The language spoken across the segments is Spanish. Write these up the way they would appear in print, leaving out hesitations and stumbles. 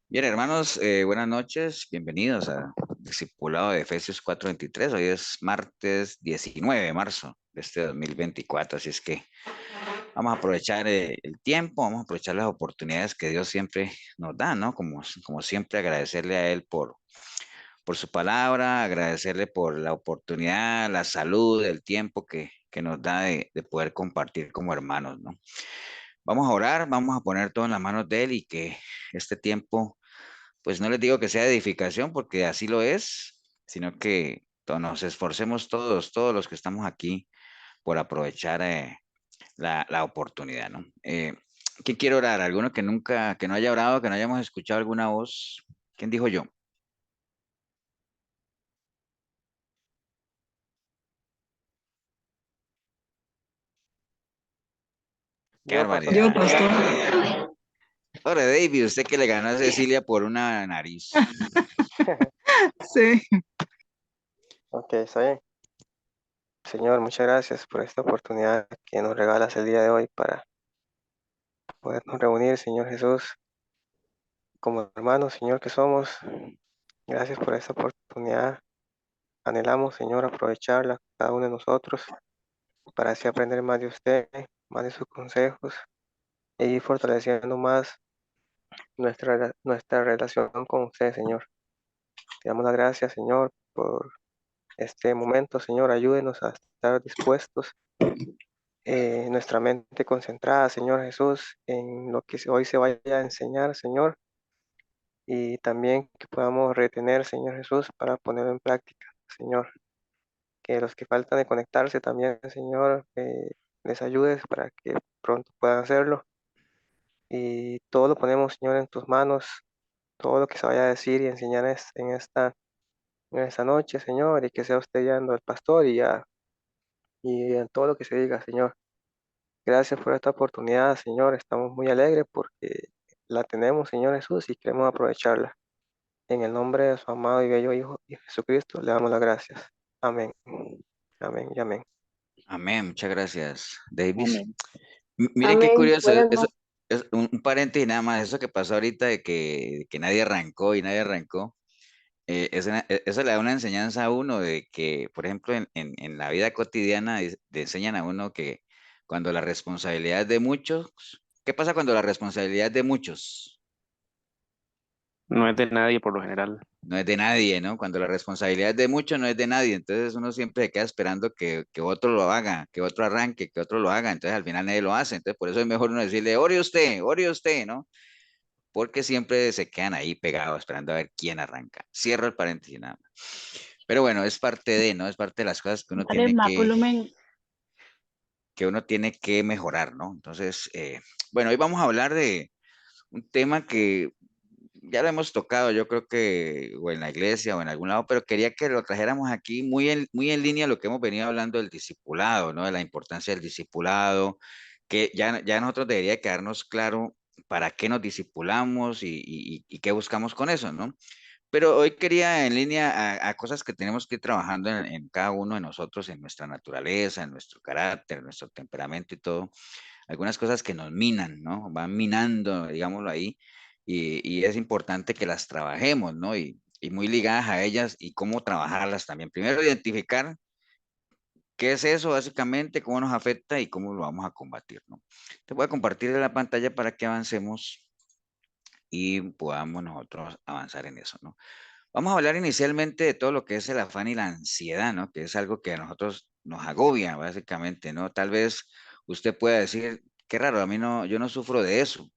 Bien, hermanos, buenas noches, bienvenidos a Discipulado de Efesios 4:23. Hoy es martes 19 de marzo de este 2024, así es que vamos a aprovechar el tiempo, vamos a aprovechar las oportunidades que Dios siempre nos da, ¿no? Como siempre, agradecerle a Él por su palabra, agradecerle por la oportunidad, la salud, el tiempo que nos da de poder compartir como hermanos, ¿no? Vamos a orar, vamos a poner todo en las manos de Él y que este tiempo pues no les digo que sea de edificación, porque así lo es, sino que nos esforcemos todos los que estamos aquí por aprovechar la oportunidad, ¿no? ¿Quién quiere orar? ¿Alguno que nunca, que no haya orado, que no hayamos escuchado alguna voz? ¿Quién dijo yo? Qué Yo, pastor. Yo, barbaridad. pastor. Ahora, David, usted que le ganó a Cecilia por una nariz. Sí. Ok, está bien. Señor, muchas gracias por esta oportunidad que nos regalas el día de hoy para podernos reunir, Señor Jesús, como hermanos, Señor, que somos. Gracias por esta oportunidad. Anhelamos, Señor, aprovecharla cada uno de nosotros para así aprender más de usted, más de sus consejos y ir fortaleciendo más nuestra relación con usted, Señor. Te damos las gracias, Señor, por este momento, Señor. Ayúdenos a estar dispuestos, nuestra mente concentrada, Señor Jesús, en lo que hoy se vaya a enseñar, Señor, y también que podamos retener, Señor Jesús, para ponerlo en práctica, Señor. Que los que faltan de conectarse también, Señor, les ayudes para que pronto puedan hacerlo. Y todo lo ponemos, Señor, en tus manos, todo lo que se vaya a decir y enseñar en esta noche, Señor, y que sea usted guiando al pastor y en todo lo que se diga, Señor. Gracias por esta oportunidad, Señor. Estamos muy alegres porque la tenemos, Señor Jesús, y queremos aprovecharla. En el nombre de su amado y bello Hijo y Jesucristo, le damos las gracias. Amén. Amén y amén. Amén, muchas gracias, Davis. Amén. Miren qué Amén. curioso, Buenas eso, noches. es un paréntesis nada más, eso que pasó ahorita de que nadie arrancó y nadie arrancó. Eso le da una enseñanza a uno de que, por ejemplo, en la vida cotidiana le enseñan a uno que cuando la responsabilidad es de muchos, ¿qué pasa cuando la responsabilidad es de muchos? No es de nadie por lo general. No es de nadie, ¿no? Cuando la responsabilidad es de muchos, no es de nadie. Entonces uno siempre se queda esperando que otro lo haga, que otro arranque, que otro lo haga. Entonces al final nadie lo hace. Entonces por eso es mejor uno decirle, ore usted, ¿no? Porque siempre se quedan ahí pegados esperando a ver quién arranca. Cierro el paréntesis nada más. Pero bueno, es parte de, ¿no? Es parte de las cosas Dale más volumen. que uno tiene que mejorar, ¿no? Entonces, bueno, hoy vamos a hablar de un tema que ya lo hemos tocado, yo creo que o en la iglesia o en algún lado, pero quería que lo trajéramos aquí muy en línea a lo que hemos venido hablando del discipulado, ¿no? De la importancia del discipulado, que ya nosotros debería quedarnos claro para qué nos discipulamos y qué buscamos con eso, ¿no? Pero hoy quería en línea a cosas que tenemos que ir trabajando en cada uno de nosotros, en nuestra naturaleza, en nuestro carácter, en nuestro temperamento y todo. Algunas cosas que nos minan, ¿no? Van minando, digámoslo ahí, y es importante que las trabajemos, ¿no? Y muy ligadas a ellas y cómo trabajarlas también. Primero, identificar qué es eso básicamente, cómo nos afecta y cómo lo vamos a combatir, ¿no? Te voy a compartir la pantalla para que avancemos y podamos nosotros avanzar en eso, ¿no? Vamos a hablar inicialmente de todo lo que es el afán y la ansiedad, ¿no? Que es algo que a nosotros nos agobia, básicamente, ¿no? Tal vez usted pueda decir, qué raro, a mí no, yo no sufro de eso,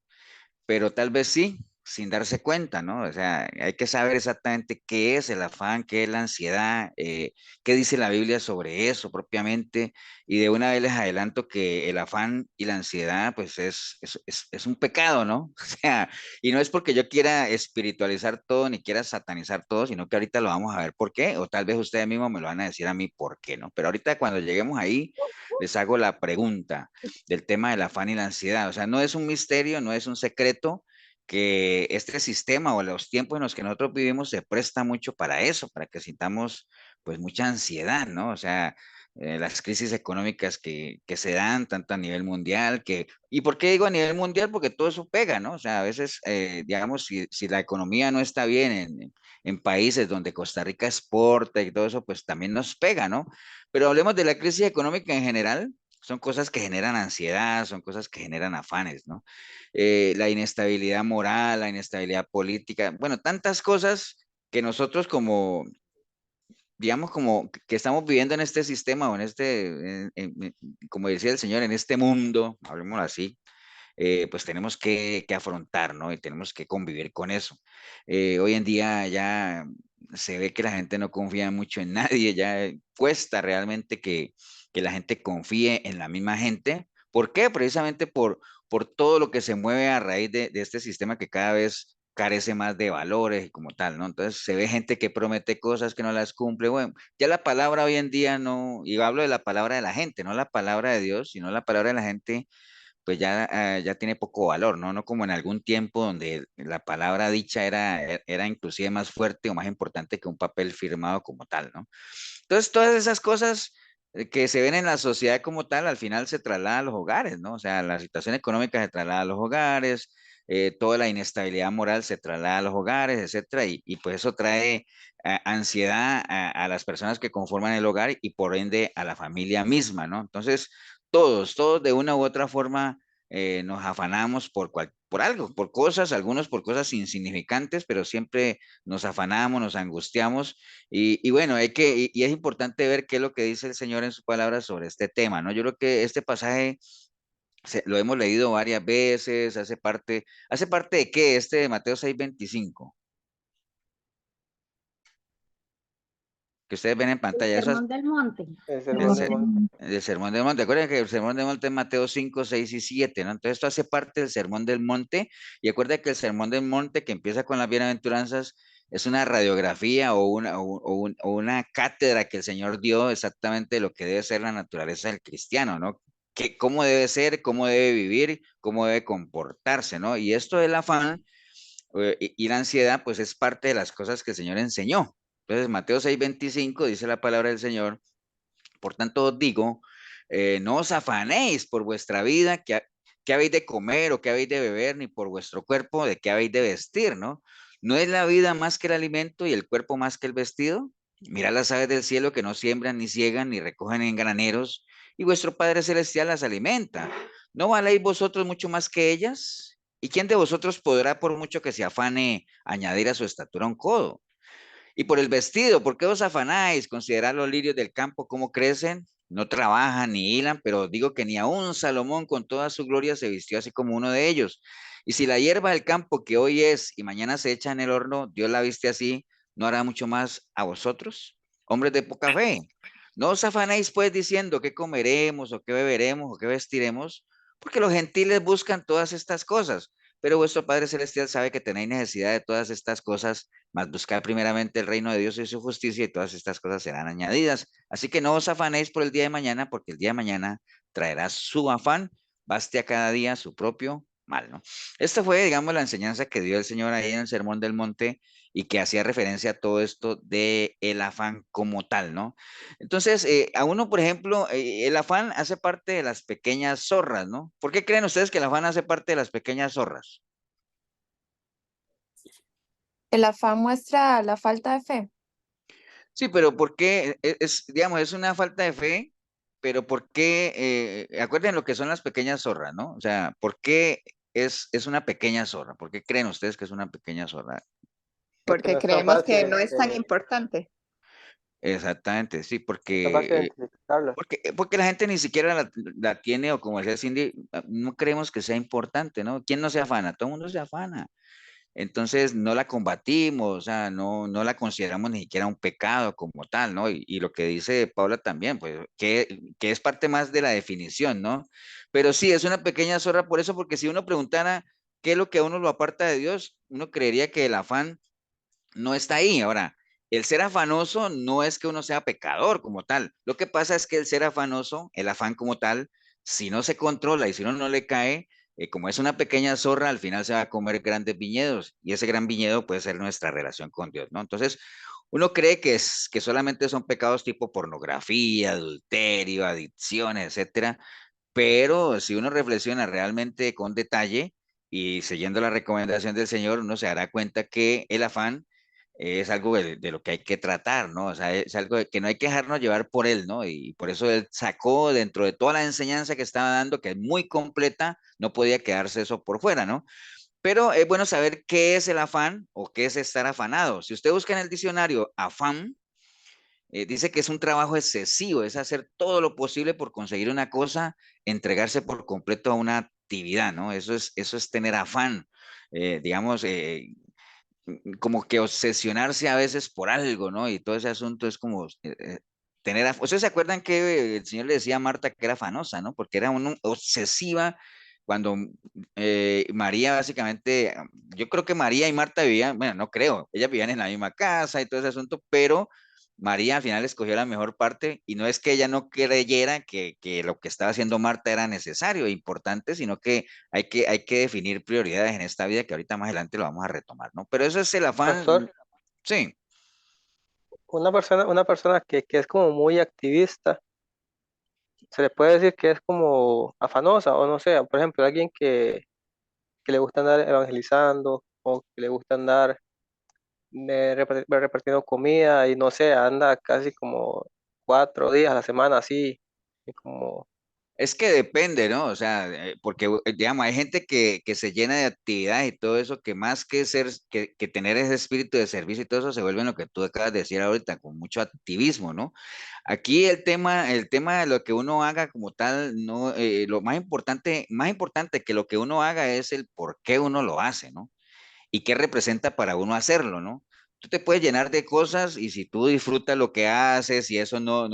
pero tal vez sí, sin darse cuenta, ¿no? O sea, hay que saber exactamente qué es el afán, qué es la ansiedad, qué dice la Biblia sobre eso propiamente, y de una vez les adelanto que el afán y la ansiedad, pues es un pecado, ¿no? O sea, y no es porque yo quiera espiritualizar todo ni quiera satanizar todo, sino que ahorita lo vamos a ver por qué, o tal vez ustedes mismos me lo van a decir a mí por qué, ¿no? Pero ahorita cuando lleguemos ahí, les hago la pregunta del tema del afán y la ansiedad. O sea, no es un misterio, no es un secreto que este sistema o los tiempos en los que nosotros vivimos se presta mucho para eso, para que sintamos pues mucha ansiedad, ¿no? O sea, las crisis económicas que se dan tanto a nivel mundial, ¿y por qué digo a nivel mundial? Porque todo eso pega, ¿no? O sea, a veces, digamos, si la economía no está bien en países donde Costa Rica exporta y todo eso, pues también nos pega, ¿no? Pero hablemos de la crisis económica en general, son cosas que generan ansiedad, son cosas que generan afanes, ¿no? La inestabilidad moral, la inestabilidad política, bueno, tantas cosas que nosotros como, digamos, como que estamos viviendo en este sistema o en este, como decía el Señor, en este mundo, hablemos así, pues tenemos que afrontar, ¿no? Y tenemos que convivir con eso. Hoy en día ya se ve que la gente no confía mucho en nadie, ya cuesta realmente que la gente confíe en la misma gente. ¿Por qué? Precisamente por todo lo que se mueve a raíz de este sistema que cada vez carece más de valores y como tal, ¿no? Entonces se ve gente que promete cosas que no las cumple. Bueno, ya la palabra hoy en día no, y hablo de la palabra de la gente, no la palabra de Dios, sino la palabra de la gente pues ya, ya tiene poco valor, ¿no? No como en algún tiempo donde la palabra dicha era inclusive más fuerte o más importante que un papel firmado como tal, ¿no? Entonces, todas esas cosas que se ven en la sociedad como tal, al final se trasladan a los hogares, ¿no? O sea, la situación económica se traslada a los hogares, toda la inestabilidad moral se traslada a los hogares, etcétera, y pues eso trae ansiedad a las personas que conforman el hogar y por ende a la familia misma, ¿no? Entonces, todos de una u otra forma nos afanamos por algo, por cosas, algunos por cosas insignificantes, pero siempre nos afanamos, nos angustiamos y bueno, y es importante ver qué es lo que dice el Señor en su palabra sobre este tema, ¿no? Yo creo que este pasaje lo hemos leído varias veces, ¿hace parte de qué? Este de Mateo 6:25, que ustedes ven en El pantalla, Sermón del Monte. El del, sermón del se- monte. del Sermón del Monte. Acuérdense que el Sermón del Monte es Mateo 5, 6 y 7, ¿no? Entonces esto hace parte del Sermón del Monte, y acuérdense que el Sermón del Monte, que empieza con las bienaventuranzas, es una radiografía o una cátedra que el Señor dio exactamente de lo que debe ser la naturaleza del cristiano, ¿no? Cómo debe ser, cómo debe vivir, cómo debe comportarse, ¿no? Y esto del afán y la ansiedad, pues es parte de las cosas que el Señor enseñó. Entonces, Mateo 6:25 dice la palabra del Señor: por tanto os digo, no os afanéis por vuestra vida, que habéis de comer o que habéis de beber, ni por vuestro cuerpo, de qué habéis de vestir, ¿no? ¿No es la vida más que el alimento y el cuerpo más que el vestido? Mirad las aves del cielo que no siembran, ni ciegan, ni recogen en graneros, y vuestro Padre Celestial las alimenta. ¿No valéis vosotros mucho más que ellas? ¿Y quién de vosotros podrá, por mucho que se afane, añadir a su estatura un codo? Y por el vestido, ¿por qué os afanáis? Considerad los lirios del campo, cómo crecen, no trabajan ni hilan, pero os digo que ni aun Salomón con toda su gloria se vistió así como uno de ellos. Y si la hierba del campo que hoy es y mañana se echa en el horno, Dios la viste así, ¿no hará mucho más a vosotros, hombres de poca fe? No os afanéis pues diciendo qué comeremos o qué beberemos o qué vestiremos, porque los gentiles buscan todas estas cosas, pero vuestro Padre Celestial sabe que tenéis necesidad de todas estas cosas, mas buscar primeramente el reino de Dios y su justicia, y todas estas cosas serán añadidas. Así que no os afanéis por el día de mañana, porque el día de mañana traerá su afán, baste a cada día su propio mal, ¿no? Esta fue, digamos, la enseñanza que dio el Señor ahí en el Sermón del Monte y que hacía referencia a todo esto de el afán como tal, ¿no? Entonces, a uno, por ejemplo, el afán hace parte de las pequeñas zorras, ¿no? ¿Por qué creen ustedes que el afán hace parte de las pequeñas zorras? El afán muestra la falta de fe, Sí, pero ¿por qué? Digamos, es una falta de fe, pero ¿por qué? Acuérdense lo que son las pequeñas zorras, ¿no? O sea, ¿por qué es una pequeña zorra? ¿Por qué creen ustedes que es una pequeña zorra? Porque porque no es tan creemos que fácil, no es tan importante. Exactamente, sí, no es tan fácil porque, identificarlo. porque la gente ni siquiera la tiene, o como decía Cindy, no creemos que sea importante, ¿no? ¿Quién no se afana? Todo el mundo se afana. Entonces no la combatimos, o sea, no la consideramos ni siquiera un pecado como tal, ¿no? Y lo que dice Paula también, pues, que es parte más de la definición, ¿no? Pero sí, es una pequeña zorra por eso, porque si uno preguntara qué es lo que a uno lo aparta de Dios, uno creería que el afán no está ahí. Ahora, el ser afanoso no es que uno sea pecador como tal. Lo que pasa es que el ser afanoso, el afán como tal, si no se controla y si uno no le cae, como es una pequeña zorra, al final se va a comer grandes viñedos y ese gran viñedo puede ser nuestra relación con Dios, ¿no? Entonces, Uno cree que solamente son pecados tipo pornografía, adulterio, adicciones, etcétera, pero si uno reflexiona realmente con detalle y siguiendo la recomendación del Señor, uno se dará cuenta que el afán es algo de lo que hay que tratar, ¿no? O sea, es algo que no hay que dejarnos llevar por él, ¿no? Y por eso él sacó dentro de toda la enseñanza que estaba dando, que es muy completa, no podía quedarse eso por fuera, ¿no? Pero es bueno saber qué es el afán o qué es estar afanado. Si usted busca en el diccionario afán, dice que es un trabajo excesivo, es hacer todo lo posible por conseguir una cosa, entregarse por completo a una actividad, ¿no? Eso es tener afán, digamos, como que obsesionarse a veces por algo, ¿no? Y todo ese asunto es como ¿Ustedes se acuerdan que el Señor le decía a Marta que era afanosa, ¿no? Porque era una obsesiva cuando María básicamente, yo creo que María y Marta vivían, bueno, no creo, ellas vivían en la misma casa y todo ese asunto, pero María al final escogió la mejor parte y no es que ella no creyera que lo que estaba haciendo Marta era necesario e importante, sino que hay que definir prioridades en esta vida que ahorita más adelante lo vamos a retomar, ¿no? Pero eso es el afán, Pastor, sí. una persona que es como muy activista, se le puede decir que es como afanosa, o no sé, por ejemplo, alguien que le gusta andar evangelizando, o que le gusta andar repartiendo comida, y no sé, anda casi como 4 días a la semana así, y como, Es que depende, ¿no? O sea, porque, digamos, hay gente que se llena de actividades y todo eso, que más que ser, que tener ese espíritu de servicio y todo eso, se vuelve en lo que tú acabas de decir ahorita, con mucho activismo, ¿no? Aquí el tema de lo que uno haga como tal, no, lo más importante que lo que uno haga es el por qué uno lo hace, ¿no? Y qué representa para uno hacerlo, ¿no? Tú te puedes llenar de cosas y si tú disfrutas lo que haces y eso no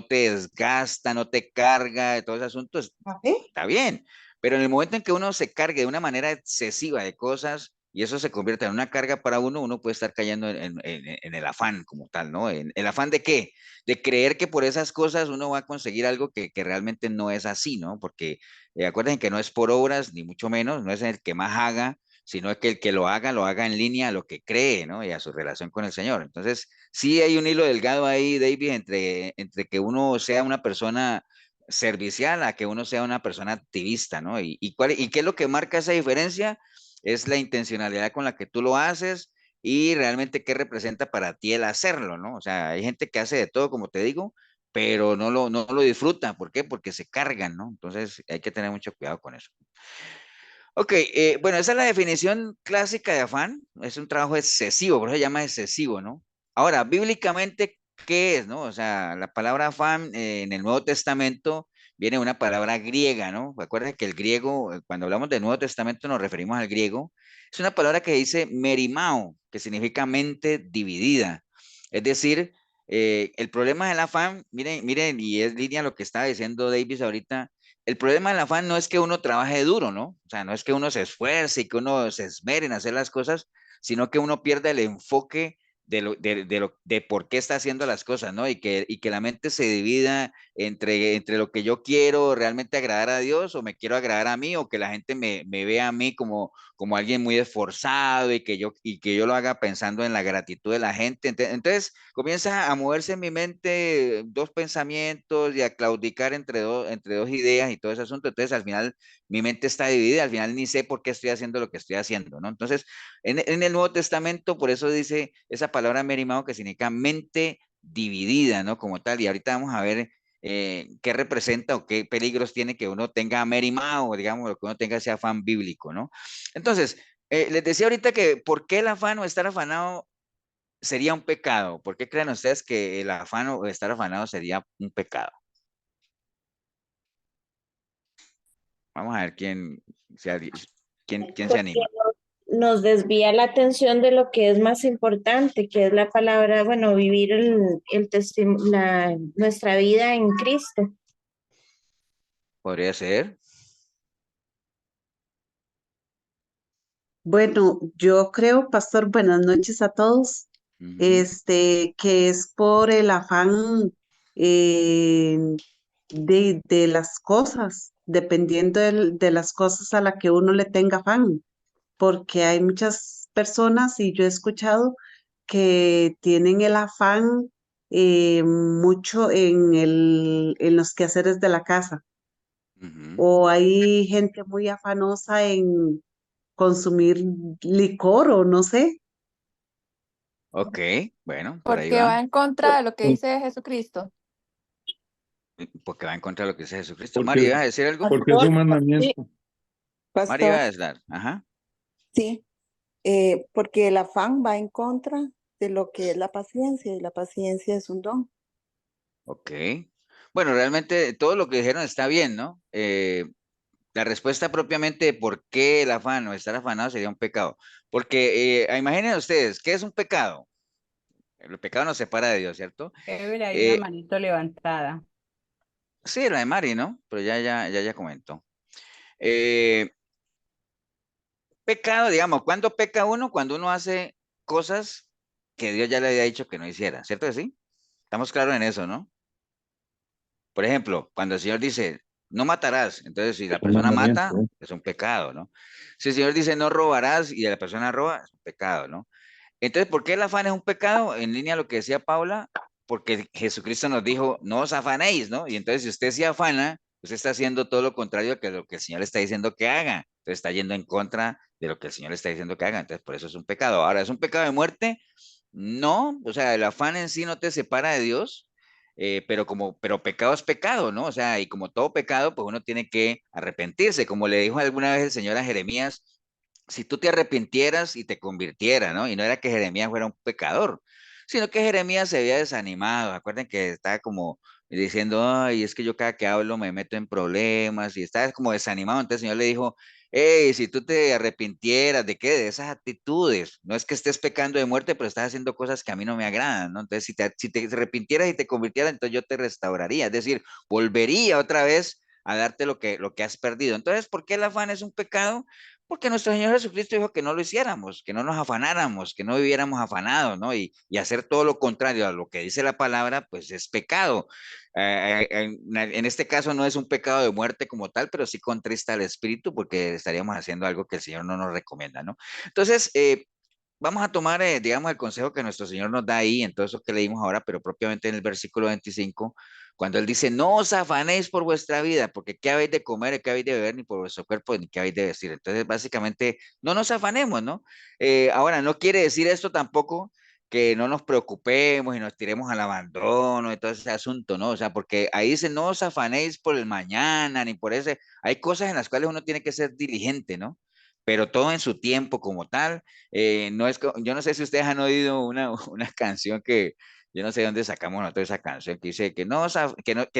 te desgasta, no te carga, todo ese asunto, está bien. Pero en el momento en que uno se cargue de una manera excesiva de cosas y eso se convierte en una carga para uno, uno puede estar cayendo en el afán como tal, ¿no? ¿En el afán de qué? De creer que por esas cosas uno va a conseguir algo que realmente no es así, ¿no? Porque acuérdense que no es por obras, ni mucho menos, no es el que más haga, sino que el que lo haga en línea a lo que cree, ¿no? Y a su relación con el Señor. Entonces, sí hay un hilo delgado ahí, David, entre que uno sea una persona servicial a que uno sea una persona activista, ¿no? Y qué es lo que marca esa diferencia? Es la intencionalidad con la que tú lo haces y realmente qué representa para ti el hacerlo, ¿no? O sea, hay gente que hace de todo, como te digo, pero no lo disfruta. ¿Por qué? Porque se cargan, ¿no? Entonces hay que tener mucho cuidado con eso. Ok, bueno, esa es la definición clásica de afán. Es un trabajo excesivo, por eso se llama excesivo, ¿no? Ahora, bíblicamente, ¿qué es, no? O sea, la palabra afán en el Nuevo Testamento viene de una palabra griega, ¿no? Recuerden que el griego, cuando hablamos del Nuevo Testamento nos referimos al griego. Es una palabra que dice merimao, que significa mente dividida. Es decir, el problema del afán, miren, y es línea lo que estaba diciendo Davis ahorita, el problema del afán no es que uno trabaje duro, ¿no? O sea, no es que uno se esfuerce y que uno se esmere en hacer las cosas, sino que uno pierda el enfoque de por qué está haciendo las cosas, ¿no? Y que la mente se divida entre lo que yo quiero realmente agradar a Dios o me quiero agradar a mí o que la gente me vea a mí como alguien muy esforzado y que yo lo haga pensando en la gratitud de la gente. Entonces comienza a moverse en mi mente dos pensamientos y a claudicar entre dos ideas y todo ese asunto. Entonces al final mi mente está dividida, al final ni sé por qué estoy haciendo lo que estoy haciendo, ¿no? Entonces en el Nuevo Testamento, por eso dice esa palabra merimao que significa mente dividida, ¿no? Como tal. Y ahorita vamos a ver qué representa o qué peligros tiene que uno tenga merimao, digamos, que uno tenga ese afán bíblico, ¿no? Entonces, les decía ahorita que por qué el afán o estar afanado sería un pecado. ¿Por qué creen ustedes que el afán o estar afanado sería un pecado? Vamos a ver quién se Porque anima. nos desvía la atención de lo que es más importante, que es la palabra, bueno, vivir nuestra vida en Cristo. Podría ser. Bueno, yo creo, pastor, buenas noches a todos, Ujú. que es por el afán eh, de las cosas, dependiendo de las cosas a las que uno le tenga afán, porque hay muchas personas, y yo he escuchado que tienen el afán mucho en los quehaceres de la casa. Ujú. O hay gente muy afanosa en consumir licor o no sé. Ok, bueno, por ahí Porque va va. en contra de lo que dice Jesucristo. Porque va en contra de lo que dice Jesucristo. Porque, María, ¿ibas a decir algo? porque es un Sí, mandamiento. María iba pastor, a decir, ajá. sí, porque el afán va en contra de lo que es la paciencia y la paciencia es un don. Ok. Bueno, realmente todo lo que dijeron está bien, ¿no? La respuesta propiamente de por qué el afán o estar afanado sería un pecado. Porque imaginen ustedes, ¿qué es un pecado? El pecado nos separa de Dios, ¿cierto? Ever, hay una Eh, manito levantada. sí, la de Mari, ¿no? Pero ya comentó. Eh, Pecado, digamos, ¿cuándo peca uno? Cuando uno hace cosas que Dios ya le había dicho que no hiciera, ¿cierto que sí? Estamos claros en eso, ¿no? Por ejemplo, cuando el Señor dice, no matarás, entonces si la Un persona mandamiento, mata, ¿eh? es un pecado, ¿no? Si el Señor dice, no robarás y la persona roba, es un pecado, ¿no? Entonces, ¿por qué el afán es un pecado? En línea a lo que decía Paula, porque Jesucristo nos dijo, no os afanéis, ¿no? Y entonces, si usted se afana, usted está haciendo todo lo contrario que lo que el Señor le está diciendo que haga. Entonces, está yendo en contra de lo que el Señor le está diciendo que haga. Entonces, por eso es un pecado. Ahora, ¿es un pecado de muerte? No, o sea, el afán en sí no te separa de Dios, pero pecado es pecado, ¿no? O sea, y como todo pecado, pues uno tiene que arrepentirse. Como le dijo alguna vez el Señor a Jeremías, si tú te arrepintieras y te convirtieras, ¿no? Y no era que Jeremías fuera un pecador, sino que Jeremías se había desanimado. Acuerden que estaba como diciendo, ay, es que yo cada que hablo me meto en problemas y estaba como desanimado. Entonces el Señor le dijo, hey, si tú te arrepintieras, ¿de qué? De esas actitudes. No es que estés pecando de muerte, pero estás haciendo cosas que a mí no me agradan, ¿no? Entonces, si te arrepintieras y te convirtieras, entonces yo te restauraría. Es decir, volvería otra vez a darte lo que has perdido. Entonces, ¿por qué el afán es un pecado? Porque nuestro Señor Jesucristo dijo que no lo hiciéramos, que no nos afanáramos, que no viviéramos afanados, ¿no? Y hacer todo lo contrario a lo que dice la palabra, pues es pecado. En este caso no es un pecado de muerte como tal, pero sí contrista al espíritu porque estaríamos haciendo algo que el Señor no nos recomienda, ¿no? Entonces, vamos a tomar, digamos, el consejo que nuestro Señor nos da ahí, en todo eso que leímos ahora, pero propiamente en el versículo 25, cuando Él dice, no os afanéis por vuestra vida, porque qué habéis de comer, qué habéis de beber, ni por vuestro cuerpo, ni qué habéis de vestir. Entonces, básicamente, no nos afanemos, ¿no? Ahora, no quiere decir esto tampoco que no nos preocupemos y nos tiremos al abandono y todo ese asunto, ¿no? O sea, porque ahí dice, no os afanéis por el mañana, ni por ese, hay cosas en las cuales uno tiene que ser diligente, ¿no? Pero todo en su tiempo como tal. No es, yo no sé si ustedes han oído una canción que, yo no sé de dónde sacamos nosotros esa canción, que dice que no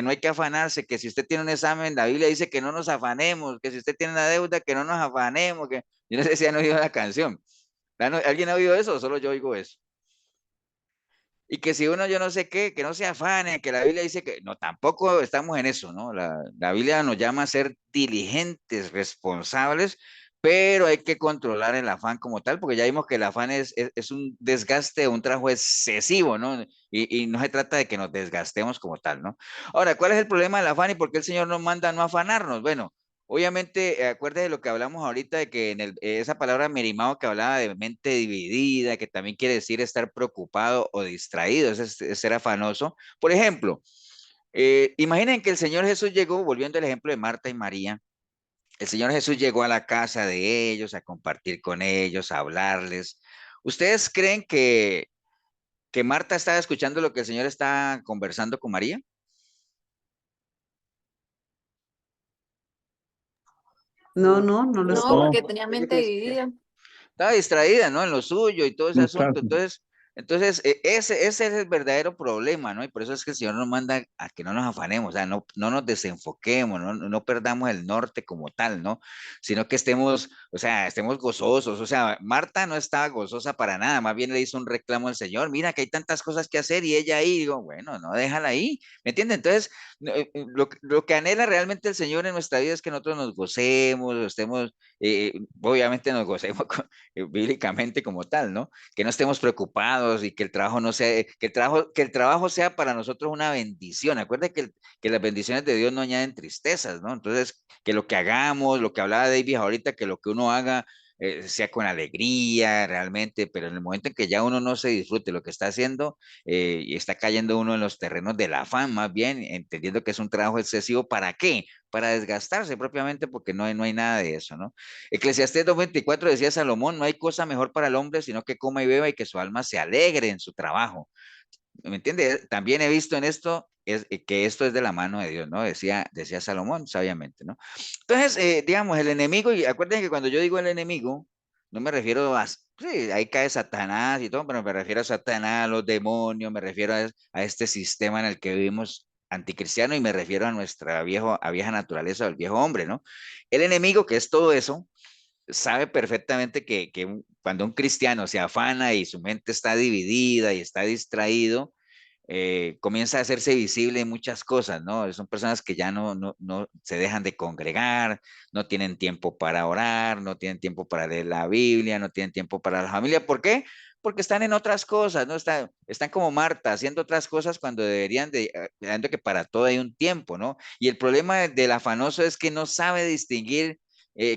hay que afanarse, que si usted tiene un examen, la Biblia dice que no nos afanemos, que si usted tiene una deuda, que no nos afanemos, que yo no sé si han oído la canción. ¿Alguien ha oído eso o solo yo oigo eso? Y que si uno yo no sé qué, que no se afane, que la Biblia dice que no, tampoco estamos en eso, ¿no? La Biblia nos llama a ser diligentes, responsables, pero hay que controlar el afán como tal, porque ya vimos que el afán es un desgaste, un trabajo excesivo, ¿no? Y no se trata de que nos desgastemos como tal, ¿no? Ahora, ¿cuál es el problema del afán y por qué el Señor nos manda a no afanarnos? Bueno, obviamente, acuérdate de lo que hablamos ahorita, de que esa palabra merimao que hablaba de mente dividida, que también quiere decir estar preocupado o distraído, es ser afanoso. Por ejemplo, imaginen que el Señor Jesús llegó, volviendo al ejemplo de Marta y María, el Señor Jesús llegó a la casa de ellos, a compartir con ellos, a hablarles. ¿Ustedes creen que Marta estaba escuchando lo que el Señor está conversando con María? No, no, no lo No, escucho. porque No, tenía mente dividida. Estaba distraída, ¿no? En lo suyo y todo ese asunto. exacto. Entonces, ese es el verdadero problema, ¿no? Y por eso es que el Señor nos manda a que no nos afanemos, o sea, no nos desenfoquemos, no perdamos el norte como tal, ¿no? Sino que estemos, o sea, estemos gozosos. O sea, Marta no estaba gozosa para nada, más bien le hizo un reclamo al Señor, mira que hay tantas cosas que hacer y ella ahí, digo, bueno, no, déjala ahí, ¿me entiendes? Entonces, lo que anhela realmente el Señor en nuestra vida es que nosotros nos gocemos, estemos, obviamente nos gocemos bíblicamente como tal, ¿no? Que no estemos preocupados y que el trabajo no sea, que el trabajo sea para nosotros una bendición. Acuérdate que las bendiciones de Dios no añaden tristezas, ¿no? Entonces, que lo que hagamos, lo que hablaba David ahorita, que lo que uno haga sea con alegría realmente, pero en el momento en que ya uno no se disfrute lo que está haciendo y está cayendo uno en los terrenos del afán, más bien, entendiendo que es un trabajo excesivo, ¿para qué? Para desgastarse propiamente, porque no hay nada de eso, ¿no? Eclesiastés 2:24 decía Salomón, no hay cosa mejor para el hombre, sino que coma y beba y que su alma se alegre en su trabajo. ¿Me entiende? También he visto en esto que esto es de la mano de Dios, ¿no? Decía Salomón sabiamente, ¿no? Entonces, digamos, el enemigo, y acuérdense que cuando yo digo el enemigo, no me refiero a, sí, ahí cae Satanás y todo, pero me refiero a Satanás, a los demonios, me refiero a este sistema en el que vivimos anticristiano y me refiero a a vieja naturaleza, al viejo hombre, ¿no? El enemigo, que es todo eso, sabe perfectamente que cuando un cristiano se afana y su mente está dividida y está distraído, comienza a hacerse visible en muchas cosas, ¿no? Son personas que ya no se dejan de congregar, no tienen tiempo para orar, no tienen tiempo para leer la Biblia, no tienen tiempo para la familia. ¿Por qué? Porque están en otras cosas, ¿no? Están como Marta, haciendo otras cosas cuando deberían dando que para todo hay un tiempo, ¿no? Y el problema del afanoso es que no sabe distinguir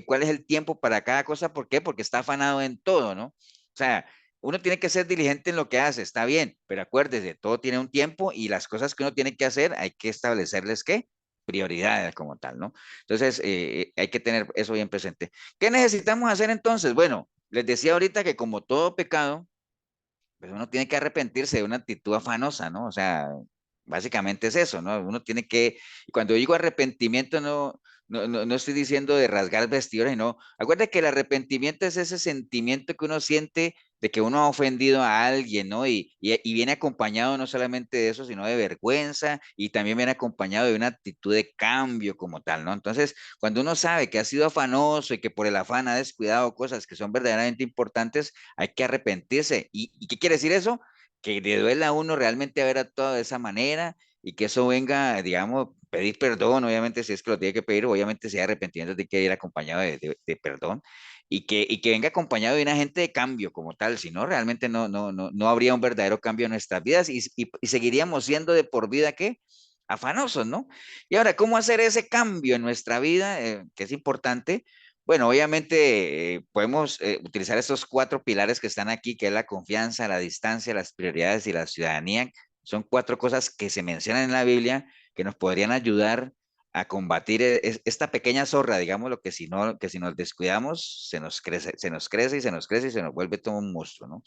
cuál es el tiempo para cada cosa. ¿Por qué? Porque está afanado en todo, ¿no? O sea, uno tiene que ser diligente en lo que hace, está bien, pero acuérdese, todo tiene un tiempo y las cosas que uno tiene que hacer hay que establecerles qué prioridades como tal, ¿no? Entonces, hay que tener eso bien presente. ¿Qué necesitamos hacer entonces? Bueno, les decía ahorita que como todo pecado, pues uno tiene que arrepentirse de una actitud afanosa, ¿no? O sea, básicamente es eso, ¿no? Uno tiene que, y cuando digo arrepentimiento, no estoy diciendo de rasgar vestiduras, no. Acuérdate que el arrepentimiento es ese sentimiento que uno siente de que uno ha ofendido a alguien, ¿no? Y viene acompañado no solamente de eso, sino de vergüenza y también viene acompañado de una actitud de cambio como tal, ¿no? Entonces, cuando uno sabe que ha sido afanoso y que por el afán ha descuidado cosas que son verdaderamente importantes, hay que arrepentirse. ¿Y qué quiere decir eso? Que le duela a uno realmente haber actuado de esa manera y que eso venga, digamos, pedir perdón, obviamente si es que lo tiene que pedir, obviamente si hay arrepentimiento tiene que ir acompañado de perdón y que venga acompañado de un agente de cambio como tal, si no, realmente no habría un verdadero cambio en nuestras vidas y seguiríamos siendo de por vida, ¿qué? Afanosos, ¿no? Y ahora, ¿cómo hacer ese cambio en nuestra vida, que es importante? Bueno, obviamente podemos utilizar estos cuatro pilares que están aquí, que es la confianza, la distancia, las prioridades y la ciudadanía. Son cuatro cosas que se mencionan en la Biblia que nos podrían ayudar a combatir esta pequeña zorra, digamos, lo que si no, que si nos descuidamos, se nos crece, se nos crece y se nos crece y se nos vuelve todo un monstruo, ¿no?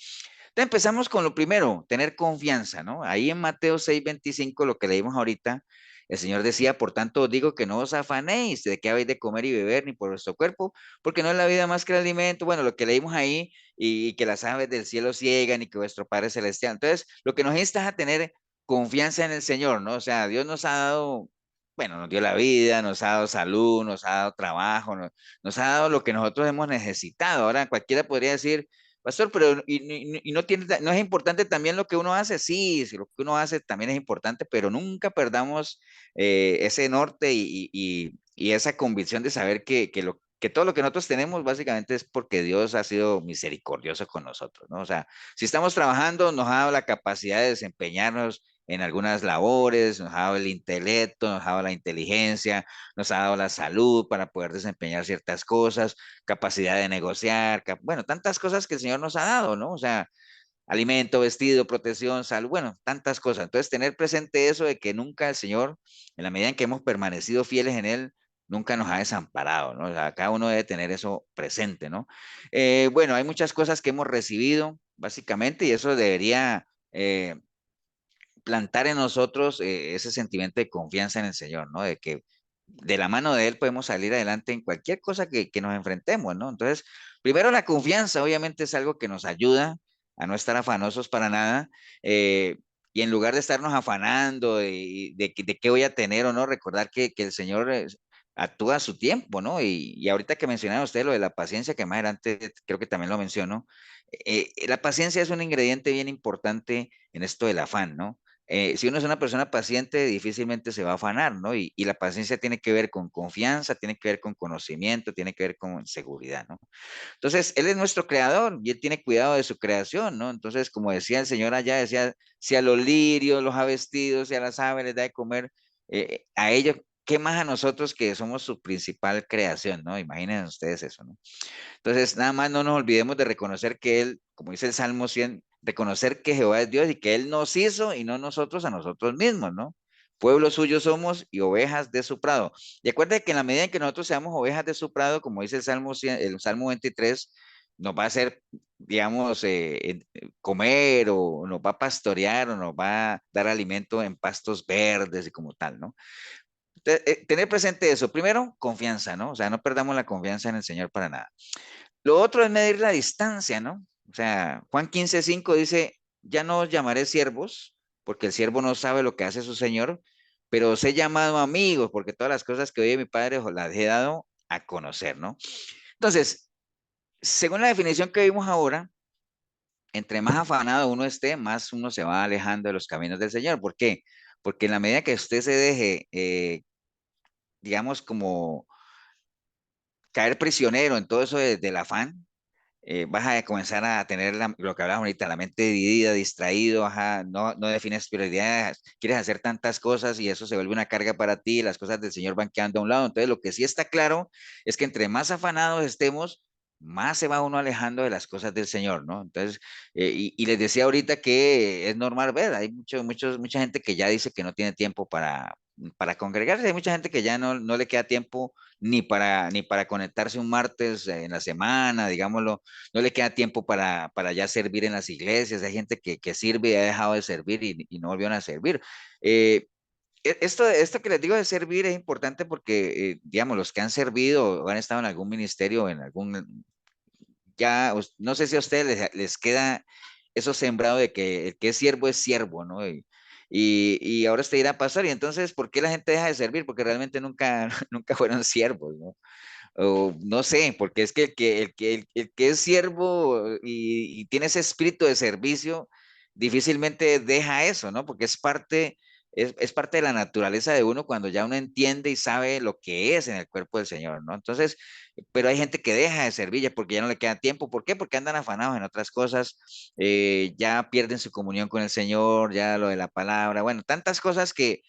Entonces empezamos con lo primero, tener confianza, ¿no? Ahí en Mateo 6:25, lo que leímos ahorita, el Señor decía, por tanto os digo que no os afanéis de qué habéis de comer y beber, ni por vuestro cuerpo, porque no es la vida más que el alimento. Bueno, lo que leímos ahí, y que las aves del cielo ciegan y que vuestro Padre Celestial. Entonces, lo que nos insta es a tener confianza en el Señor, ¿no? O sea, Dios nos ha dado, bueno, nos dio la vida, nos ha dado salud, nos ha dado trabajo, nos ha dado lo que nosotros hemos necesitado. Ahora, cualquiera podría decir, pastor, pero y no tiene, no es importante también lo que uno hace. Sí, sí, lo que uno hace también es importante, pero nunca perdamos ese norte y esa convicción de saber que todo lo que nosotros tenemos básicamente es porque Dios ha sido misericordioso con nosotros, ¿no? O sea, si estamos trabajando, nos ha dado la capacidad de desempeñarnos en algunas labores, nos ha dado el intelecto, nos ha dado la inteligencia, nos ha dado la salud para poder desempeñar ciertas cosas, capacidad de negociar, bueno, tantas cosas que el Señor nos ha dado, ¿no? O sea, alimento, vestido, protección, salud, bueno, tantas cosas. Entonces, tener presente eso de que nunca el Señor, en la medida en que hemos permanecido fieles en Él, nunca nos ha desamparado, ¿no? O sea, cada uno debe tener eso presente, ¿no? Bueno, hay muchas cosas que hemos recibido, básicamente, y eso debería plantar en nosotros ese sentimiento de confianza en el Señor, ¿no? De que de la mano de Él podemos salir adelante en cualquier cosa que nos enfrentemos, ¿no? Entonces, primero la confianza, obviamente es algo que nos ayuda a no estar afanosos para nada, y en lugar de estarnos afanando de qué voy a tener o no, recordar que el Señor actúa a su tiempo, ¿no? Y ahorita que mencionaba usted lo de la paciencia, que más adelante creo que también lo mencionó, la paciencia es un ingrediente bien importante en esto del afán, ¿no? Si uno es una persona paciente, difícilmente se va a afanar, ¿no? Y la paciencia tiene que ver con confianza, tiene que ver con conocimiento, tiene que ver con seguridad, ¿no? Entonces, Él es nuestro creador y Él tiene cuidado de su creación, ¿no? Entonces, como decía el Señor allá, decía, si a los lirios los ha vestido, si a las aves les da de comer, a ellos ¿qué más a nosotros que somos su principal creación, ¿no? Imaginen ustedes eso, ¿no? Entonces, nada más no nos olvidemos de reconocer que Él, como dice el Salmo 100, reconocer que Jehová es Dios y que Él nos hizo y no nosotros a nosotros mismos, ¿no? Pueblo suyo somos y ovejas de su prado. Y acuérdense que en la medida en que nosotros seamos ovejas de su prado, como dice el Salmo 100, el Salmo 23, nos va a hacer, digamos, comer o nos va a pastorear o nos va a dar alimento en pastos verdes y como tal, ¿no? Tener presente eso. Primero, confianza, ¿no? O sea, no perdamos la confianza en el Señor para nada. Lo otro es medir la distancia, ¿no? O sea, Juan 15:5 dice, ya no os llamaré siervos, porque el siervo no sabe lo que hace su Señor, pero os he llamado amigos, porque todas las cosas que oye mi Padre os las he dado a conocer, ¿no? Entonces, según la definición que vimos ahora, entre más afanado uno esté, más uno se va alejando de los caminos del Señor. ¿Por qué? Porque en la medida que usted se deje, digamos, como caer prisionero en todo eso del afán, vas a comenzar a tener lo que hablamos ahorita, la mente dividida, distraído, ajá, no defines prioridades, quieres hacer tantas cosas y eso se vuelve una carga para ti, las cosas del Señor van quedando a un lado. Entonces, lo que sí está claro es que entre más afanados estemos, más se va uno alejando de las cosas del Señor, ¿no? Entonces, y les decía ahorita que es normal ver, hay mucha gente que ya dice que no tiene tiempo para congregarse, hay mucha gente que ya no le queda tiempo ni para conectarse un martes en la semana, digámoslo, no le queda tiempo para ya servir en las iglesias, hay gente que sirve y ha dejado de servir y no volvieron a servir. Eh, esto que les digo de servir es importante porque, digamos, los que han servido o han estado en algún ministerio o en algún, ya, no sé si a ustedes les queda eso sembrado de que el que es siervo, ¿no? Y ahora usted irá a pasar, y entonces, ¿por qué la gente deja de servir? Porque realmente nunca, nunca fueron siervos, ¿no? O no sé, porque es que el que es siervo y tiene ese espíritu de servicio, difícilmente deja eso, ¿no? Porque es parte de la naturaleza de uno cuando ya uno entiende y sabe lo que es en el cuerpo del Señor, ¿no? Entonces, pero hay gente que deja de servir ya porque ya no le queda tiempo. ¿Por qué? Porque andan afanados en otras cosas, ya pierden su comunión con el Señor, ya lo de la palabra, bueno, tantas cosas que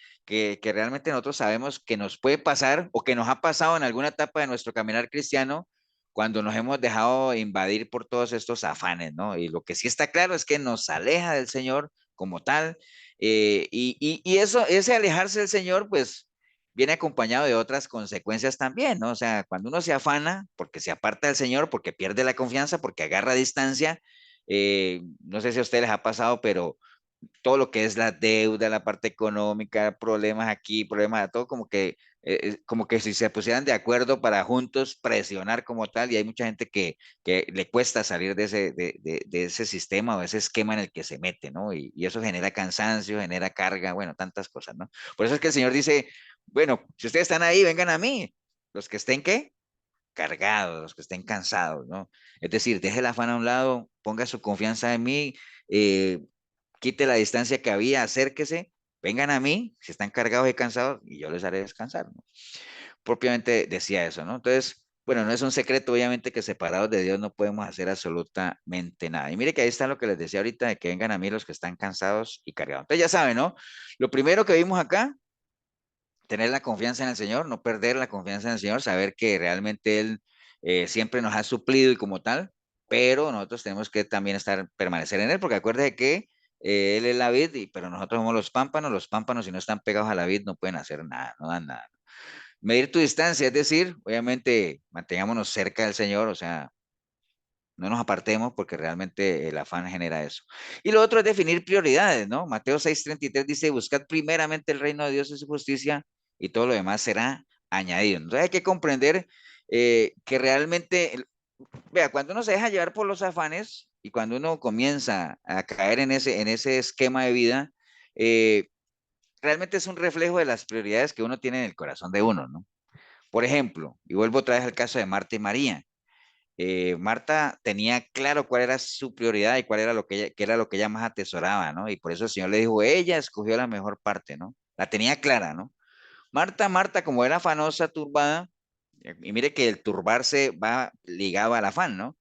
realmente nosotros sabemos que nos puede pasar o que nos ha pasado en alguna etapa de nuestro caminar cristiano cuando nos hemos dejado invadir por todos estos afanes, ¿no? Y lo que sí está claro es que nos aleja del Señor como tal, y eso, ese alejarse del Señor, pues viene acompañado de otras consecuencias también, ¿no? O sea, cuando uno se afana, porque se aparta del Señor, porque pierde la confianza, porque agarra distancia, no sé si a ustedes les ha pasado, pero todo lo que es la deuda, la parte económica, problemas aquí, problemas de todo, como que si se pusieran de acuerdo para juntos presionar como tal, y hay mucha gente que le cuesta salir de ese sistema o ese esquema en el que se mete, ¿no? Y eso genera cansancio, genera carga, bueno, tantas cosas, ¿no? Por eso es que el Señor dice, bueno, si ustedes están ahí, vengan a mí, los que estén, ¿qué? Cargados, los que estén cansados, ¿no? Es decir, deje el afán a un lado, ponga su confianza en mí, eh, quite la distancia que había, acérquese, vengan a mí, si están cargados y cansados, y yo les haré descansar, ¿no? Propiamente decía eso, ¿no? Entonces, bueno, no es un secreto, obviamente, que separados de Dios no podemos hacer absolutamente nada. Y mire que ahí está lo que les decía ahorita, de que vengan a mí los que están cansados y cargados. Entonces, ya saben, ¿no? Lo primero que vimos acá, tener la confianza en el Señor, no perder la confianza en el Señor, saber que realmente Él siempre nos ha suplido y como tal, pero nosotros tenemos que también permanecer en Él, porque acuérdese que Él es la vid, pero nosotros somos los pámpanos si no están pegados a la vid no pueden hacer nada, no dan nada. Medir tu distancia, es decir, obviamente mantengámonos cerca del Señor, o sea, no nos apartemos porque realmente el afán genera eso. Y lo otro es definir prioridades, ¿no? Mateo 6:33 dice, buscad primeramente el reino de Dios y su justicia y todo lo demás será añadido. Entonces hay que comprender que realmente, vea, cuando uno se deja llevar por los afanes y cuando uno comienza a caer en ese esquema de vida, eh, realmente es un reflejo de las prioridades que uno tiene en el corazón de uno, ¿no? Por ejemplo, y vuelvo otra vez al caso de Marta y María. Marta tenía claro cuál era su prioridad y cuál era qué era lo que ella más atesoraba, ¿no? Y por eso el Señor le dijo, ella escogió la mejor parte, ¿no? La tenía clara, ¿no? Marta, como era afanosa, turbada, y mire que el turbarse va ligado al afán, ¿no?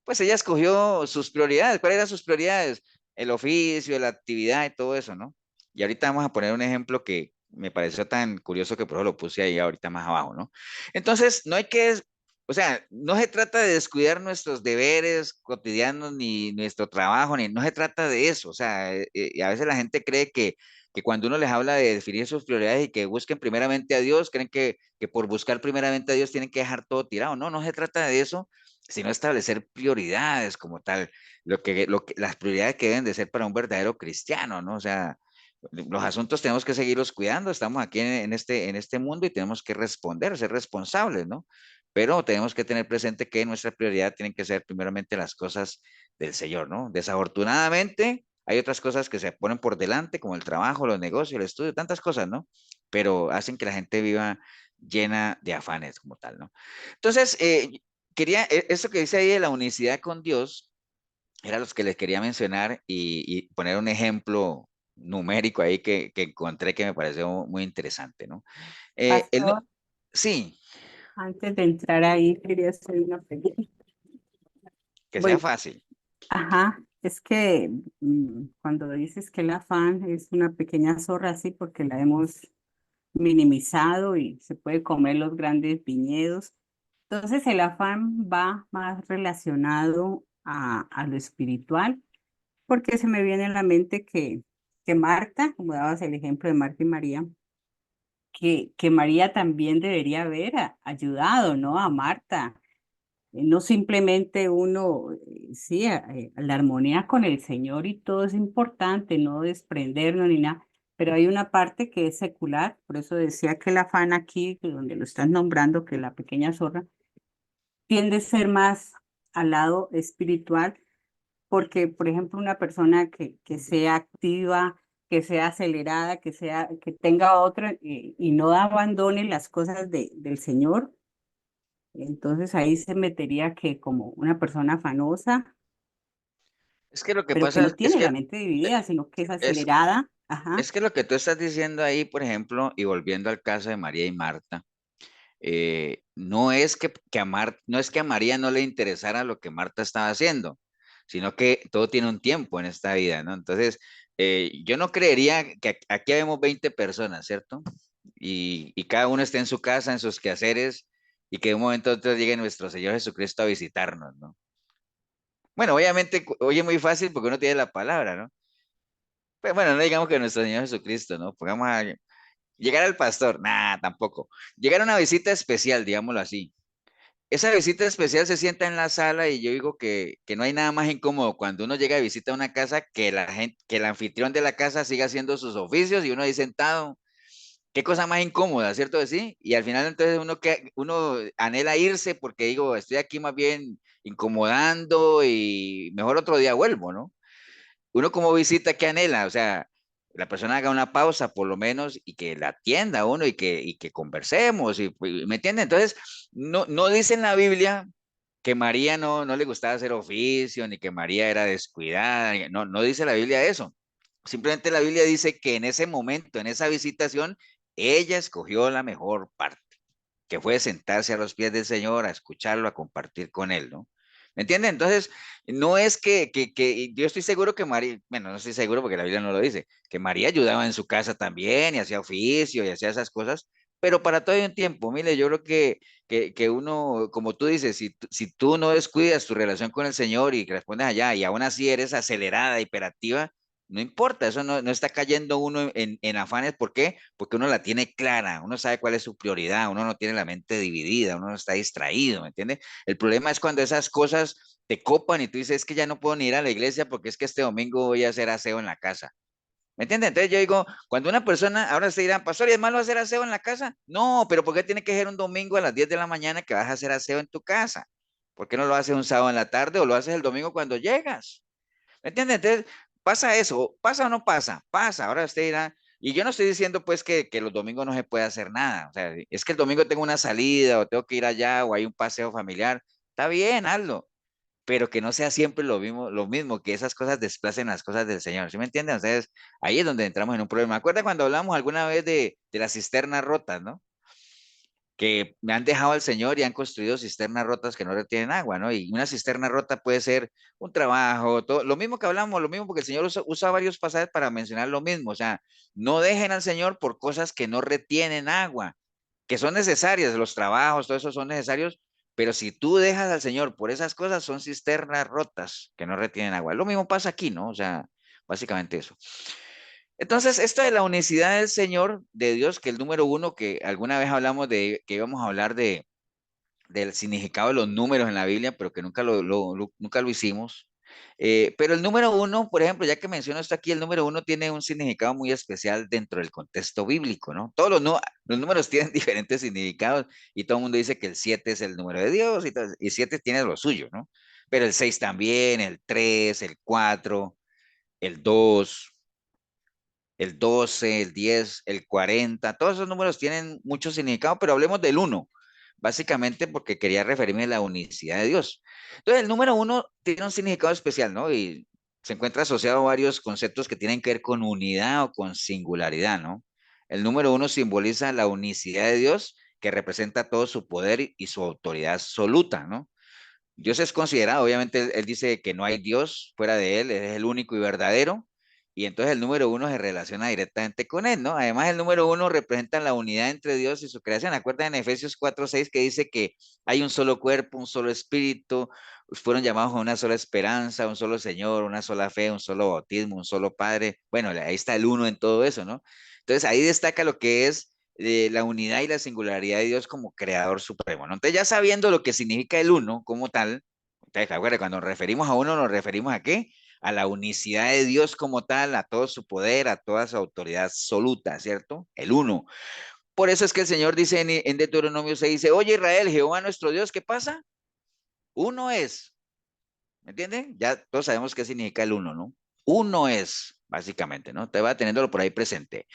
Pues ella escogió sus prioridades. ¿Cuáles eran sus prioridades? El oficio, la actividad y todo eso, ¿no? Y ahorita vamos a poner un ejemplo que Me pareció tan curioso que por eso lo puse ahí ahorita más abajo, ¿no? Entonces, no hay que, o sea, no se trata de descuidar nuestros deberes cotidianos ni nuestro trabajo, ni no se trata de eso. O sea, a veces la gente cree que cuando uno les habla de definir sus prioridades y que busquen primeramente a Dios, creen que por buscar primeramente a Dios tienen que dejar todo tirado. No, no se trata de eso, sino establecer prioridades como tal, las prioridades que deben de ser para un verdadero cristiano, ¿no? O sea, los asuntos tenemos que seguirlos cuidando, estamos aquí en este mundo y tenemos que responder, ser responsables, ¿no? Pero tenemos que tener presente que nuestra prioridad tienen que ser primeramente las cosas del Señor, ¿no? Desafortunadamente, hay otras cosas que se ponen por delante, como el trabajo, los negocios, el estudio, tantas cosas, ¿no? Pero hacen que la gente viva llena de afanes como tal, ¿no? Entonces, eso que dice ahí de la unicidad con Dios, era los que les quería mencionar y poner un ejemplo numérico ahí que encontré que me pareció muy interesante, ¿no? Pastor, Sí, antes de entrar ahí, quería hacer una pregunta. que sea Bueno, fácil. ajá, es que cuando dices que el afán es una pequeña zorra, sí, porque la hemos minimizado y se puede comer los grandes viñedos. Entonces el afán va más relacionado a lo espiritual, porque se me viene a la mente que Marta, como dabas el ejemplo de Marta y María, que María también debería haber ayudado, ¿no? A Marta. No simplemente uno, sí, la armonía con el Señor y todo es importante, no desprendernos ni nada, pero hay una parte que es secular, por eso decía que el afán aquí, que donde lo estás nombrando, que la pequeña zorra, tiende a ser más al lado espiritual, porque, por ejemplo, una persona que sea activa, que sea acelerada, que tenga otra y no abandone las cosas del Señor, entonces ahí se metería que como una persona afanosa, Es que lo que pero que pasa no tiene la mente dividida, sino que es es, acelerada. Ajá. es que lo que tú estás diciendo ahí, por ejemplo, y volviendo al caso de María y Marta, no es no es que a María no le interesara lo que Marta estaba haciendo, sino que todo tiene un tiempo en esta vida, ¿no? Entonces, yo no creería que aquí vemos 20 personas, ¿cierto? Y cada uno esté en su casa, en sus quehaceres, y que de un momento a otro llegue nuestro Señor Jesucristo a visitarnos, ¿no? Bueno, obviamente, oye muy fácil porque uno tiene la palabra, ¿no? Pero bueno, no digamos que nuestro Señor Jesucristo, ¿no? Pongamos a llegar al pastor, nada, tampoco. Llegar a una visita especial, digámoslo así. Esa visita especial se sienta en la sala y yo digo que no hay nada más incómodo cuando uno llega de visita a una casa que la gente, que el anfitrión de la casa siga haciendo sus oficios y uno ahí sentado. Qué cosa más incómoda, ¿cierto que sí? Y al final entonces uno anhela irse porque digo, estoy aquí más bien incomodando y mejor otro día vuelvo, ¿no? Uno como visita, ¿qué anhela? O sea, la persona haga una pausa por lo menos y que la atienda a uno y que conversemos, ¿me entiende? Entonces, no dice en la Biblia que María no le gustaba hacer oficio, ni que María era descuidada, no dice la Biblia eso. Simplemente la Biblia dice que en ese momento, en esa visitación, ella escogió la mejor parte, que fue sentarse a los pies del Señor, a escucharlo, a compartir con él, ¿no? ¿Me entienden? Entonces, no es que yo estoy seguro que María, bueno, no estoy seguro porque la Biblia no lo dice, que María ayudaba en su casa también y hacía oficio y hacía esas cosas, pero para todo hay un tiempo. Mire, yo creo que uno, como tú dices, si tú no descuidas tu relación con el Señor y que respondes allá y aún así eres acelerada, hiperativa, no importa, eso no está cayendo uno en afanes. ¿Por qué? Porque uno la tiene clara, uno sabe cuál es su prioridad, uno no tiene la mente dividida, uno no está distraído, ¿me entiendes? El problema es cuando esas cosas te copan y tú dices, es que ya no puedo ni ir a la iglesia porque es que este domingo voy a hacer aseo en la casa. ¿Me entiendes? Entonces yo digo, cuando una persona, ahora se dirán, pastor, ¿y es malo hacer aseo en la casa? No, pero ¿por qué tiene que ser un domingo a las 10 de la mañana que vas a hacer aseo en tu casa? ¿Por qué no lo haces un sábado en la tarde o lo haces el domingo cuando llegas? ¿Me entiendes? Entonces, pasa eso, pasa o no pasa, pasa. Ahora usted dirá, y yo no estoy diciendo pues que los domingos no se puede hacer nada. O sea, es que el domingo tengo una salida o tengo que ir allá o hay un paseo familiar. Está bien, hazlo, pero que no sea siempre lo mismo, que esas cosas desplacen las cosas del Señor. ¿Sí me entienden? Entonces, ahí es donde entramos en un problema. ¿Acuerda cuando hablamos alguna vez de las cisternas rotas, no? que me han dejado al Señor y han construido cisternas rotas que no retienen agua, ¿no? Y una cisterna rota puede ser un trabajo, todo, lo mismo que hablamos, lo mismo porque el Señor usa varios pasajes para mencionar lo mismo, o sea, no dejen al Señor por cosas que no retienen agua, que son necesarias, los trabajos, todo eso son necesarios, pero si tú dejas al Señor por esas cosas, son cisternas rotas que no retienen agua. Lo mismo pasa aquí, ¿no? O sea, básicamente eso. Entonces, esto de la unicidad del Señor, de Dios, que el número uno, que alguna vez hablamos de, que íbamos a hablar del significado de los números en la Biblia, pero que nunca lo hicimos. Pero el número uno, por ejemplo, ya que menciono esto aquí, el número uno tiene un significado muy especial dentro del contexto bíblico, ¿no? Todos los números tienen diferentes significados y todo el mundo dice que el 7 es el número de Dios y 7 tiene lo suyo, ¿no? Pero el 6 también, el 3, el 4, el 2, el 12, el 10, el 40, todos esos números tienen mucho significado, pero hablemos del uno, básicamente porque quería referirme a la unicidad de Dios. Entonces, el número uno tiene un significado especial, ¿no? Y se encuentra asociado a varios conceptos que tienen que ver con unidad o con singularidad, ¿no? El número uno simboliza la unicidad de Dios, que representa todo su poder y su autoridad absoluta, ¿no? Dios es considerado, obviamente él dice que no hay Dios fuera de él, es el único y verdadero, y entonces el número uno se relaciona directamente con él, ¿no? Además, el número uno representa la unidad entre Dios y su creación. Acuerdan en Efesios 4:6 que dice que hay un solo cuerpo, un solo espíritu, fueron llamados a una sola esperanza, un solo Señor, una sola fe, un solo bautismo, un solo Padre. Bueno, ahí está el uno en todo eso, ¿no? Entonces ahí destaca lo que es la unidad y la singularidad de Dios como creador supremo, ¿no? Entonces, ya sabiendo lo que significa el uno como tal, entonces, acuérdense, cuando nos referimos a uno, ¿nos referimos a qué? A la unicidad de Dios como tal, a todo su poder, a toda su autoridad absoluta, ¿cierto? El uno. Por eso es que el Señor dice en Deuteronomio 6, dice, oye Israel, Jehová nuestro Dios, ¿qué pasa? Uno es, ¿me entienden? Ya todos sabemos qué significa el uno, ¿no? Uno es, básicamente, ¿no? Te va teniéndolo por ahí presente.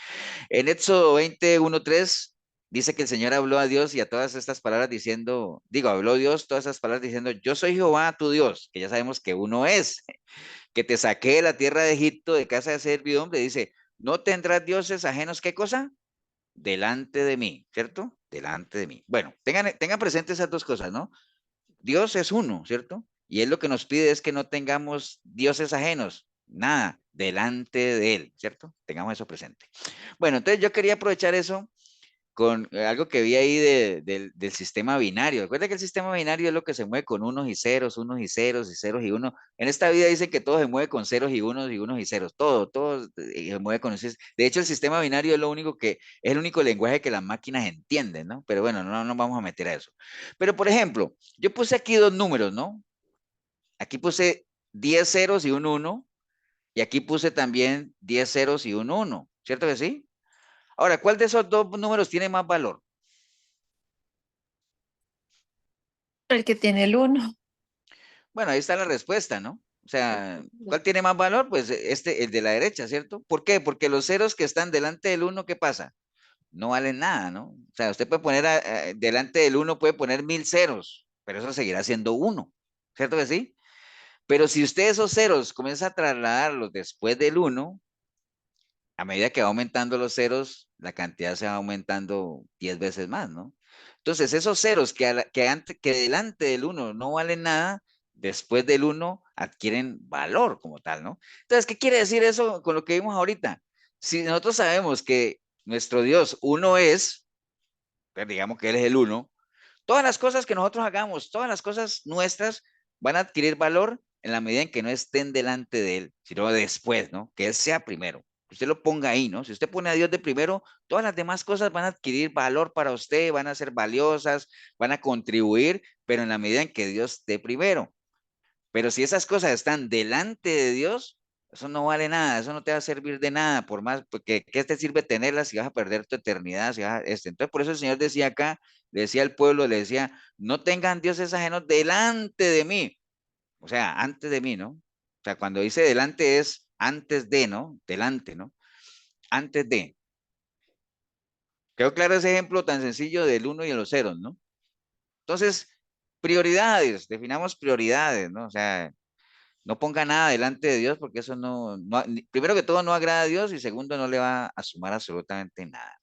En Éxodo 20:1-3 dice que el Señor habló a Dios y a todas estas palabras diciendo, digo, habló Dios todas esas palabras diciendo, yo soy Jehová tu Dios, que ya sabemos que uno es, que te saqué de la tierra de Egipto, de casa de servidumbre, dice, no tendrás dioses ajenos, ¿qué cosa? Delante de mí, ¿cierto? Delante de mí. Bueno, tengan presentes esas dos cosas, ¿no? Dios es uno, ¿cierto? Y Él lo que nos pide es que no tengamos dioses ajenos, nada, delante de Él, ¿cierto? Tengamos eso presente. Bueno, entonces yo quería aprovechar eso con algo que vi ahí del sistema binario. Recuerda que el sistema binario es lo que se mueve con unos y ceros y ceros y unos. En esta vida dicen que todo se mueve con ceros y unos y ceros. Todo se mueve con esos. De hecho, el sistema binario es lo único que, es el único lenguaje que las máquinas entienden, ¿no? Pero bueno, no nos vamos a meter a eso. Pero, por ejemplo, yo puse aquí dos números, ¿no? Aquí puse 10 ceros y un uno, y aquí puse también 10 ceros y un uno, ¿cierto que sí? Ahora, ¿cuál de esos dos números tiene más valor? El que tiene el uno. Bueno, ahí está la respuesta, ¿no? O sea, ¿cuál tiene más valor? Pues el de la derecha, ¿cierto? ¿Por qué? Porque los ceros que están delante del uno, ¿qué pasa? No valen nada, ¿no? O sea, usted puede poner delante del uno, puede poner 1000 ceros, pero eso seguirá siendo uno, ¿cierto que sí? Pero si usted esos ceros comienza a trasladarlos después del uno, a medida que va aumentando los ceros, la cantidad se va aumentando 10 veces más, ¿no? Entonces, esos ceros que delante del uno no valen nada, después del uno adquieren valor como tal, ¿no? Entonces, ¿qué quiere decir eso con lo que vimos ahorita? Si nosotros sabemos que nuestro Dios uno es, pues digamos que Él es el uno, todas las cosas que nosotros hagamos, todas las cosas nuestras van a adquirir valor en la medida en que no estén delante de Él, sino después, ¿no? Que Él sea primero. Que usted lo ponga ahí, ¿no? Si usted pone a Dios de primero, todas las demás cosas van a adquirir valor para usted, van a ser valiosas, van a contribuir, pero en la medida en que Dios esté primero. Pero si esas cosas están delante de Dios, eso no vale nada, eso no te va a servir de nada, por más, porque ¿qué te sirve tenerlas si vas a perder tu eternidad? Entonces, por eso el Señor decía acá, le decía al pueblo, le decía, no tengan dioses ajenos delante de mí, o sea, antes de mí, ¿no? O sea, cuando dice delante es antes de, ¿no? Delante, ¿no? Antes de. Quedó claro ese ejemplo tan sencillo del uno y de los ceros, ¿no? Entonces, prioridades, definamos prioridades, ¿no? O sea, no ponga nada delante de Dios porque eso primero que todo no agrada a Dios y segundo no le va a sumar absolutamente nada.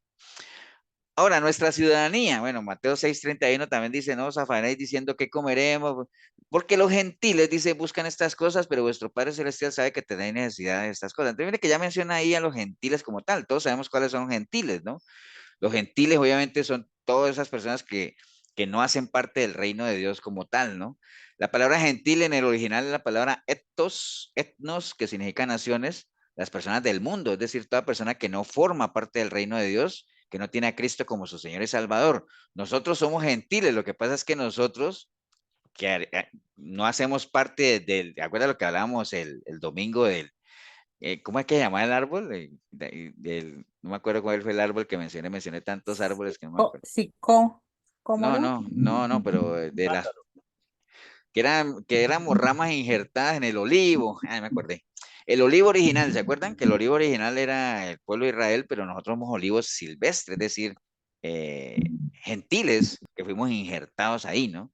Ahora, nuestra ciudadanía, bueno, Mateo 6:31 también dice, no os afanéis diciendo qué comeremos, porque los gentiles, dice, buscan estas cosas, pero vuestro Padre Celestial sabe que tenéis necesidad de estas cosas. Entonces, mire que ya menciona ahí a los gentiles como tal, todos sabemos cuáles son gentiles, ¿no? Los gentiles obviamente son todas esas personas que no hacen parte del reino de Dios como tal, ¿no? La palabra gentil en el original es la palabra etnos, que significa naciones, las personas del mundo, es decir, toda persona que no forma parte del reino de Dios, que no tiene a Cristo como su Señor y Salvador. Nosotros somos gentiles, lo que pasa es que nosotros que no hacemos parte del, ¿de acuerdo a lo que hablábamos el domingo del, ¿cómo es que se llama el árbol? No me acuerdo cuál fue el árbol que mencioné tantos árboles que no me acuerdo. ¿Cómo no? No, pero de las que éramos ramas injertadas en el olivo. Me acordé. El olivo original, ¿se acuerdan? Que el olivo original era el pueblo de Israel, pero nosotros somos olivos silvestres, es decir, gentiles, que fuimos injertados ahí, ¿no?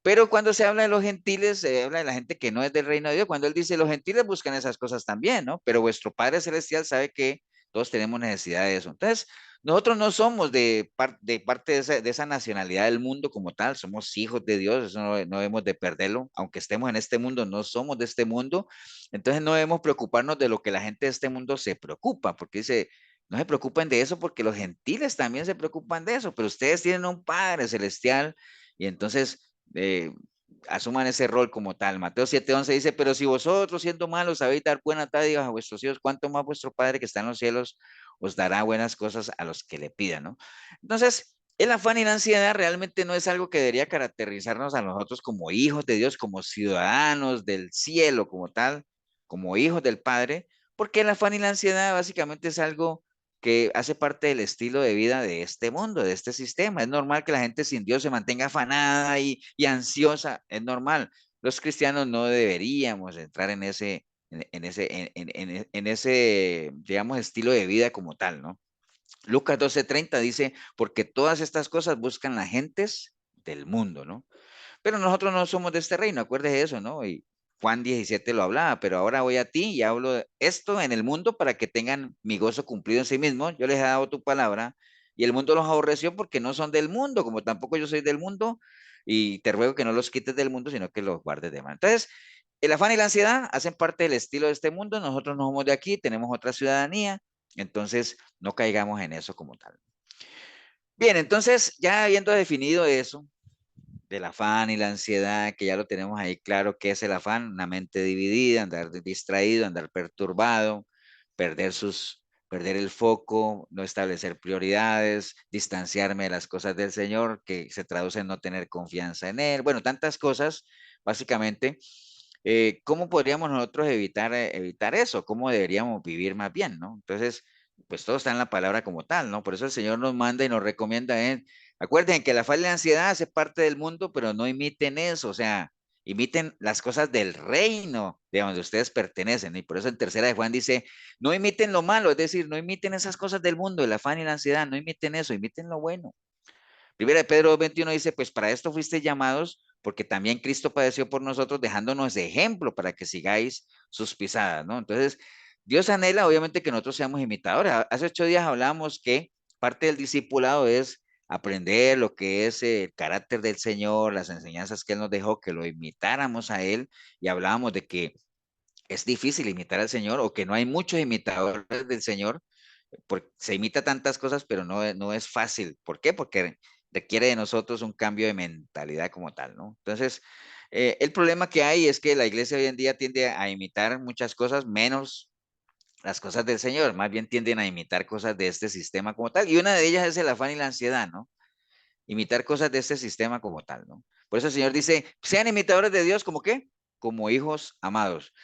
Pero cuando se habla de los gentiles, se habla de la gente que no es del reino de Dios. Cuando él dice los gentiles buscan esas cosas también, ¿no? Pero vuestro Padre Celestial sabe que todos tenemos necesidad de eso. Entonces, nosotros no somos de parte de esa nacionalidad del mundo como tal, somos hijos de Dios, eso no debemos de perderlo. Aunque estemos en este mundo, no somos de este mundo. Entonces, no debemos preocuparnos de lo que la gente de este mundo se preocupa, porque dice, no se preocupen de eso porque los gentiles también se preocupan de eso, pero ustedes tienen un Padre Celestial y entonces asuman ese rol como tal. Mateo 7:11 dice, pero si vosotros siendo malos sabéis dar buenas dádivas a vuestros hijos, ¿cuánto más vuestro Padre que está en los cielos os dará buenas cosas a los que le pidan, ¿no? Entonces, el afán y la ansiedad realmente no es algo que debería caracterizarnos a nosotros como hijos de Dios, como ciudadanos del cielo, como tal, como hijos del Padre, porque el afán y la ansiedad básicamente es algo que hace parte del estilo de vida de este mundo, de este sistema. Es normal que la gente sin Dios se mantenga afanada y ansiosa, es normal. Los cristianos no deberíamos entrar en ese, digamos, estilo de vida como tal, ¿no? Lucas 12:30 dice, porque todas estas cosas buscan las gentes del mundo, ¿no? Pero nosotros no somos de este reino, acuérdese de eso, ¿no? Y Juan 17 lo hablaba, pero ahora voy a ti y hablo de esto en el mundo para que tengan mi gozo cumplido en sí mismo. Yo les he dado tu palabra y el mundo los aborreció porque no son del mundo, como tampoco yo soy del mundo, y te ruego que no los quites del mundo, sino que los guardes de mal. Entonces, el afán y la ansiedad hacen parte del estilo de este mundo, nosotros no somos de aquí, tenemos otra ciudadanía, entonces no caigamos en eso como tal. Bien, entonces ya habiendo definido eso, del afán y la ansiedad, que ya lo tenemos ahí claro, ¿qué es el afán? Una mente dividida, andar distraído, andar perturbado, perder el foco, no establecer prioridades, distanciarme de las cosas del Señor, que se traduce en no tener confianza en Él. Bueno, tantas cosas, básicamente. ¿Cómo podríamos nosotros evitar eso? ¿Cómo deberíamos vivir más bien, no? Entonces, pues todo está en la palabra como tal, ¿no? Por eso el Señor nos manda y nos recomienda. Acuérdense que la falta de ansiedad hace parte del mundo, pero no imiten eso, o sea, imiten las cosas del reino de donde ustedes pertenecen. Y por eso en tercera de Juan dice, no imiten lo malo, es decir, no imiten esas cosas del mundo, el afán y la ansiedad, no imiten eso, imiten lo bueno. Primera de Pedro 21 dice, pues para esto fuiste llamados, porque también Cristo padeció por nosotros, dejándonos de ejemplo para que sigáis sus pisadas, ¿no? Entonces, Dios anhela obviamente que nosotros seamos imitadores. Hace 8 días hablábamos que parte del discipulado es aprender lo que es el carácter del Señor, las enseñanzas que Él nos dejó, que lo imitáramos a Él, y hablábamos de que es difícil imitar al Señor o que no hay muchos imitadores del Señor, porque se imita tantas cosas, pero no es fácil. ¿Por qué? Porque requiere de nosotros un cambio de mentalidad como tal, ¿no? Entonces, el problema que hay es que la iglesia hoy en día tiende a imitar muchas cosas, menos las cosas del Señor, más bien tienden a imitar cosas de este sistema como tal, y una de ellas es el afán y la ansiedad, ¿no? Imitar cosas de este sistema como tal, ¿no? Por eso el Señor dice, sean imitadores de Dios, ¿como qué? Como hijos amados.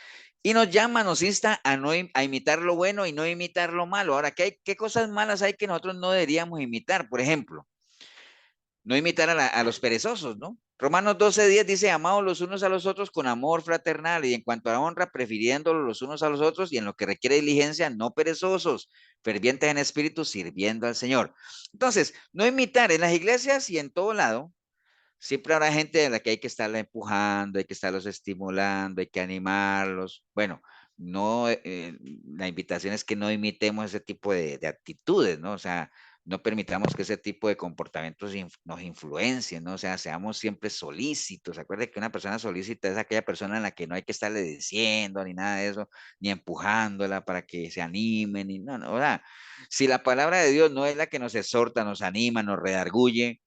Y nos llama, nos insta a, no, a imitar lo bueno y no imitar lo malo. Ahora, ¿qué cosas malas hay que nosotros no deberíamos imitar? Por ejemplo, no imitar a los perezosos, ¿no? Romanos 12:10 dice, amados los unos a los otros con amor fraternal y en cuanto a la honra, prefiriéndolos los unos a los otros y en lo que requiere diligencia, no perezosos, fervientes en espíritu, sirviendo al Señor. Entonces, no imitar en las iglesias y en todo lado. Siempre habrá gente a la que hay que estarla empujando, hay que estarlos estimulando, hay que animarlos. Bueno, no, la invitación es que no imitemos ese tipo de actitudes, ¿no? O sea, no permitamos que ese tipo de comportamientos nos influencien, ¿no? O sea, seamos siempre solícitos. Acuérdense que una persona solícita es aquella persona en la que no hay que estarle diciendo ni nada de eso, ni empujándola para que se anime, ni no, no. O sea, si la palabra de Dios no es la que nos exhorta, nos anima, nos redarguye,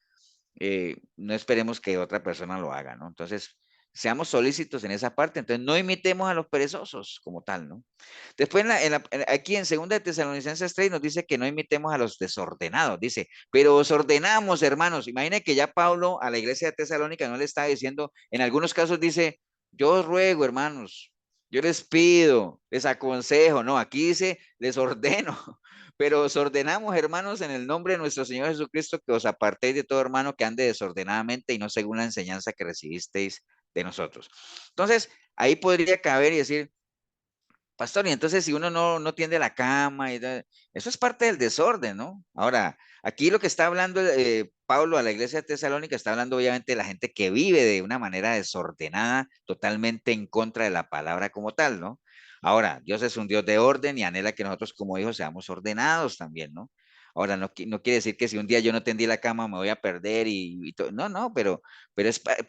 no esperemos que otra persona lo haga, ¿no? Entonces, seamos solícitos en esa parte. Entonces, no imitemos a los perezosos como tal, ¿no? Después, aquí en 2 de Tesalonicenses 3 nos dice que no imitemos a los desordenados. Dice, pero os ordenamos, hermanos. Imaginen que ya Pablo a la iglesia de Tesalónica no le está diciendo, en algunos casos dice, yo os ruego, hermanos, yo les pido, les aconsejo. No, aquí dice, les ordeno. Pero os ordenamos, hermanos, en el nombre de nuestro Señor Jesucristo, que os apartéis de todo hermano que ande desordenadamente y no según la enseñanza que recibisteis de nosotros. Entonces, ahí podría caber y decir, pastor, y entonces si uno no tiende la cama, eso es parte del desorden, ¿no? Ahora, aquí lo que está hablando Pablo a la iglesia de Tesalónica, está hablando obviamente de la gente que vive de una manera desordenada, totalmente en contra de la palabra como tal, ¿no? Ahora, Dios es un Dios de orden y anhela que nosotros como hijos seamos ordenados también, ¿no? Ahora, no quiere decir que si un día yo no tendí la cama me voy a perder no, no, pero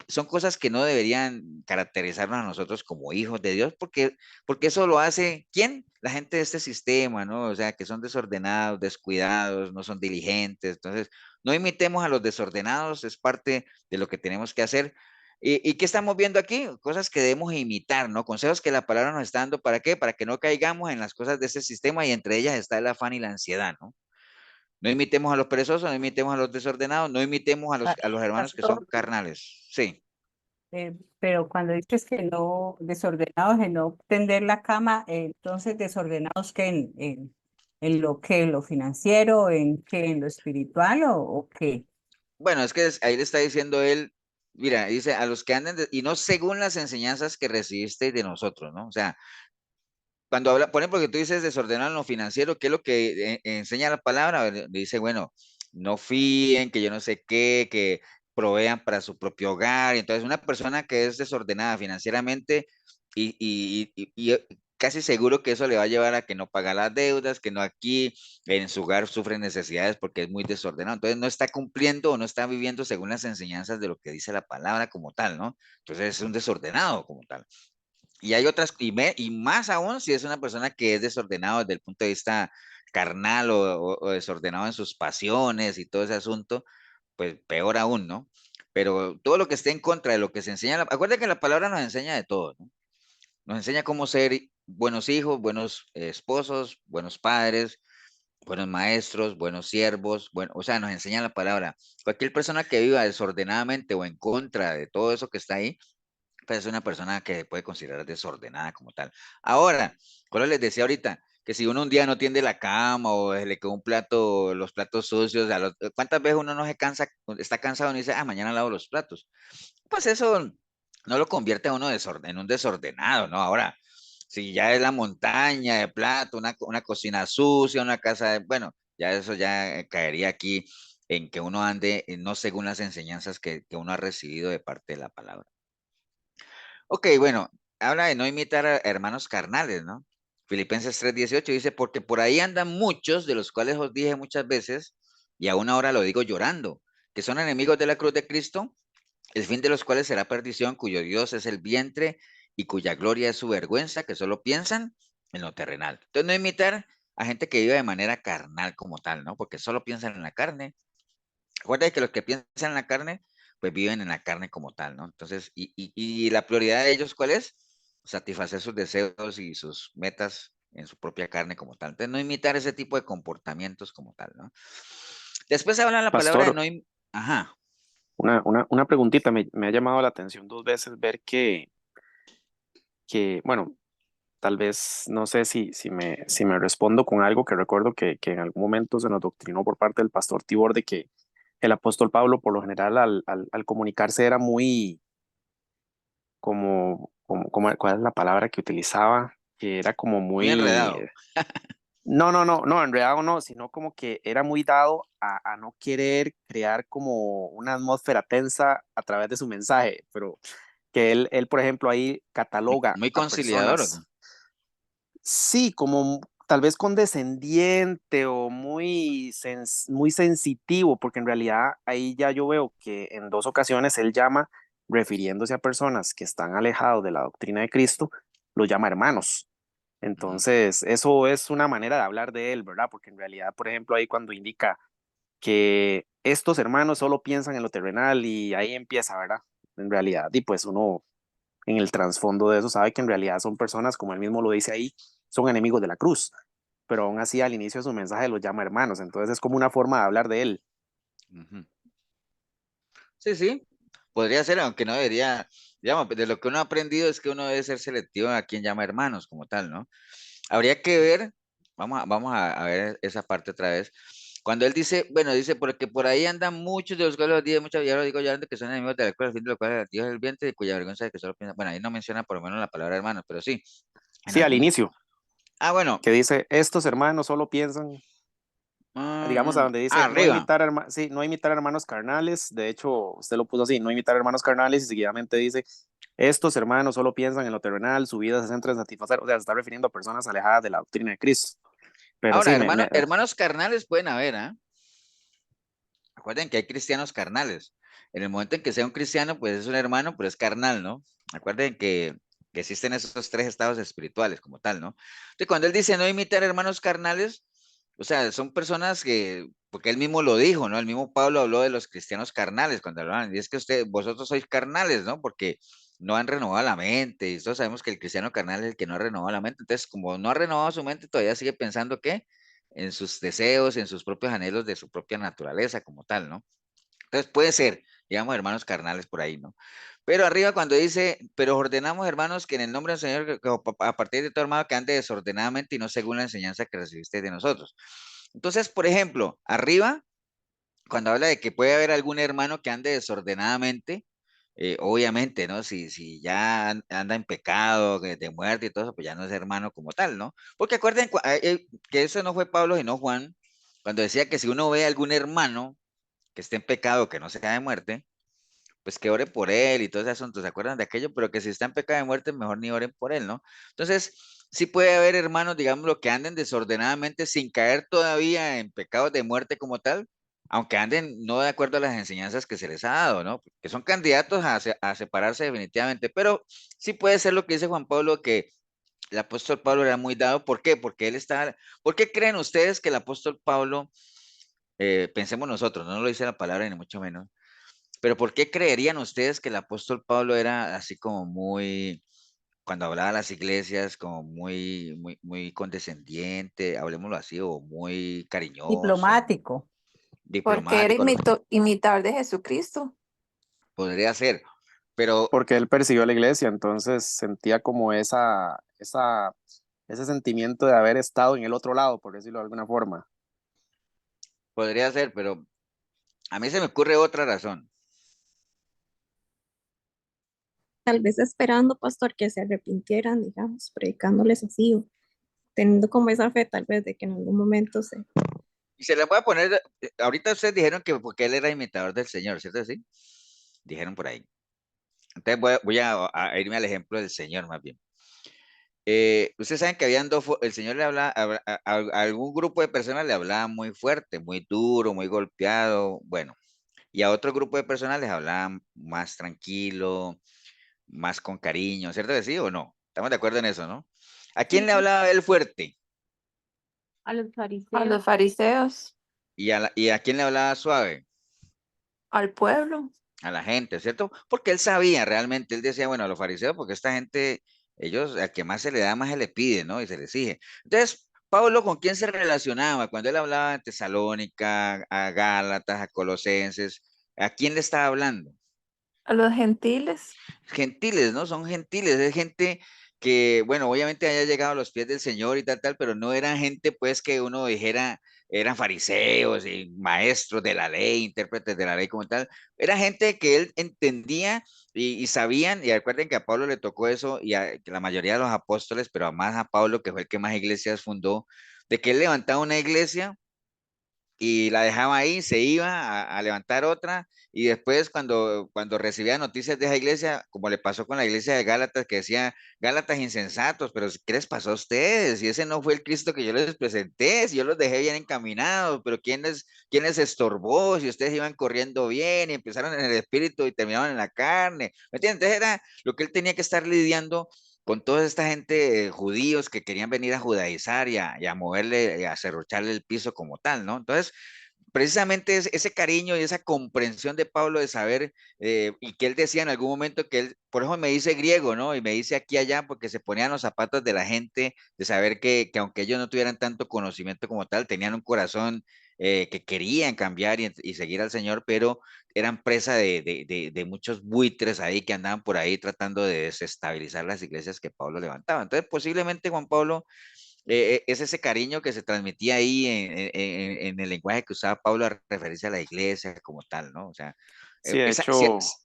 son cosas que no deberían caracterizarnos a nosotros como hijos de Dios, porque eso lo hace, ¿quién? La gente de este sistema, ¿no? O sea, que son desordenados, descuidados, no son diligentes. Entonces, no imitemos a los desordenados, es parte de lo que tenemos que hacer. ¿Y qué estamos viendo aquí? Cosas que debemos imitar, ¿no? Consejos que la palabra nos está dando, ¿para qué? Para que no caigamos en las cosas de este sistema y entre ellas está el afán y la ansiedad, ¿no? No imitemos a los perezosos, no imitemos a los desordenados, no imitemos a los hermanos que son Pastor, carnales. Sí. pero cuando dices que no, desordenados en no tender la cama, entonces desordenados que en lo que, en lo financiero, en qué, en lo espiritual o qué. Bueno, es que ahí le está diciendo él, mira, dice, a los que anden, y no según las enseñanzas que recibiste de nosotros, ¿no? O sea, cuando habla, por ejemplo, que tú dices desordenado en lo financiero, ¿qué es lo que enseña la palabra? Dice, bueno, no fíen, que yo no sé qué, que provean para su propio hogar. Entonces, una persona que es desordenada financieramente y casi seguro que eso le va a llevar a que no paga las deudas, que no aquí en su hogar sufre necesidades porque es muy desordenado. Entonces, no está cumpliendo o no está viviendo según las enseñanzas de lo que dice la palabra como tal, ¿no? Entonces, es un desordenado como tal. Y hay otras, y más aún si es una persona que es desordenado desde el punto de vista carnal o desordenado en sus pasiones y todo ese asunto, pues peor aún, ¿no? Pero todo lo que esté en contra de lo que se enseña, acuérdate que la palabra nos enseña de todo, ¿no? Nos enseña cómo ser buenos hijos, buenos esposos, buenos padres, buenos maestros, buenos siervos, bueno, o sea, nos enseña la palabra. Cualquier persona que viva desordenadamente o en contra de todo eso que está ahí, pues es una persona que puede considerar desordenada como tal. Ahora, como les decía ahorita, que si uno un día no tiende la cama o se le quedó un plato, los platos sucios, ¿cuántas veces uno no se cansa, está cansado y dice, mañana lavo los platos? Pues eso no lo convierte a uno en un desordenado, ¿no? Ahora, si ya es la montaña de plato, una cocina sucia, una casa, bueno, ya eso ya caería aquí en que uno ande no según las enseñanzas que uno ha recibido de parte de la palabra. Ok, bueno, habla de no imitar a hermanos carnales, ¿no? Filipenses 3:18 dice, porque por ahí andan muchos, de los cuales os dije muchas veces, y aún ahora lo digo llorando, que son enemigos de la cruz de Cristo, el fin de los cuales será perdición, cuyo Dios es el vientre y cuya gloria es su vergüenza, que solo piensan en lo terrenal. Entonces, no imitar a gente que vive de manera carnal como tal, ¿no? Porque solo piensan en la carne. Acuérdate que los que piensan en la carne, pues viven en la carne como tal, ¿no? Entonces, y la prioridad de ellos, ¿cuál es? Satisfacer sus deseos y sus metas en su propia carne como tal. Entonces, no imitar ese tipo de comportamientos como tal, ¿no? Después habla la palabra de Pastor, no Ajá. una preguntita, me ha llamado la atención 2 veces ver bueno, tal vez no sé si me respondo con algo que recuerdo que en algún momento se nos doctrinó por parte del pastor Tibor de que el apóstol Pablo por lo general al comunicarse era muy ¿cuál es la palabra que utilizaba? Que era como Muy muy, enredado. no, enredado no, sino como que era muy dado a no querer crear como una atmósfera tensa a través de su mensaje, pero que él por ejemplo, ahí cataloga Muy a conciliador. ¿O qué? personas, sí, como tal vez condescendiente o muy sensitivo, porque en realidad ahí ya yo veo que en 2 ocasiones él llama, refiriéndose a personas que están alejados de la doctrina de Cristo, los llama hermanos. Ujú. Entonces, eso es una manera de hablar de él, ¿verdad? Porque en realidad, por ejemplo, ahí cuando indica que estos hermanos solo piensan en lo terrenal y ahí empieza, ¿verdad? En realidad, y pues uno en el trasfondo de eso sabe que en realidad son personas, como él mismo lo dice ahí, son enemigos de la cruz, pero aún así al inicio de su mensaje los llama hermanos, entonces es como una forma de hablar de él. Ujú. Sí, sí, podría ser, aunque no debería, digamos, de lo que uno ha aprendido es que uno debe ser selectivo a quien llama hermanos como tal, ¿no? Habría que ver, vamos a ver esa parte otra vez. Cuando él dice, bueno, dice, porque por ahí andan muchos de los cuales los días, muchos, ya lo digo ya que son enemigos de la escuela, al fin de lo cual Dios es el vientre, y cuya vergüenza de que solo piensa, bueno, ahí no menciona por lo menos la palabra hermanos, pero sí, en Sí, al algún, inicio, bueno, que dice, estos hermanos solo piensan, digamos, a donde dice, no arriba. imitar, sí, no imitar hermanos carnales, de hecho, usted lo puso así, no imitar hermanos carnales, y seguidamente dice, estos hermanos solo piensan en lo terrenal, su vida se centra en satisfacer, o sea, se está refiriendo a personas alejadas de la doctrina de Cristo. Pero Ahora, sí, hermanos carnales pueden haber, ¿ah? Acuerden que hay cristianos carnales. En el momento en que sea un cristiano, pues es un hermano, pero es carnal, ¿no? Acuerden que existen esos 3 estados espirituales como tal, ¿no? Entonces, cuando él dice no imitar hermanos carnales, o sea, son personas que, porque él mismo lo dijo, ¿no? El mismo Pablo habló de los cristianos carnales cuando hablaban, y es que vosotros sois carnales, ¿no? Porque no han renovado la mente, y todos sabemos que el cristiano carnal es el que no ha renovado la mente. Entonces, como no ha renovado su mente, todavía sigue pensando que en sus deseos, en sus propios anhelos de su propia naturaleza como tal, ¿no? Entonces puede ser, digamos, hermanos carnales por ahí, ¿no? Pero arriba cuando dice, pero ordenamos, hermanos, que en el nombre del Señor, a partir de todo hermano que ande desordenadamente y no según la enseñanza que recibiste de nosotros. Entonces, por ejemplo, arriba, cuando habla de que puede haber algún hermano que ande desordenadamente, obviamente, ¿no? Si ya anda en pecado, de muerte y todo eso, pues ya no es hermano como tal, ¿no? Porque acuerden que eso no fue Pablo, sino Juan, cuando decía que si uno ve a algún hermano que esté en pecado, que no sea de muerte, pues que ore por él y todo ese asunto, ¿se acuerdan de aquello? Pero que si está en pecado de muerte, mejor ni oren por él, ¿no? Entonces, sí puede haber hermanos, digamos, que anden desordenadamente sin caer todavía en pecados de muerte como tal, aunque anden no de acuerdo a las enseñanzas que se les ha dado, ¿no? Que son candidatos a separarse definitivamente, pero sí puede ser lo que dice Juan Pablo, que el apóstol Pablo era muy dado. ¿Por qué? Porque él está, ¿por qué creen ustedes que el apóstol Pablo, pensemos nosotros, no lo dice la palabra ni mucho menos, pero ¿por qué creerían ustedes que el apóstol Pablo era así como muy, cuando hablaba a las iglesias, como muy condescendiente, hablemoslo así, o muy cariñoso, Diplomático. Porque era diplomático? imitar de Jesucristo. Podría ser, pero porque él persiguió a la iglesia, entonces sentía como ese sentimiento de haber estado en el otro lado, por decirlo de alguna forma. podría ser, pero a mí se me ocurre otra razón. Tal vez esperando, pastor, que se arrepintieran, digamos, predicándoles así, o teniendo como esa fe, tal vez, de que en algún momento se... Y se le voy a poner, ahorita ustedes dijeron que porque él era imitador del Señor, ¿cierto? Sí, dijeron por ahí. Entonces voy a irme al ejemplo del Señor más bien. Ustedes saben que habían el Señor le hablaba, a algún grupo de personas le hablaba muy fuerte, muy duro, muy golpeado, bueno, y a otro grupo de personas les hablaba más tranquilo, más con cariño, ¿cierto que sí o no? ¿Estamos de acuerdo en eso, no? ¿A quién le Ujú. hablaba él fuerte? A los A fariseos. los fariseos, ¿Y a quién le hablaba suave? al pueblo. A la gente, ¿cierto? Porque él sabía realmente, él decía, bueno, a los fariseos, porque esta gente, ellos, al que más se le da, más se le pide, ¿no? Y se le exige. Entonces, Pablo, ¿con quién se relacionaba? Cuando él hablaba a Tesalónica, a Gálatas, a Colosenses, ¿a quién le estaba hablando? A los gentiles. Gentiles, ¿no? Son gentiles, es gente que, bueno, obviamente haya llegado a los pies del Señor y tal, pero no era gente, pues, que uno dijera, eran fariseos y maestros de la ley, intérpretes de la ley como tal. Era gente que él entendía y sabían, y recuerden que a Pablo le tocó eso, y a que la mayoría de los apóstoles, pero más a Pablo, que fue el que más iglesias fundó, de que él levantaba una iglesia y la dejaba ahí, se iba a levantar otra, y después cuando recibía noticias de esa iglesia, como le pasó con la iglesia de Gálatas, que decía, Gálatas insensatos, pero ¿qué les pasó a ustedes? Si ese no fue el Cristo que yo les presenté, si yo los dejé bien encaminados, pero quién les estorbó? Si ustedes iban corriendo bien y empezaron en el espíritu y terminaron en la carne, ¿me entiendes? Entonces era lo que él tenía que estar lidiando con toda esta gente, judíos que querían venir a judaizar y a moverle, y a cerrucharle el piso como tal, ¿no? Entonces, precisamente ese cariño y esa comprensión de Pablo de saber, y que él decía en algún momento que él, por eso me dice griego, ¿no? Y me dice aquí allá, porque se ponían los zapatos de la gente, de saber que aunque ellos no tuvieran tanto conocimiento como tal, tenían un corazón que querían cambiar y seguir al Señor, pero eran presa de muchos buitres ahí que andaban por ahí tratando de desestabilizar las iglesias que Pablo levantaba. Entonces, posiblemente Juan Pablo, es ese cariño que se transmitía ahí en el lenguaje que usaba Pablo a referirse a la iglesia como tal, ¿no? O sea, Sí, esa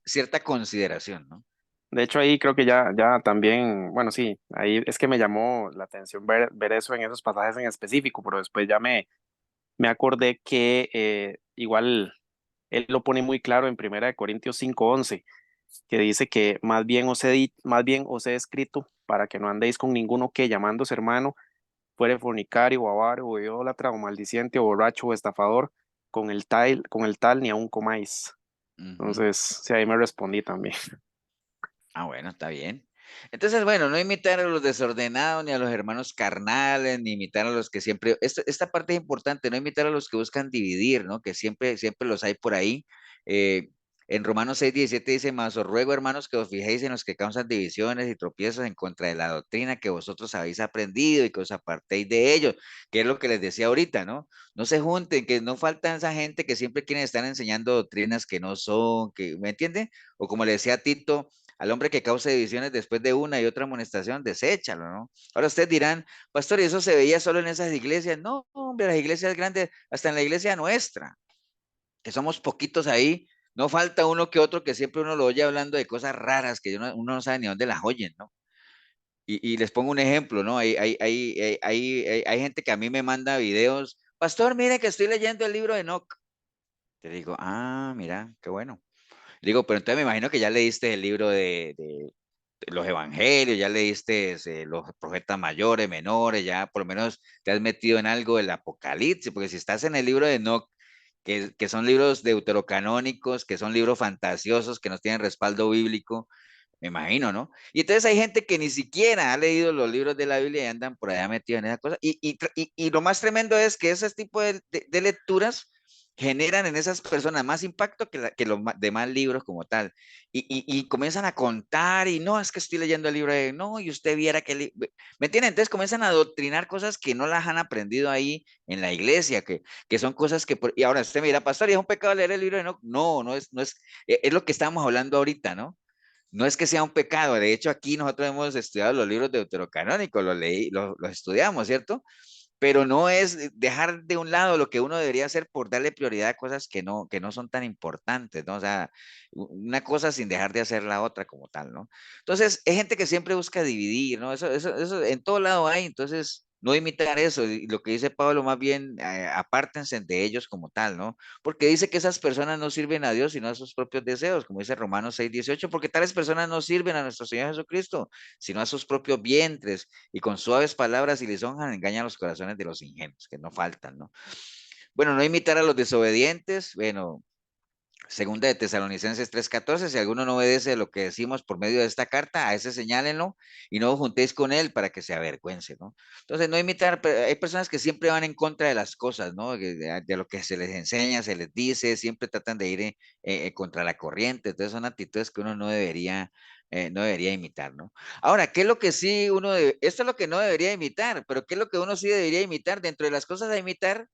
cierta consideración, ¿no? de hecho ahí creo que ya también, bueno, sí, ahí es que me llamó la atención ver eso en esos pasajes en específico, pero después ya me acordé que igual él lo pone muy claro en Primera de Corintios 5:11, que dice que más bien os he escrito para que no andéis con ninguno que, llamándose hermano, fuere fornicario o avaro o idólatra o maldiciente o borracho o estafador, con el tal ni aun comáis. Ujú. Entonces, sí, ahí me respondí también. Ah, bueno, está bien. Entonces, bueno, no imitar a los desordenados, ni a los hermanos carnales, ni imitar a los que siempre, esta parte es importante, no imitar a los que buscan dividir, ¿no? Que siempre los hay por ahí. Eh, en Romanos 6:17 dice, mas os ruego, hermanos, que os fijéis en los que causan divisiones y tropiezos en contra de la doctrina que vosotros habéis aprendido y que os apartéis de ellos, que es lo que les decía ahorita, ¿no? No se junten, que no falta esa gente que siempre quieren estar enseñando doctrinas que no son, que, ¿me entiende? O como le decía Tito, al hombre que cause divisiones después de una y otra amonestación, deséchalo, ¿no? Ahora ustedes dirán, pastor, ¿y eso se veía solo en esas iglesias? No, hombre, las iglesias grandes, hasta en la iglesia nuestra, que somos poquitos ahí, no falta uno que otro que siempre uno lo oye hablando de cosas raras que uno no sabe ni dónde las oyen, ¿no? Y les pongo un ejemplo, ¿no? Hay gente que a mí me manda videos, pastor, mire que estoy leyendo el libro de Enoch. Te digo, ah, mira, qué bueno. Digo, pero entonces me imagino que ya leíste el libro de los evangelios, ya leíste los profetas mayores, menores, ya por lo menos te has metido en algo del Apocalipsis, porque si estás en el libro de Enoch, que son libros deuterocanónicos, que son libros fantasiosos, que no tienen respaldo bíblico, me imagino, ¿no? Y entonces hay gente que ni siquiera ha leído los libros de la Biblia y andan por allá metidos en esa cosa. Y lo más tremendo es que ese tipo de lecturas generan en esas personas más impacto que los demás libros como tal. Y comienzan a contar y no, es que estoy leyendo el libro de, no, y usted viera que, ¿me entienden? Entonces comienzan a adoctrinar cosas que no las han aprendido ahí en la iglesia, que son cosas que, y ahora usted me dirá, pastor, ¿y es un pecado leer el libro de no? No, no es, es lo que estamos hablando ahorita, ¿no? No es que sea un pecado, de hecho aquí nosotros hemos estudiado los libros deuterocanónicos, los estudiamos, ¿cierto? Pero no es dejar de un lado lo que uno debería hacer por darle prioridad a cosas que no son tan importantes, ¿no? O sea, una cosa sin dejar de hacer la otra como tal, ¿no? Entonces, hay gente que siempre busca dividir, ¿no? Eso en todo lado hay, entonces, no imitar eso, y lo que dice Pablo, más bien, apártense de ellos como tal, ¿no? Porque dice que esas personas no sirven a Dios, sino a sus propios deseos, como dice Romanos 6:18, porque tales personas no sirven a nuestro Señor Jesucristo, sino a sus propios vientres, y con suaves palabras y lisonjas engañan los corazones de los ingenuos, que no faltan, ¿no? Bueno, no imitar a los desobedientes, bueno, segunda de Tesalonicenses 3:14, si alguno no obedece lo que decimos por medio de esta carta, a ese señálenlo y no os juntéis con él para que se avergüence, ¿no? Entonces, no imitar, hay personas que siempre van en contra de las cosas, ¿no? De lo que se les enseña, se les dice, siempre tratan de ir contra la corriente, entonces son actitudes que uno no debería imitar, ¿no? Ahora, ¿qué es lo que sí esto es lo que no debería imitar, pero qué es lo que uno sí debería imitar? Dentro de las cosas a imitar,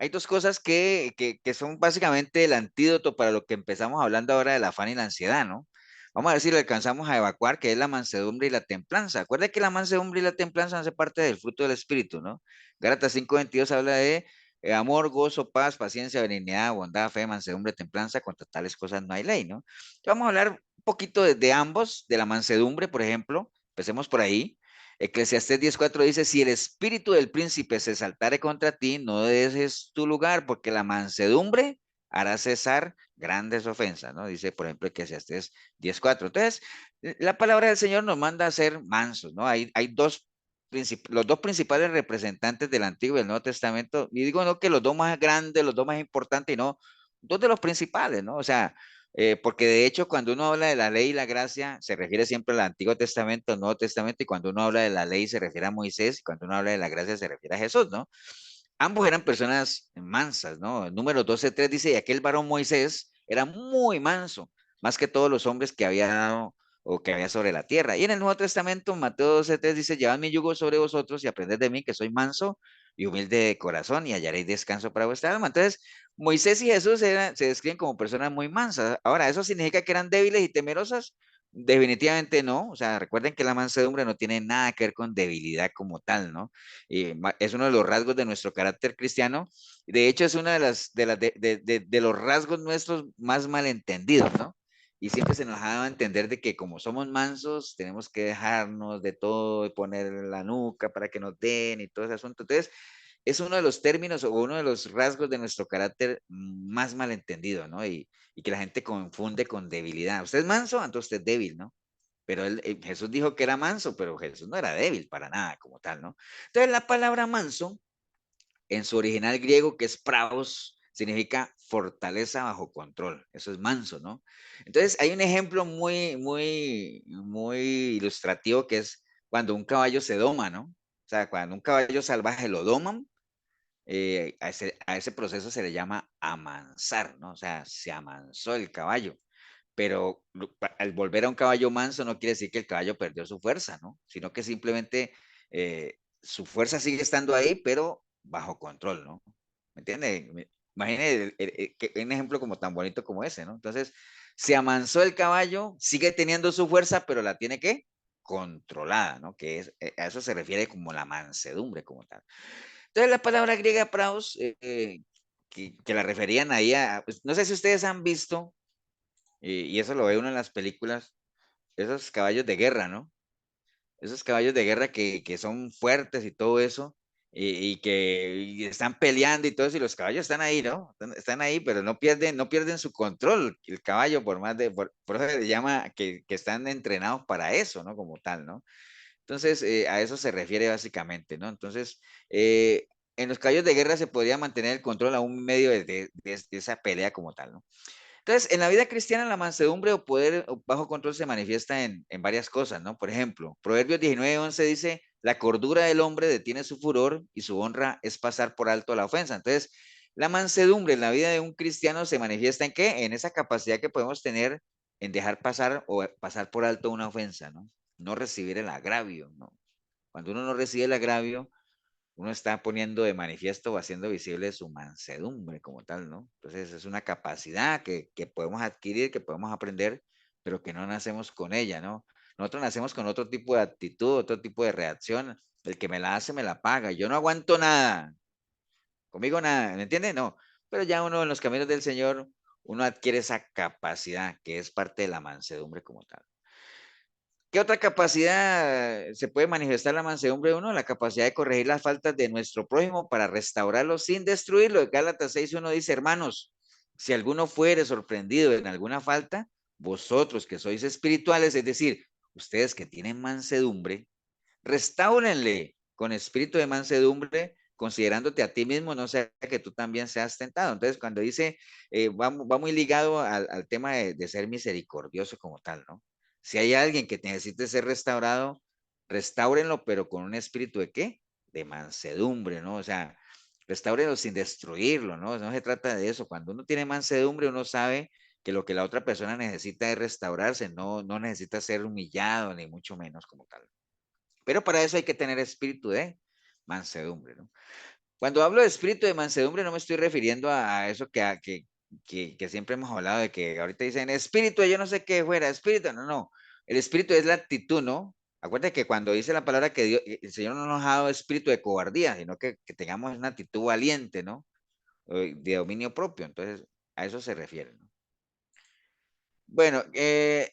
hay dos cosas que son básicamente el antídoto para lo que empezamos hablando ahora del afán y la ansiedad, ¿no? Vamos a ver si lo alcanzamos a evacuar, que es la mansedumbre y la templanza. Acuerda que la mansedumbre y la templanza hacen parte del fruto del Espíritu, ¿no? Gálatas 5:22 habla de amor, gozo, paz, paciencia, benignidad, bondad, fe, mansedumbre, templanza. Contra tales cosas no hay ley, ¿no? Vamos a hablar un poquito de ambos, de la mansedumbre, por ejemplo. Empecemos por ahí. Eclesiastés 10:4 dice, si el espíritu del príncipe se saltare contra ti, no dejes tu lugar, porque la mansedumbre hará cesar grandes ofensas, ¿no? Dice, por ejemplo, Eclesiastés 10:4. Entonces, la palabra del Señor nos manda a ser mansos, ¿no? Hay los dos principales representantes del Antiguo y del Nuevo Testamento, y digo no que los dos más grandes, los dos más importantes, y no, dos de los principales, ¿no? O sea, porque de hecho cuando uno habla de la ley y la gracia, se refiere siempre al Antiguo Testamento, al Nuevo Testamento, y cuando uno habla de la ley se refiere a Moisés, y cuando uno habla de la gracia se refiere a Jesús, ¿no? Ambos eran personas mansas, ¿no? Número 12:3 dice, y aquel varón Moisés era muy manso, más que todos los hombres que había dado o que había sobre la tierra. Y en el Nuevo Testamento, Mateo 12:3 dice, llevad mi yugo sobre vosotros y aprended de mí, que soy manso y humilde de corazón, y hallaréis descanso para vuestra alma. Entonces, Moisés y Jesús se describen como personas muy mansas. Ahora, ¿eso significa que eran débiles y temerosas? Definitivamente no. O sea, recuerden que la mansedumbre no tiene nada que ver con debilidad como tal, ¿no? Y es uno de los rasgos de nuestro carácter cristiano. De hecho, es uno de los rasgos nuestros más malentendidos, ¿no? Y siempre se nos ha dado a entender de que como somos mansos, tenemos que dejarnos de todo y poner la nuca para que nos den y todo ese asunto. Entonces, es uno de los términos o uno de los rasgos de nuestro carácter más malentendido, ¿no? Y que la gente confunde con debilidad. Usted es manso, entonces usted es débil, ¿no? Pero Jesús dijo que era manso, pero Jesús no era débil para nada como tal, ¿no? Entonces la palabra manso, en su original griego, que es praos, significa fortaleza bajo control. Eso es manso, ¿no? Entonces hay un ejemplo muy ilustrativo que es cuando un caballo se doma, ¿no? O sea, cuando un caballo salvaje lo doman, a ese proceso se le llama amansar, ¿no? O sea, se amansó el caballo. Pero al volver a un caballo manso no quiere decir que el caballo perdió su fuerza, ¿no? Sino que simplemente su fuerza sigue estando ahí, pero bajo control, ¿no? ¿Me entiende? Imagine un ejemplo como tan bonito como ese, ¿no? Entonces, se amansó el caballo, sigue teniendo su fuerza, pero la tiene que controlada, ¿no? Que a eso se refiere como la mansedumbre como tal. Entonces, la palabra griega praus, que la referían ahí pues, no sé si ustedes han visto, y eso lo ve uno en las películas, esos caballos de guerra, ¿no? Esos caballos de guerra que son fuertes y todo eso, y que están peleando y todo eso, y los caballos están ahí, ¿no? Están ahí, pero no pierden su control, el caballo, por eso se llama que están entrenados para eso, ¿no? Como tal, ¿no? Entonces, a eso se refiere básicamente, ¿no? Entonces, en los caballos de guerra se podría mantener el control aún en medio de esa pelea como tal, ¿no? Entonces, en la vida cristiana, la mansedumbre o poder bajo control se manifiesta en varias cosas, ¿no? Por ejemplo, Proverbios 19:11 dice, la cordura del hombre detiene su furor y su honra es pasar por alto la ofensa. Entonces, la mansedumbre en la vida de un cristiano se manifiesta en qué? En esa capacidad que podemos tener en dejar pasar o pasar por alto una ofensa, ¿no? No recibir el agravio, ¿no? Cuando uno no recibe el agravio, uno está poniendo de manifiesto o haciendo visible su mansedumbre como tal, ¿no? Entonces es una capacidad que podemos adquirir, que podemos aprender, pero que no nacemos con ella, ¿no? Nosotros nacemos con otro tipo de actitud, otro tipo de reacción. El que me la hace, me la paga. Yo no aguanto nada. Conmigo nada, ¿me entiende? No. Pero ya uno en los caminos del Señor, uno adquiere esa capacidad que es parte de la mansedumbre como tal. ¿Qué otra capacidad se puede manifestar la mansedumbre de uno? La capacidad de corregir las faltas de nuestro prójimo para restaurarlo sin destruirlo. Gálatas 6:1 dice, hermanos, si alguno fuere sorprendido en alguna falta, vosotros que sois espirituales, es decir, ustedes que tienen mansedumbre, restáurenle con espíritu de mansedumbre, considerándote a ti mismo, no sea que tú también seas tentado. Entonces, cuando dice, va muy ligado al tema de ser misericordioso como tal, ¿no? Si hay alguien que necesite ser restaurado, restáurenlo, pero con un espíritu de qué? De mansedumbre, ¿no? O sea, restáurenlo sin destruirlo, ¿no? No se trata de eso. Cuando uno tiene mansedumbre, uno sabe que lo que la otra persona necesita es restaurarse, no necesita ser humillado, ni mucho menos como tal. Pero para eso hay que tener espíritu de mansedumbre, ¿no? Cuando hablo de espíritu de mansedumbre, no me estoy refiriendo a eso que siempre hemos hablado de que ahorita dicen espíritu, yo no sé qué fuera, espíritu, no. El espíritu es la actitud, ¿no? Acuérdate que cuando dice la palabra que Dios, el Señor no nos ha dado espíritu de cobardía, sino que tengamos una actitud valiente, ¿no? De dominio propio. Entonces, a eso se refiere, ¿no? Bueno,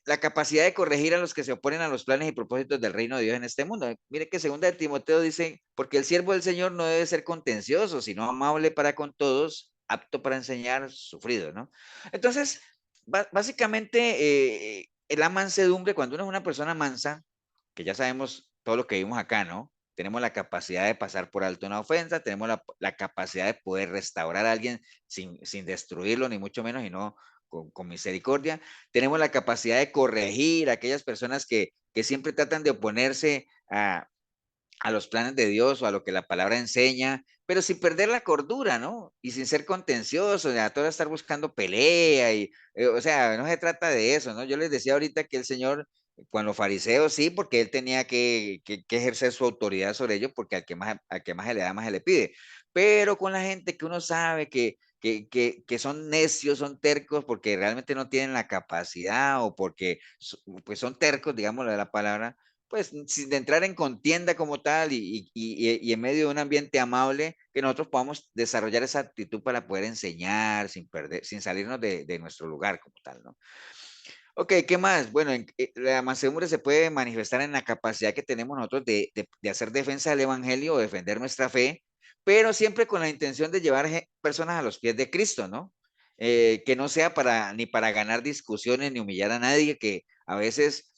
la capacidad de corregir a los que se oponen a los planes y propósitos del reino de Dios en este mundo. Mire que segunda de Timoteo dice, porque el siervo del Señor no debe ser contencioso, sino amable para con todos, apto para enseñar, sufrido, ¿no? Entonces, básicamente, la mansedumbre, cuando uno es una persona mansa, que ya sabemos todo lo que vimos acá, ¿no? Tenemos la capacidad de pasar por alto una ofensa, tenemos la capacidad de poder restaurar a alguien sin destruirlo, ni mucho menos, y no con misericordia. Tenemos la capacidad de corregir a aquellas personas que siempre tratan de oponerse a los planes de Dios o a lo que la palabra enseña, pero sin perder la cordura, ¿no? Y sin ser contencioso, a todo estar buscando pelea, o sea, no se trata de eso, ¿no? Yo les decía ahorita que el Señor, con los fariseos, sí, porque él tenía que ejercer su autoridad sobre ellos, porque al que más se le da, más se le pide, pero con la gente que uno sabe que son necios, son tercos, porque realmente no tienen la capacidad o porque pues son tercos, digámoslo de la palabra, pues sin entrar en contienda como tal y en medio de un ambiente amable, que nosotros podamos desarrollar esa actitud para poder enseñar sin perder, sin salirnos de nuestro lugar como tal, ¿no? Ok, ¿qué más? Bueno, la mansedumbre se puede manifestar en la capacidad que tenemos nosotros de hacer defensa del evangelio o defender nuestra fe, pero siempre con la intención de llevar personas a los pies de Cristo, ¿no? Que no sea ni para ganar discusiones ni humillar a nadie, que a veces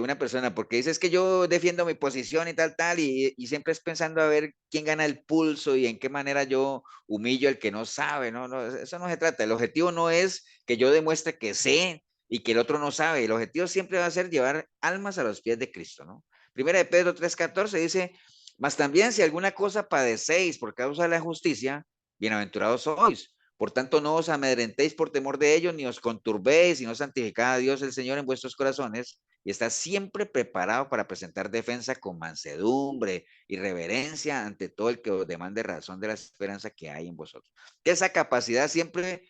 una persona, porque dice es que yo defiendo mi posición y tal, y siempre es pensando a ver quién gana el pulso y en qué manera yo humillo al que no sabe, ¿no? No, eso no se trata. El objetivo no es que yo demuestre que sé y que el otro no sabe. El objetivo siempre va a ser llevar almas a los pies de Cristo, ¿no? Primera de Pedro 3:14 dice, mas también si alguna cosa padecéis por causa de la justicia, bienaventurados sois. Por tanto, no os amedrentéis por temor de ellos, ni os conturbéis, sino santificad a Dios el Señor en vuestros corazones, y está siempre preparado para presentar defensa con mansedumbre y reverencia ante todo el que os demande razón de la esperanza que hay en vosotros. Que esa capacidad siempre,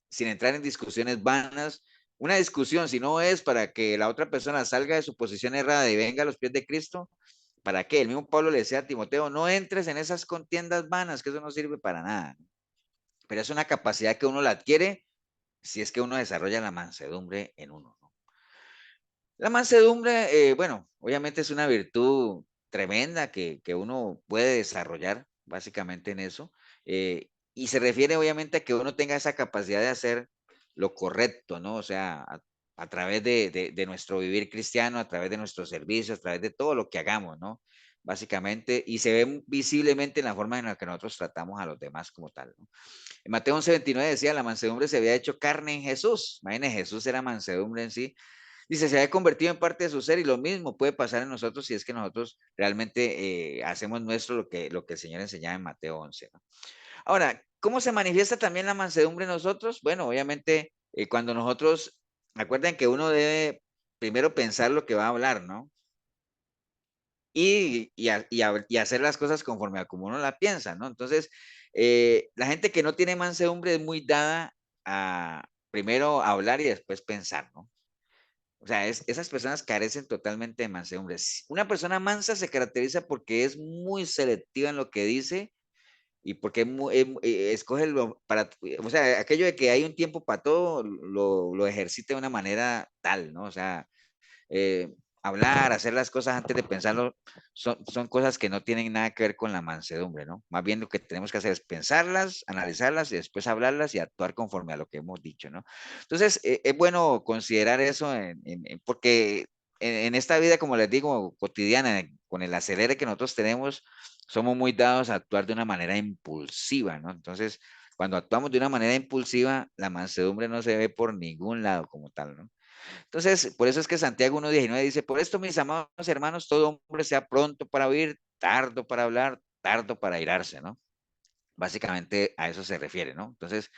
sin entrar en discusiones vanas, una discusión, si no es para que la otra persona salga de su posición errada y venga a los pies de Cristo, ¿para qué? El mismo Pablo le decía a Timoteo, no entres en esas contiendas vanas, que eso no sirve para nada. Pero es una capacidad que uno la adquiere si es que uno desarrolla la mansedumbre en uno, ¿no? La mansedumbre, bueno, obviamente es una virtud tremenda que uno puede desarrollar básicamente en eso, y se refiere obviamente a que uno tenga esa capacidad de hacer lo correcto, ¿no? O sea, a través de nuestro vivir cristiano, a través de nuestros servicios, a través de todo lo que hagamos, ¿no? Básicamente, y se ve visiblemente en la forma en la que nosotros tratamos a los demás como tal, ¿no? En Mateo 11:29 decía, la mansedumbre se había hecho carne en Jesús. Imagínense, Jesús era mansedumbre en sí. Dice, se había convertido en parte de su ser y lo mismo puede pasar en nosotros si es que nosotros realmente hacemos nuestro lo que el Señor enseñaba en Mateo 11, ¿no? Ahora, ¿cómo se manifiesta también la mansedumbre en nosotros? Bueno, obviamente cuando nosotros, acuerdan que uno debe primero pensar lo que va a hablar, ¿no? Y hacer las cosas conforme a como uno la piensa, ¿no? Entonces, la gente que no tiene mansedumbre es muy dada a primero hablar y después pensar, ¿no? O sea, esas personas carecen totalmente de mansedumbre. Una persona mansa se caracteriza porque es muy selectiva en lo que dice y porque escoge o sea, aquello de que hay un tiempo para todo, lo ejercita de una manera tal, ¿no? O sea, eh, hablar, hacer las cosas antes de pensarlo, son cosas que no tienen nada que ver con la mansedumbre, ¿no? Más bien lo que tenemos que hacer es pensarlas, analizarlas y después hablarlas y actuar conforme a lo que hemos dicho, ¿no? Entonces, es bueno considerar eso porque en esta vida, como les digo, cotidiana, con el acelere que nosotros tenemos, somos muy dados a actuar de una manera impulsiva, ¿no? Entonces, cuando actuamos de una manera impulsiva, la mansedumbre no se ve por ningún lado como tal, ¿no? Entonces, por eso es que Santiago 1:19 dice, por esto, mis amados hermanos, todo hombre sea pronto para oír, tardo para hablar, tardo para airarse, ¿no? Básicamente a eso se refiere, ¿no? Entonces,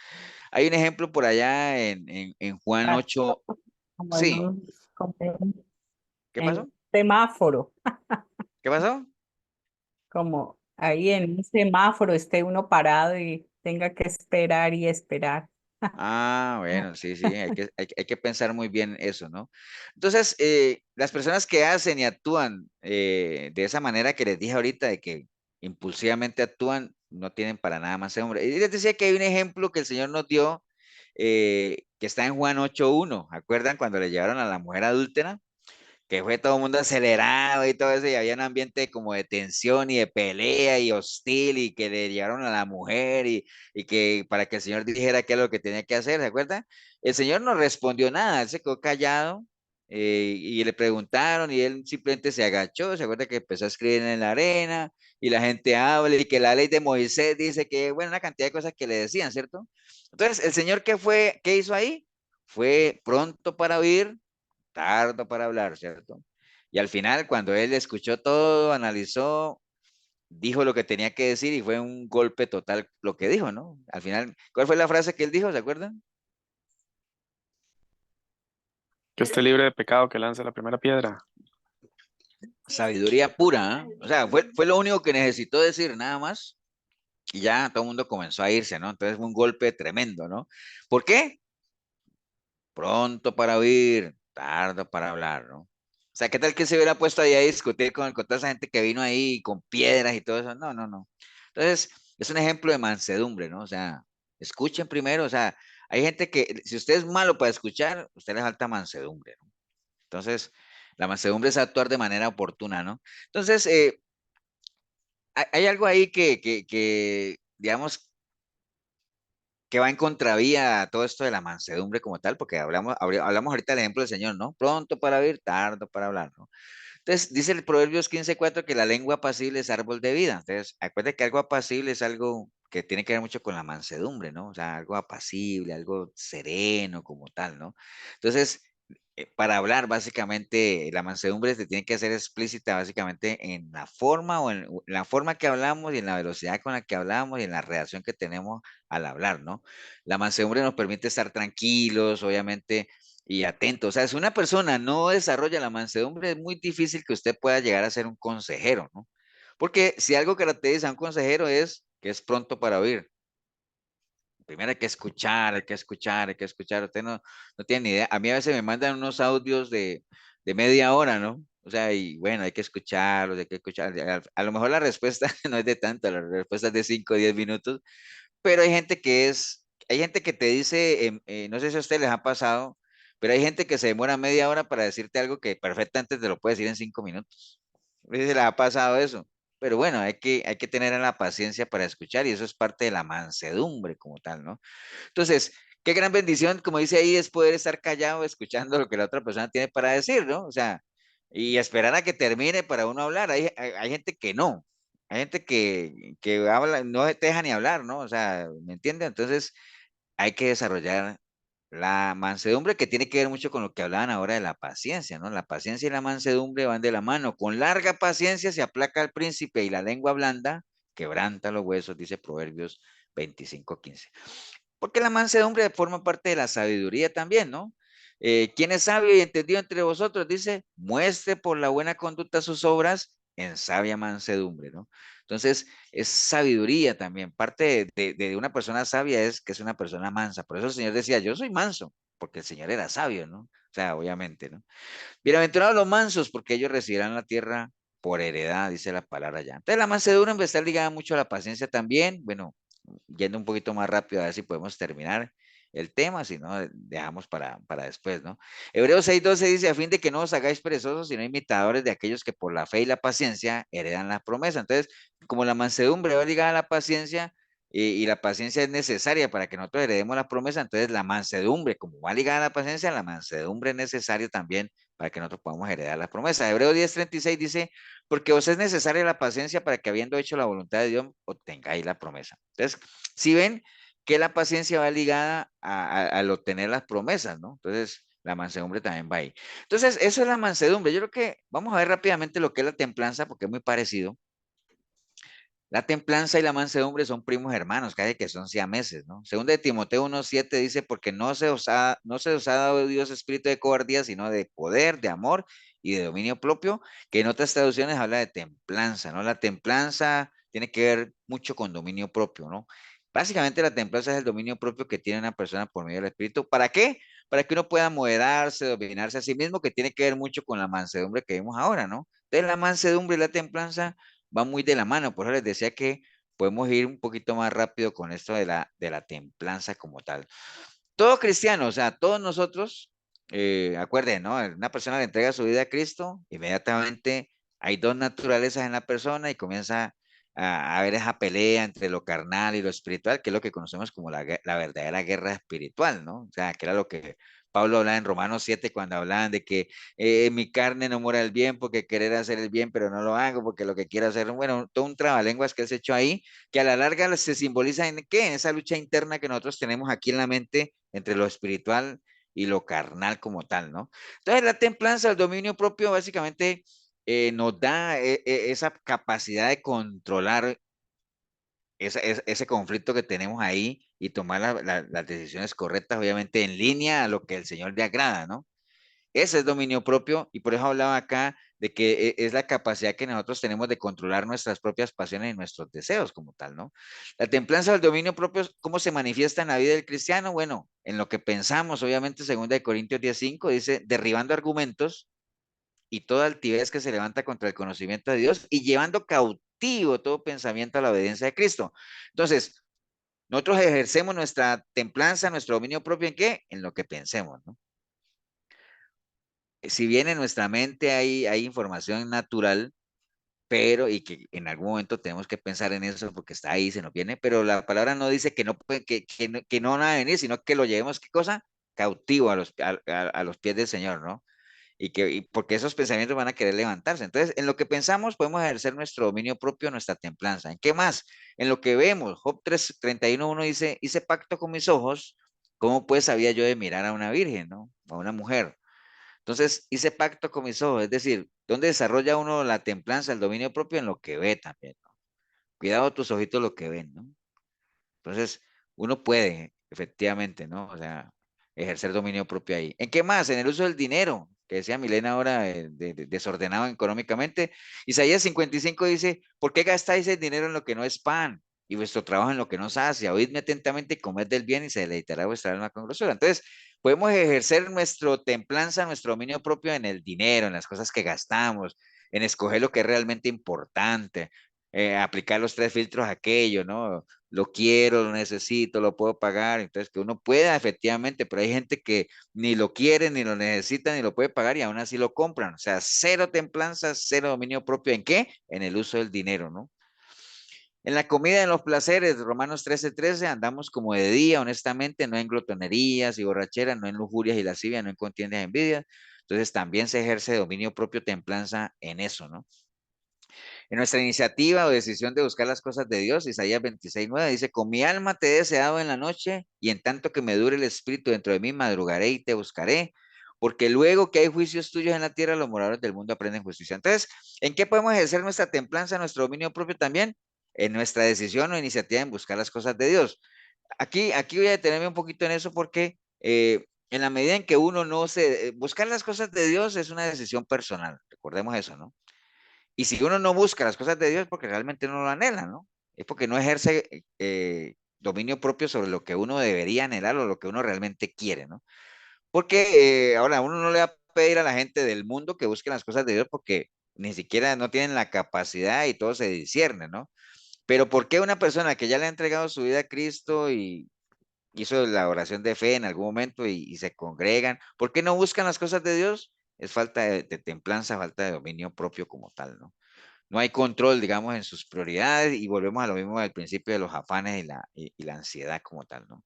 hay un ejemplo por allá en Juan Pastor, 8. como Sí, ¿qué en pasó? un semáforo, ¿Qué pasó? como ahí en un semáforo esté uno parado y tenga que esperar y esperar. Ah, bueno, sí, sí, hay que pensar muy bien eso, ¿no? Entonces, las personas que hacen y actúan de esa manera que les dije ahorita, de que impulsivamente actúan, no tienen para nada más hombre. Y les decía que hay un ejemplo que el Señor nos dio que está en Juan 8:1. ¿Acuerdan cuando le llevaron a la mujer adúltera? Que fue todo el mundo acelerado y todo eso, y había un ambiente como de tensión y de pelea y hostil, y que le llevaron a la mujer y que para que el Señor dijera qué es lo que tenía que hacer, ¿se acuerdan? El Señor no respondió nada, él se quedó callado, y le preguntaron y él simplemente se agachó, se acuerda que empezó a escribir en la arena y la gente habla y que la ley de Moisés dice que, bueno, una cantidad de cosas que le decían, ¿cierto? Entonces, el Señor, ¿qué hizo ahí? Fue pronto para oír, tardo para hablar, ¿cierto? Y al final, cuando él escuchó todo, analizó, dijo lo que tenía que decir y fue un golpe total lo que dijo, ¿no? Al final, ¿cuál fue la frase que él dijo? ¿Se acuerdan? Que esté libre de pecado, que lance la primera piedra. Sabiduría pura, ¿eh? O sea, fue lo único que necesitó decir, nada más. Y ya todo el mundo comenzó a irse, ¿no? Entonces fue un golpe tremendo, ¿no? ¿Por qué? Pronto para oír, tardo para hablar, ¿no? O sea, ¿qué tal que se hubiera puesto ahí a discutir con toda esa gente que vino ahí con piedras y todo eso? No, no, no. Entonces, es un ejemplo de mansedumbre, ¿no? O sea, escuchen primero, o sea, hay gente que, si usted es malo para escuchar, usted le falta mansedumbre, ¿no? Entonces, la mansedumbre es actuar de manera oportuna, ¿no? Entonces, hay algo ahí que, digamos, que va en contravía a todo esto de la mansedumbre como tal, porque hablamos ahorita del ejemplo del Señor, ¿no? Pronto para oír, tardo para hablar, ¿no? Entonces, dice el Proverbios 15:4 que la lengua apacible es árbol de vida. Entonces, acuérdate que algo apacible es algo que tiene que ver mucho con la mansedumbre, ¿no? O sea, algo apacible, algo sereno como tal, ¿no? Entonces, para hablar, básicamente, la mansedumbre se tiene que hacer explícita, básicamente, en la forma o en la forma que hablamos y en la velocidad con la que hablamos y en la reacción que tenemos al hablar, ¿no? La mansedumbre nos permite estar tranquilos, obviamente, y atentos. O sea, si una persona no desarrolla la mansedumbre, es muy difícil que usted pueda llegar a ser un consejero, ¿no? Porque si algo caracteriza a un consejero es que es pronto para oír. Primero hay que escuchar, hay que escuchar, hay que escuchar. Usted no tiene ni idea. A mí a veces me mandan unos audios de media hora, ¿no? O sea, y bueno, hay que escucharlos, hay que escuchar. A lo mejor la respuesta no es de tanto, la respuesta es de 5 o 10 minutos, pero hay gente que te dice, no sé si a ustedes les ha pasado, pero hay gente que se demora media hora para decirte algo que perfectamente te lo puede decir en 5 minutos. No sé si les ha pasado eso. Pero bueno, hay que tener la paciencia para escuchar y eso es parte de la mansedumbre como tal, ¿no? Entonces, qué gran bendición, como dice ahí, es poder estar callado escuchando lo que la otra persona tiene para decir, ¿no? O sea, y esperar a que termine para uno hablar. Hay gente que no, hay gente que habla, no te deja ni hablar, ¿no? O sea, ¿me entiendes? Entonces, hay que desarrollar la mansedumbre que tiene que ver mucho con lo que hablaban ahora de la paciencia, ¿no? La paciencia y la mansedumbre van de la mano. Con larga paciencia se aplaca al príncipe y la lengua blanda quebranta los huesos, dice Proverbios 25:15. Porque la mansedumbre forma parte de la sabiduría también, ¿no? ¿Quién es sabio y entendido entre vosotros? Dice, muestre por la buena conducta sus obras en sabia mansedumbre, ¿no? Entonces, es sabiduría también. Parte de una persona sabia es que es una persona mansa. Por eso el Señor decía, yo soy manso, porque el Señor era sabio, ¿no? O sea, obviamente, ¿no? Bienaventurados los mansos, porque ellos recibirán la tierra por heredad, dice la palabra ya. Entonces, la mansedumbre está ligada mucho a la paciencia también. Bueno, yendo un poquito más rápido, a ver si podemos terminar el tema, si no, dejamos para después, ¿no? Hebreos 6:12 dice, a fin de que no os hagáis perezosos, sino imitadores de aquellos que por la fe y la paciencia heredan la promesa. Entonces, como la mansedumbre va ligada a la paciencia, y la paciencia es necesaria para que nosotros heredemos la promesa, entonces la mansedumbre, como va ligada a la paciencia, la mansedumbre es necesaria también para que nosotros podamos heredar la promesa. Hebreos 10:36 dice, porque os es necesaria la paciencia para que habiendo hecho la voluntad de Dios, obtengáis la promesa. Entonces, si ven que la paciencia va ligada al obtener las promesas, ¿no? Entonces, la mansedumbre también va ahí. Entonces, eso es la mansedumbre. Yo creo que vamos a ver rápidamente lo que es la templanza, porque es muy parecido. La templanza y la mansedumbre son primos hermanos, casi que son siameses, ¿no? Segunda de Timoteo 1:7 dice, porque no se os ha dado Dios espíritu de cobardía, sino de poder, de amor y de dominio propio, que en otras traducciones habla de templanza, ¿no? La templanza tiene que ver mucho con dominio propio, ¿no? Básicamente la templanza es el dominio propio que tiene una persona por medio del espíritu. ¿Para qué? Para que uno pueda moderarse, dominarse a sí mismo, que tiene que ver mucho con la mansedumbre que vimos ahora, ¿no? Entonces la mansedumbre y la templanza va muy de la mano. Por eso les decía que podemos ir un poquito más rápido con esto de la templanza como tal. Todo cristiano, o sea, todos nosotros, acuérdense, ¿no? Una persona le entrega su vida a Cristo, inmediatamente hay dos naturalezas en la persona y comienza a haber esa pelea entre lo carnal y lo espiritual, que es lo que conocemos como la verdadera guerra espiritual, ¿no? O sea, que era lo que Pablo hablaba en Romanos 7 cuando hablaban de que mi carne no mora el bien porque querer hacer el bien, pero no lo hago porque lo que quiero hacer, bueno, todo un trabalenguas que has hecho ahí, que a la larga se simboliza en qué, en esa lucha interna que nosotros tenemos aquí en la mente entre lo espiritual y lo carnal como tal, ¿no? Entonces la templanza, el dominio propio, básicamente nos da esa capacidad de controlar ese conflicto que tenemos ahí y tomar las decisiones correctas, obviamente en línea a lo que el Señor le agrada, ¿no? Ese es dominio propio y por eso hablaba acá de que es la capacidad que nosotros tenemos de controlar nuestras propias pasiones y nuestros deseos como tal, ¿no? La templanza del dominio propio, ¿cómo se manifiesta en la vida del cristiano? Bueno, en lo que pensamos, obviamente, 2 Corintios 10:5 dice, derribando argumentos y toda altivez que se levanta contra el conocimiento de Dios y llevando cautivo todo pensamiento a la obediencia de Cristo. Entonces, nosotros ejercemos nuestra templanza, nuestro dominio propio ¿en qué? En lo que pensemos, ¿no? Si bien en nuestra mente hay información natural, pero y que en algún momento tenemos que pensar en eso porque está ahí, se nos viene, pero la palabra no dice que no, que no van a venir, sino que lo llevemos, ¿qué cosa? Cautivo a los pies del Señor, ¿no? Y porque esos pensamientos van a querer levantarse. Entonces, en lo que pensamos podemos ejercer nuestro dominio propio, nuestra templanza. ¿En qué más? En lo que vemos. Job 31:1 dice, hice pacto con mis ojos, ¿cómo pues sabía yo de mirar a una virgen, ¿no? A una mujer. Entonces, hice pacto con mis ojos, es decir, ¿dónde desarrolla uno la templanza, el dominio propio? En lo que ve también, ¿no? Cuidado tus ojitos lo que ven, ¿no? Entonces, uno puede, efectivamente, ¿no? O sea, ejercer dominio propio ahí. ¿En qué más? En el uso del dinero, que decía Milena ahora, desordenado económicamente. Isaías 55 dice, ¿por qué gastáis el dinero en lo que no es pan? Y vuestro trabajo en lo que no sacia. Oídme atentamente y comed del bien y se deleitará vuestra alma con grosura. Entonces, podemos ejercer nuestro templanza, nuestro dominio propio en el dinero, en las cosas que gastamos, en escoger lo que es realmente importante, aplicar los 3 filtros a aquello, ¿no? Lo quiero, lo necesito, lo puedo pagar, entonces que uno pueda efectivamente, pero hay gente que ni lo quiere, ni lo necesita, ni lo puede pagar y aún así lo compran, o sea, cero templanza, cero dominio propio, ¿en qué? En el uso del dinero, ¿no? En la comida, en los placeres, Romanos 13:13, andamos como de día, honestamente, no en glotonerías y borracheras, no en lujurias y lascivias, no en contiendas y envidias, entonces también se ejerce dominio propio, templanza en eso, ¿no? En nuestra iniciativa o decisión de buscar las cosas de Dios, Isaías 26:9 dice, con mi alma te he deseado en la noche y en tanto que me dure el espíritu dentro de mí, madrugaré y te buscaré, porque luego que hay juicios tuyos en la tierra, los moradores del mundo aprenden justicia. Entonces, ¿en qué podemos ejercer nuestra templanza, nuestro dominio propio también? En nuestra decisión o iniciativa en buscar las cosas de Dios. Aquí voy a detenerme un poquito en eso porque en la medida en que uno no se... buscar las cosas de Dios es una decisión personal, recordemos eso, ¿no? Y si uno no busca las cosas de Dios, porque realmente no lo anhela, ¿no? Es porque no ejerce dominio propio sobre lo que uno debería anhelar o lo que uno realmente quiere, ¿no? Porque ahora uno no le va a pedir a la gente del mundo que busquen las cosas de Dios porque ni siquiera no tienen la capacidad y todo se discierne, ¿no? Pero ¿por qué una persona que ya le ha entregado su vida a Cristo y hizo la oración de fe en algún momento y se congregan, ¿por qué no buscan las cosas de Dios? Es falta de templanza, falta de dominio propio como tal, ¿no? No hay control, digamos, en sus prioridades y volvemos a lo mismo del principio de los afanes y la ansiedad como tal, ¿no?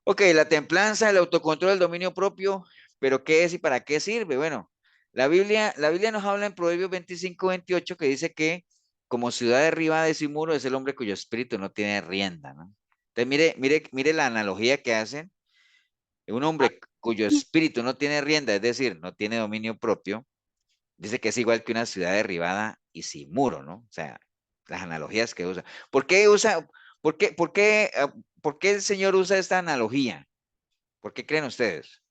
Ok, la templanza, el autocontrol, el dominio propio, pero ¿qué es y para qué sirve? Bueno, la Biblia nos habla en Proverbios 25:28 que dice que como ciudad derribada de sin muro es el hombre cuyo espíritu no tiene rienda, ¿no? Entonces, mire la analogía que hacen. Un hombre cuyo espíritu no tiene rienda, es decir, no tiene dominio propio, dice que es igual que una ciudad derribada y sin muro, ¿no? O sea, las analogías que usa. ¿Por qué usa, por qué el Señor usa esta analogía? ¿Por qué creen ustedes?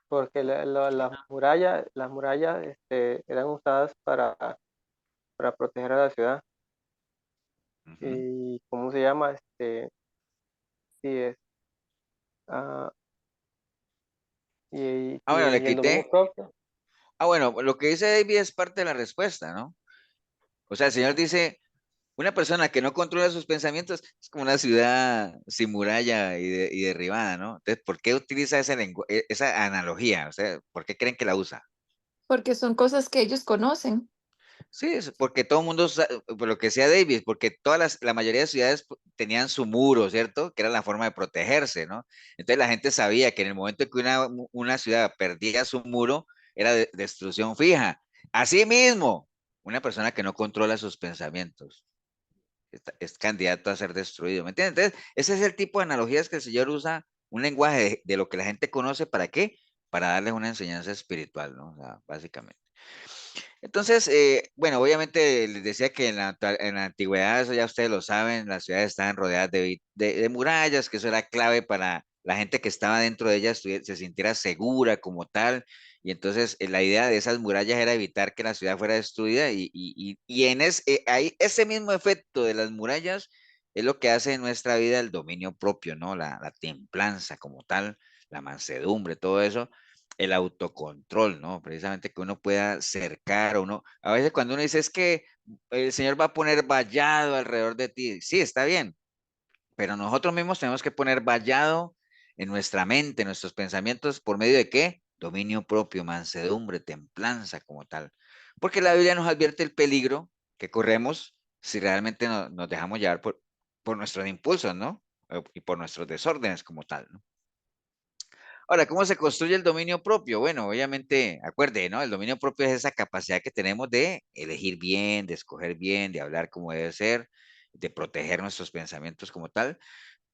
Porque las murallas eran usadas para proteger a la ciudad. Ujú. ¿Y cómo se llama? Sí, ah, Bueno, le y el dominio quité. propio. Bueno, lo que dice David es parte de la respuesta, ¿no? O sea, el Señor dice, una persona que no controla sus pensamientos es como una ciudad sin muralla y derribada, ¿no? Entonces, ¿por qué utiliza esa analogía? O sea, ¿por qué creen que la usa? Porque son cosas que ellos conocen. Sí, es porque todo el mundo, por lo que sea David, porque la mayoría de ciudades tenían su muro, ¿cierto? Que era la forma de protegerse, ¿no? Entonces la gente sabía que en el momento en que una ciudad perdía su muro, era destrucción fija. Asimismo, una persona que no controla sus pensamientos es candidato a ser destruido, ¿me entiendes? Entonces, ese es el tipo de analogías que el Señor usa, un lenguaje de lo que la gente conoce, ¿para qué? Para darles una enseñanza espiritual, ¿no? O sea, básicamente. Entonces, bueno, obviamente les decía que en la antigüedad, eso ya ustedes lo saben, las ciudades estaban rodeadas de murallas, que eso era clave para la gente que estaba dentro de ellas se sintiera segura como tal. Y entonces la idea de esas murallas era evitar que la ciudad fuera destruida y ahí, ese mismo efecto de las murallas es lo que hace en nuestra vida el dominio propio, ¿no? La templanza como tal, la mansedumbre, todo eso el autocontrol, ¿no? Precisamente que uno pueda cercar o uno. A veces cuando uno dice es que el Señor va a poner vallado alrededor de ti, sí, está bien, pero nosotros mismos tenemos que poner vallado en nuestra mente, en nuestros pensamientos, ¿por medio de qué? Dominio propio, mansedumbre, templanza como tal. Porque la Biblia nos advierte el peligro que corremos si realmente nos dejamos llevar por nuestros impulsos, ¿no? Y por nuestros desórdenes como tal, ¿no? Ahora, ¿cómo se construye el dominio propio? Bueno, obviamente, acuerde, ¿no? El dominio propio es esa capacidad que tenemos de elegir bien, de escoger bien, de hablar como debe ser, de proteger nuestros pensamientos como tal,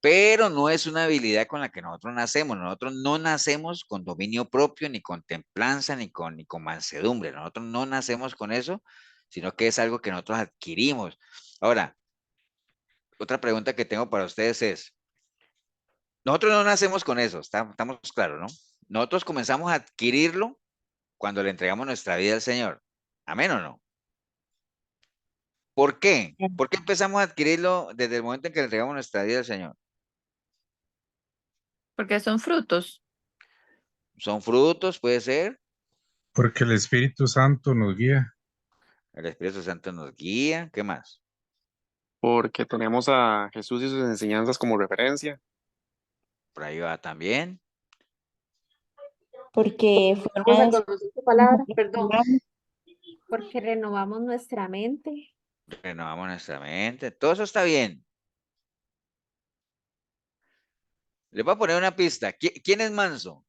pero no es una habilidad con la que nosotros nacemos. Nosotros no nacemos con dominio propio, ni con templanza, ni con mansedumbre. Nosotros no nacemos con eso, sino que es algo que nosotros adquirimos. Ahora, otra pregunta que tengo para ustedes es, nosotros no nacemos con eso, estamos claros, ¿no? Nosotros comenzamos a adquirirlo cuando le entregamos nuestra vida al Señor. ¿Amén o no? ¿Por qué? ¿Por qué empezamos a adquirirlo desde el momento en que le entregamos nuestra vida al Señor? Porque son frutos. ¿Son frutos? Puede ser. Porque el Espíritu Santo nos guía. El Espíritu Santo nos guía. ¿Qué más? Porque tenemos a Jesús y sus enseñanzas como referencia. Por ahí va también. Porque Vamos a fuimos, conocer su palabra, perdón, porque renovamos nuestra mente. Renovamos nuestra mente. Todo eso está bien. Les voy a poner una pista. ¿Quién es manso?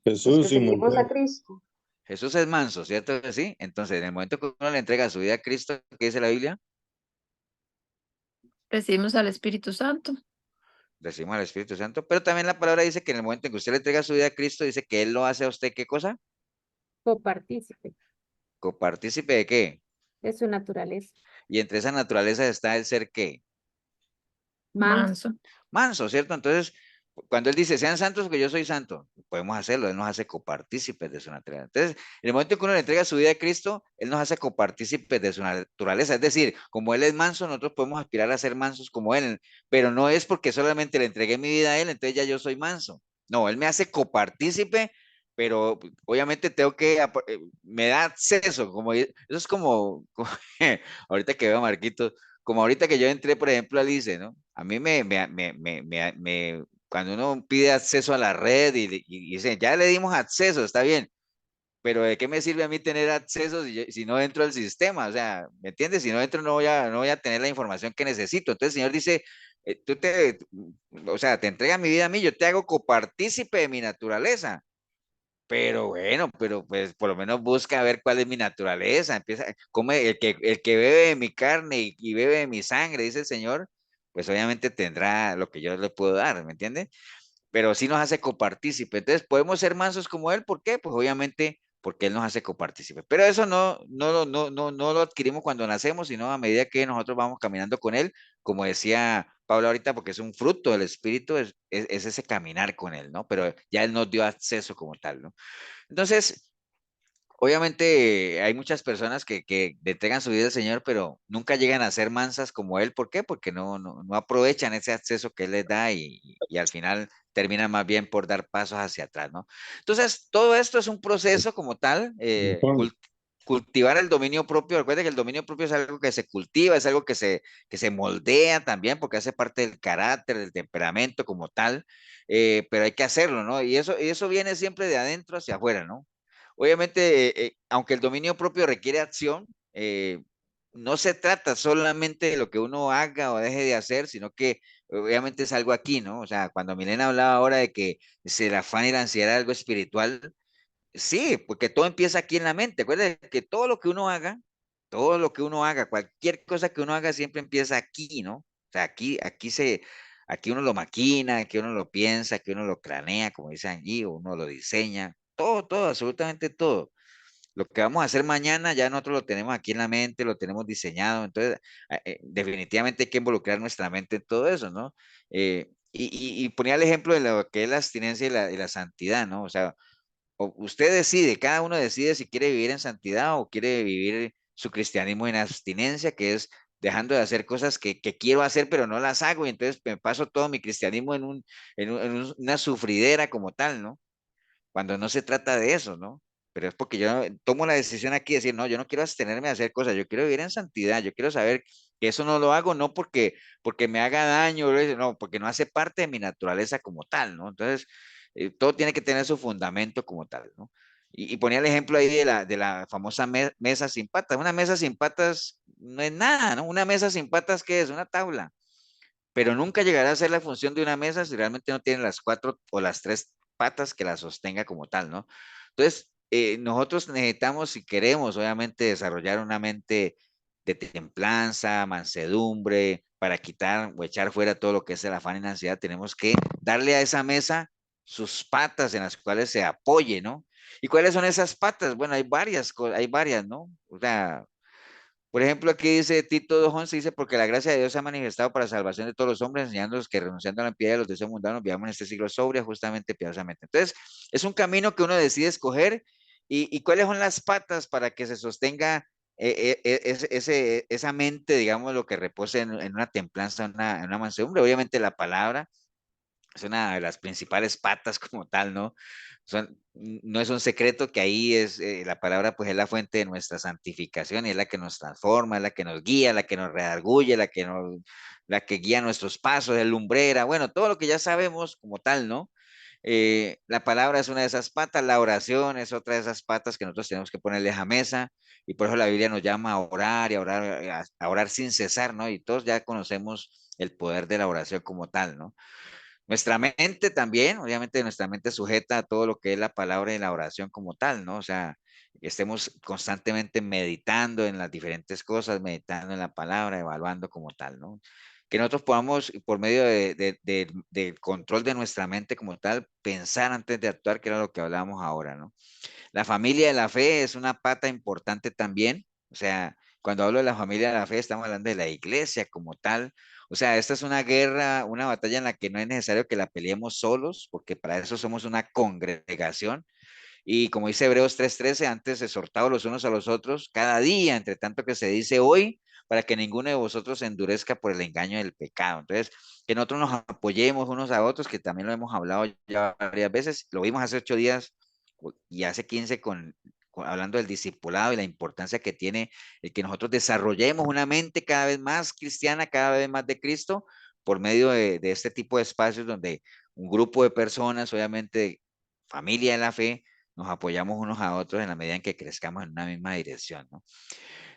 Los que Jesús y seguimos a Moisés. Cristo. Jesús es manso, ¿cierto que sí? Entonces, en el momento que uno le entrega su vida a Cristo, ¿qué dice la Biblia? Recibimos al Espíritu Santo. Decimos al Espíritu Santo, pero también la palabra dice que en el momento en que usted le entrega su vida a Cristo, dice que Él lo hace a usted, ¿qué cosa? Copartícipe Copartícipe de qué. de su naturaleza. Y entre esa naturaleza está el ser qué. Manso. Manso. Manso, ¿cierto? Entonces, cuando Él dice, sean santos porque yo soy santo, podemos hacerlo, Él nos hace copartícipes de su naturaleza. Entonces, en el momento en que uno le entrega su vida a Cristo, Él nos hace copartícipes de su naturaleza. Es decir, como Él es manso, nosotros podemos aspirar a ser mansos como Él, pero no es porque solamente le entregué mi vida a Él, entonces ya yo soy manso. No, Él me hace copartícipe, pero obviamente tengo que, me da acceso, eso es como ahorita que veo a Marquitos, como ahorita que yo entré, por ejemplo, al ICE, ¿no? A mí cuando uno pide acceso a la red y dice, ya le dimos acceso, está bien, pero ¿de qué me sirve a mí tener acceso si no entro al sistema? O sea, ¿me entiendes? Si no entro, no voy a tener la información que necesito. Entonces el Señor dice, o sea, te entrega mi vida a mí, yo te hago copartícipe de mi naturaleza. Pero bueno, pero pues por lo menos busca ver cuál es mi naturaleza. Come el que bebe de mi carne y bebe de mi sangre, dice el Señor, pues obviamente tendrá lo que yo le puedo dar, ¿me entiende? Pero sí nos hace copartícipe. Entonces, podemos ser mansos como Él, ¿por qué? Pues obviamente porque Él nos hace copartícipe. Pero eso no lo adquirimos cuando nacemos, sino a medida que nosotros vamos caminando con Él, como decía Pablo ahorita, porque es un fruto del Espíritu, es ese caminar con Él, ¿no? Pero ya Él nos dio acceso como tal, ¿no? Entonces, obviamente hay muchas personas que le entregan su vida al Señor, pero nunca llegan a ser mansas como Él. ¿Por qué? Porque no aprovechan ese acceso que Él les da y al final terminan más bien por dar pasos hacia atrás, ¿no? Entonces, todo esto es un proceso como tal, cultivar el dominio propio. Recuerden que el dominio propio es algo que se cultiva, es algo que se moldea también, porque hace parte del carácter, del temperamento como tal, pero hay que hacerlo, ¿no? Y eso viene siempre de adentro hacia afuera, ¿no? Obviamente, aunque el dominio propio requiere acción, no se trata solamente de lo que uno haga o deje de hacer, sino que obviamente es algo aquí, ¿no? O sea, cuando Milena hablaba ahora de que si el afán y la ansiedad era algo espiritual, sí, porque todo empieza aquí en la mente. Acuérdate que todo lo que uno haga, cualquier cosa que uno haga siempre empieza aquí, ¿no? O sea, aquí uno lo maquina, aquí uno lo piensa, aquí uno lo cranea, como dicen allí, o uno lo diseña, todo, absolutamente todo. Lo que vamos a hacer mañana ya nosotros lo tenemos aquí en la mente, lo tenemos diseñado, entonces definitivamente hay que involucrar nuestra mente en todo eso, ¿no? Y ponía el ejemplo de lo que es la abstinencia y la santidad, ¿no? O sea, usted decide, cada uno decide si quiere vivir en santidad o quiere vivir su cristianismo en abstinencia, que es dejando de hacer cosas que quiero hacer, pero no las hago, y entonces me paso todo mi cristianismo en una sufridera como tal, ¿no? Cuando no se trata de eso, ¿no? Pero es porque yo tomo la decisión aquí de decir, no, yo no quiero abstenerme de hacer cosas, yo quiero vivir en santidad, yo quiero saber que eso no lo hago, no porque me haga daño, no, porque no hace parte de mi naturaleza como tal, ¿no? Entonces, todo tiene que tener su fundamento como tal, ¿no? Y ponía el ejemplo ahí de la famosa mesa sin patas. Una mesa sin patas no es nada, ¿no? Una mesa sin patas, ¿qué es? Una tabla, pero nunca llegará a ser la función de una mesa si realmente no tiene las cuatro o las tres patas que la sostenga como tal, ¿no? Entonces, nosotros necesitamos, si queremos, obviamente, desarrollar una mente de templanza, mansedumbre, para quitar o echar fuera todo lo que es el afán y la ansiedad, tenemos que darle a esa mesa sus patas en las cuales se apoye, ¿no? ¿Y cuáles son esas patas? Bueno, hay varias, ¿no? O sea, por ejemplo, aquí dice Tito 2:11, dice, porque la gracia de Dios se ha manifestado para salvación de todos los hombres, enseñándolos que renunciando a la impiedad de los deseos mundanos, vivamos en este siglo sobria, justamente, piadosamente. Entonces, es un camino que uno decide escoger y cuáles son las patas para que se sostenga esa mente, digamos, lo que repose en una templanza, en una mansedumbre. Obviamente la palabra es una de las principales patas como tal, ¿no? No es un secreto que ahí es la palabra, pues es la fuente de nuestra santificación y es la que nos transforma, es la que nos guía, la que nos redarguye, la que guía nuestros pasos, es lumbrera, bueno, todo lo que ya sabemos como tal, ¿no? La palabra es una de esas patas, la oración es otra de esas patas que nosotros tenemos que ponerles a mesa y por eso la Biblia nos llama a orar y a orar sin cesar, ¿no? Y todos ya conocemos el poder de la oración como tal, ¿no? Nuestra mente también, obviamente nuestra mente sujeta a todo lo que es la palabra y la oración como tal, ¿no? O sea, que estemos constantemente meditando en las diferentes cosas, meditando en la palabra, evaluando como tal, ¿no? Que nosotros podamos, por medio del control de nuestra mente como tal, pensar antes de actuar, que era lo que hablábamos ahora, ¿no? La familia de la fe es una pata importante también. O sea, cuando hablo de la familia de la fe, estamos hablando de la iglesia como tal. O sea, esta es una guerra, una batalla en la que no es necesario que la peleemos solos, porque para eso somos una congregación. Y como dice Hebreos 3:13, antes exhortados los unos a los otros, cada día, entre tanto que se dice hoy, para que ninguno de vosotros se endurezca por el engaño del pecado. Entonces, que nosotros nos apoyemos unos a otros, que también lo hemos hablado ya varias veces, lo vimos hace 8 días y hace 15 hablando del discipulado y la importancia que tiene el que nosotros desarrollemos una mente cada vez más cristiana, cada vez más de Cristo, por medio de este tipo de espacios donde un grupo de personas, obviamente familia de la fe, nos apoyamos unos a otros en la medida en que crezcamos en una misma dirección, ¿no?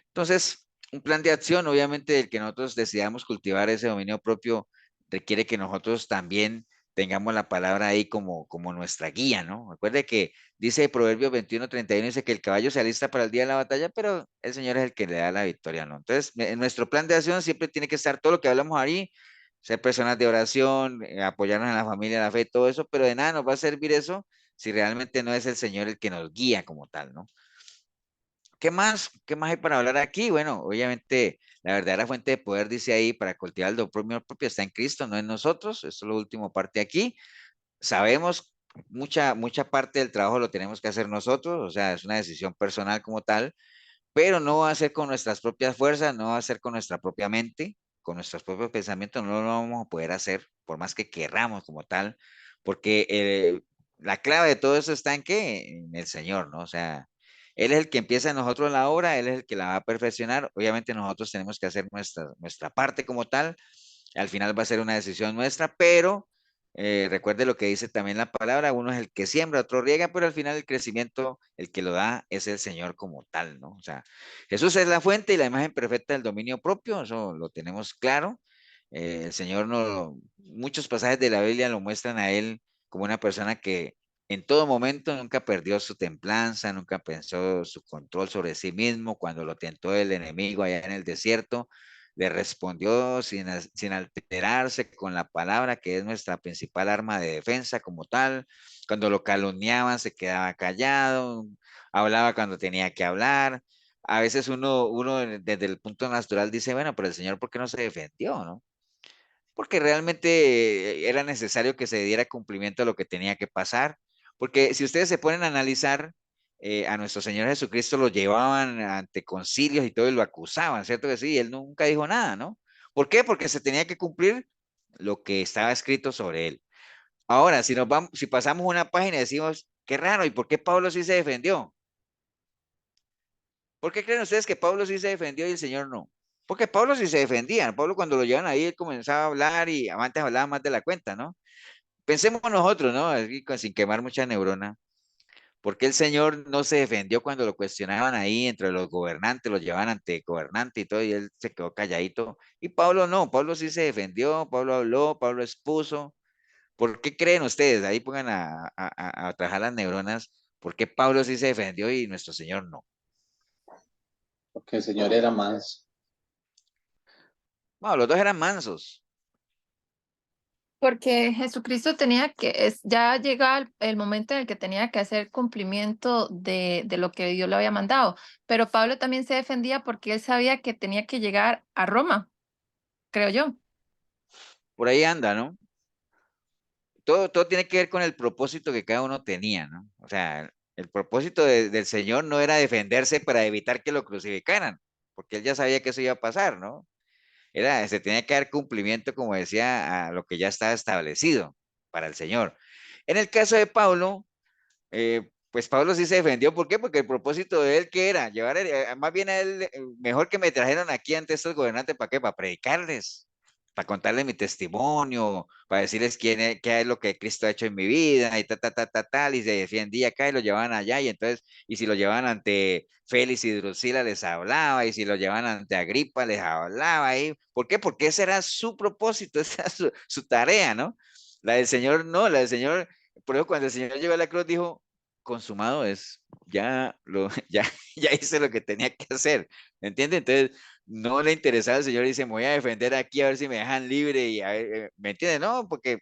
Entonces, un plan de acción, obviamente, el que nosotros decidamos cultivar ese dominio propio, requiere que nosotros también tengamos la palabra ahí como nuestra guía, ¿no? Recuerde que dice Proverbios 21:31, dice que el caballo se alista para el día de la batalla, pero el Señor es el que le da la victoria, ¿no? Entonces, en nuestro plan de acción siempre tiene que estar todo lo que hablamos ahí, ser personas de oración, apoyarnos en la familia, la fe, todo eso, pero de nada nos va a servir eso si realmente no es el Señor el que nos guía como tal, ¿no? ¿Qué más? ¿Qué más hay para hablar aquí? Bueno, obviamente la verdadera fuente de poder dice ahí para cultivar el dominio propio está en Cristo, no en nosotros. Esto es lo último parte aquí. Sabemos mucha parte del trabajo lo tenemos que hacer nosotros, o sea, es una decisión personal como tal, pero no va a ser con nuestras propias fuerzas, no va a ser con nuestra propia mente, con nuestros propios pensamientos, no lo vamos a poder hacer por más que querramos como tal, porque la clave de todo eso está en qué, en el Señor, ¿no? O sea, Él es el que empieza en nosotros la obra, Él es el que la va a perfeccionar. Obviamente nosotros tenemos que hacer nuestra parte como tal. Al final va a ser una decisión nuestra, pero recuerde lo que dice también la palabra, uno es el que siembra, otro riega, pero al final el crecimiento, el que lo da es el Señor como tal, ¿no? O sea, Jesús es la fuente y la imagen perfecta del dominio propio, eso lo tenemos claro. El Señor no, muchos pasajes de la Biblia lo muestran a Él como una persona que en todo momento nunca perdió su templanza, nunca pensó su control sobre sí mismo. Cuando lo tentó el enemigo allá en el desierto, le respondió sin alterarse con la palabra, que es nuestra principal arma de defensa como tal. Cuando lo calumniaban, se quedaba callado, hablaba cuando tenía que hablar. A veces uno desde el punto natural dice, bueno, pero el Señor, ¿por qué no se defendió, no? Porque realmente era necesario que se diera cumplimiento a lo que tenía que pasar. Porque si ustedes se ponen a analizar, a nuestro Señor Jesucristo lo llevaban ante concilios y todo y lo acusaban, ¿cierto que sí? Y él nunca dijo nada, ¿no? ¿Por qué? Porque se tenía que cumplir lo que estaba escrito sobre él. Ahora, si pasamos una página y decimos, qué raro, ¿y por qué Pablo sí se defendió? ¿Por qué creen ustedes que Pablo sí se defendió y el Señor no? Porque Pablo sí se defendía. Pablo cuando lo llevan ahí, él comenzaba a hablar y antes hablaba más de la cuenta, ¿no? Pensemos nosotros, ¿no? Sin quemar mucha neurona. ¿Por qué el Señor no se defendió cuando lo cuestionaban ahí entre los gobernantes, lo llevaban ante gobernante y todo, y él se quedó calladito? Y Pablo no, Pablo sí se defendió, Pablo habló, Pablo expuso. ¿Por qué creen ustedes? Ahí pongan a trabajar las neuronas. ¿Por qué Pablo sí se defendió y nuestro Señor no? Porque el Señor era manso. Bueno, los dos eran mansos. Porque Jesucristo tenía ya llegaba el momento en el que tenía que hacer cumplimiento de lo que Dios le había mandado. Pero Pablo también se defendía porque él sabía que tenía que llegar a Roma, creo yo. Por ahí anda, ¿no? Todo tiene que ver con el propósito que cada uno tenía, ¿no? O sea, el propósito del Señor no era defenderse para evitar que lo crucificaran, porque él ya sabía que eso iba a pasar, ¿no? Se tenía que dar cumplimiento, como decía, a lo que ya estaba establecido para el Señor. En el caso de Pablo, pues Pablo sí se defendió. ¿Por qué? Porque el propósito de él, ¿qué era? Más bien a él, mejor que me trajeron aquí ante estos gobernantes, ¿para qué? Para predicarles, para contarles mi testimonio, para decirles qué es lo que Cristo ha hecho en mi vida, y tal, y se defendía acá y lo llevaban allá, y entonces, y si lo llevaban ante Félix y Drusila les hablaba, y si lo llevaban ante Agripa les hablaba, y ¿por qué? Porque ese era su propósito, esa era su tarea, ¿no? La del Señor no, la del Señor, por eso cuando el Señor llegó a la cruz dijo, consumado es, ya, ya hice lo que tenía que hacer, ¿me entiende? Entonces, no le interesaba al Señor y dice, me voy a defender aquí a ver si me dejan libre y a ver, ¿me entiende? No, porque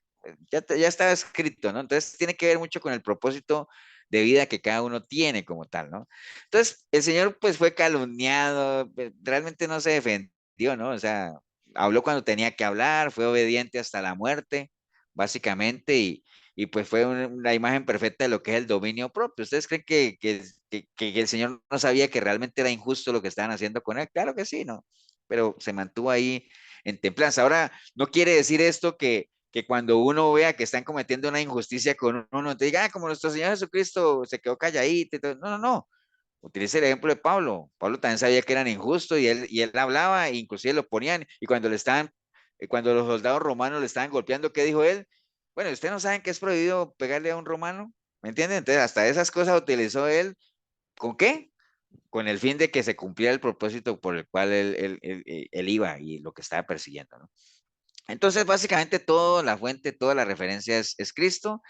ya estaba escrito, ¿no? Entonces, tiene que ver mucho con el propósito de vida que cada uno tiene como tal, ¿no? Entonces, el Señor pues fue calumniado, realmente no se defendió, ¿no? O sea, habló cuando tenía que hablar, fue obediente hasta la muerte, básicamente, y pues fue una imagen perfecta de lo que es el dominio propio. ¿Ustedes creen que el Señor no sabía que realmente era injusto lo que estaban haciendo con él? Claro que sí, ¿no? Pero se mantuvo ahí en templanza. Ahora, no quiere decir esto que cuando uno vea que están cometiendo una injusticia con uno, te diga, como nuestro Señor Jesucristo se quedó calladito. No, no, no. Utilice el ejemplo de Pablo. Pablo también sabía que eran injustos y él hablaba, e inclusive lo ponían. Y cuando los soldados romanos le estaban golpeando, ¿qué dijo él? Bueno, ¿ustedes no saben que es prohibido pegarle a un romano? ¿Me entienden? Entonces, hasta esas cosas utilizó él. ¿Con qué? Con el fin de que se cumpliera el propósito por el cual él iba y lo que estaba persiguiendo, ¿no? Entonces, básicamente, toda la fuente, toda la referencia es Cristo.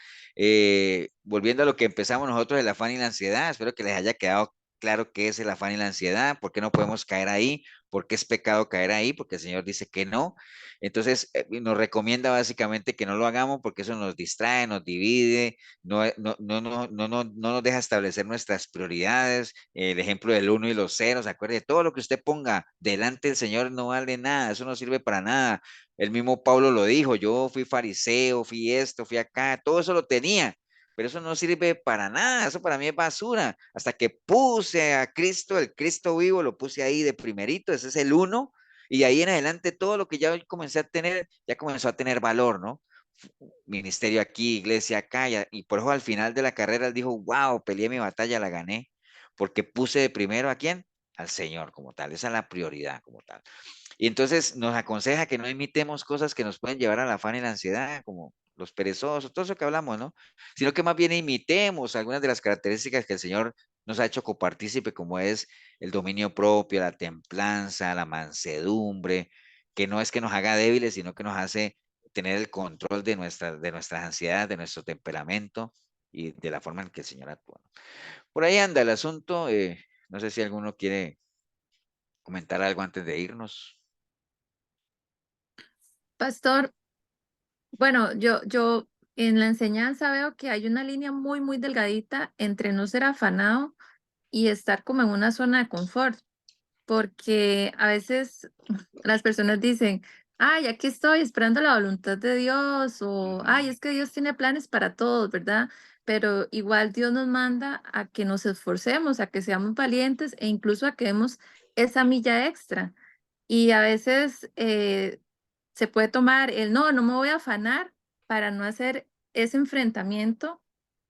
Volviendo a lo que empezamos nosotros, el afán y la ansiedad, espero que les haya quedado claro qué es el afán y la ansiedad, por qué no podemos caer ahí, por qué es pecado caer ahí, porque el Señor dice que no. Entonces, nos recomienda básicamente que no lo hagamos porque eso nos distrae, nos divide, no nos deja establecer nuestras prioridades. El ejemplo del uno y los ceros, acuerde, todo lo que usted ponga delante del Señor no vale nada, eso no sirve para nada. El mismo Pablo lo dijo, yo fui fariseo, fui esto, fui acá, todo eso lo tenía, pero eso no sirve para nada, eso para mí es basura. Hasta que puse a Cristo, el Cristo vivo, lo puse ahí de primerito, ese es el uno, y de ahí en adelante todo lo que ya comencé a tener, ya comenzó a tener valor, ¿no? ministerio aquí, iglesia acá, y por eso al final de la carrera él dijo, wow, peleé mi batalla, la gané, porque puse de primero ¿a quién? Al Señor como tal, esa es la prioridad como tal. Y entonces nos aconseja que no imitemos cosas que nos pueden llevar al afán y la ansiedad, como los perezosos, todo eso que hablamos, ¿no? Sino que más bien imitemos algunas de las características que el Señor nos ha hecho copartícipe, como es el dominio propio, la templanza, la mansedumbre, que no es que nos haga débiles, sino que nos hace tener el control de nuestras ansiedades, de nuestro temperamento y de la forma en que el Señor actúa. Por ahí anda el asunto. No sé si alguno quiere comentar algo antes de irnos. Pastor, bueno, yo en la enseñanza veo que hay una línea muy, muy delgadita entre no ser afanado y estar como en una zona de confort, porque a veces las personas dicen, ay, aquí estoy esperando la voluntad de Dios, o ay, Ujú. es que Dios tiene planes para todos, ¿verdad? Pero igual Dios nos manda a que nos esforcemos, a que seamos valientes e incluso a que demos esa milla extra. Y a veces se puede tomar el no, no me voy a afanar para no hacer ese enfrentamiento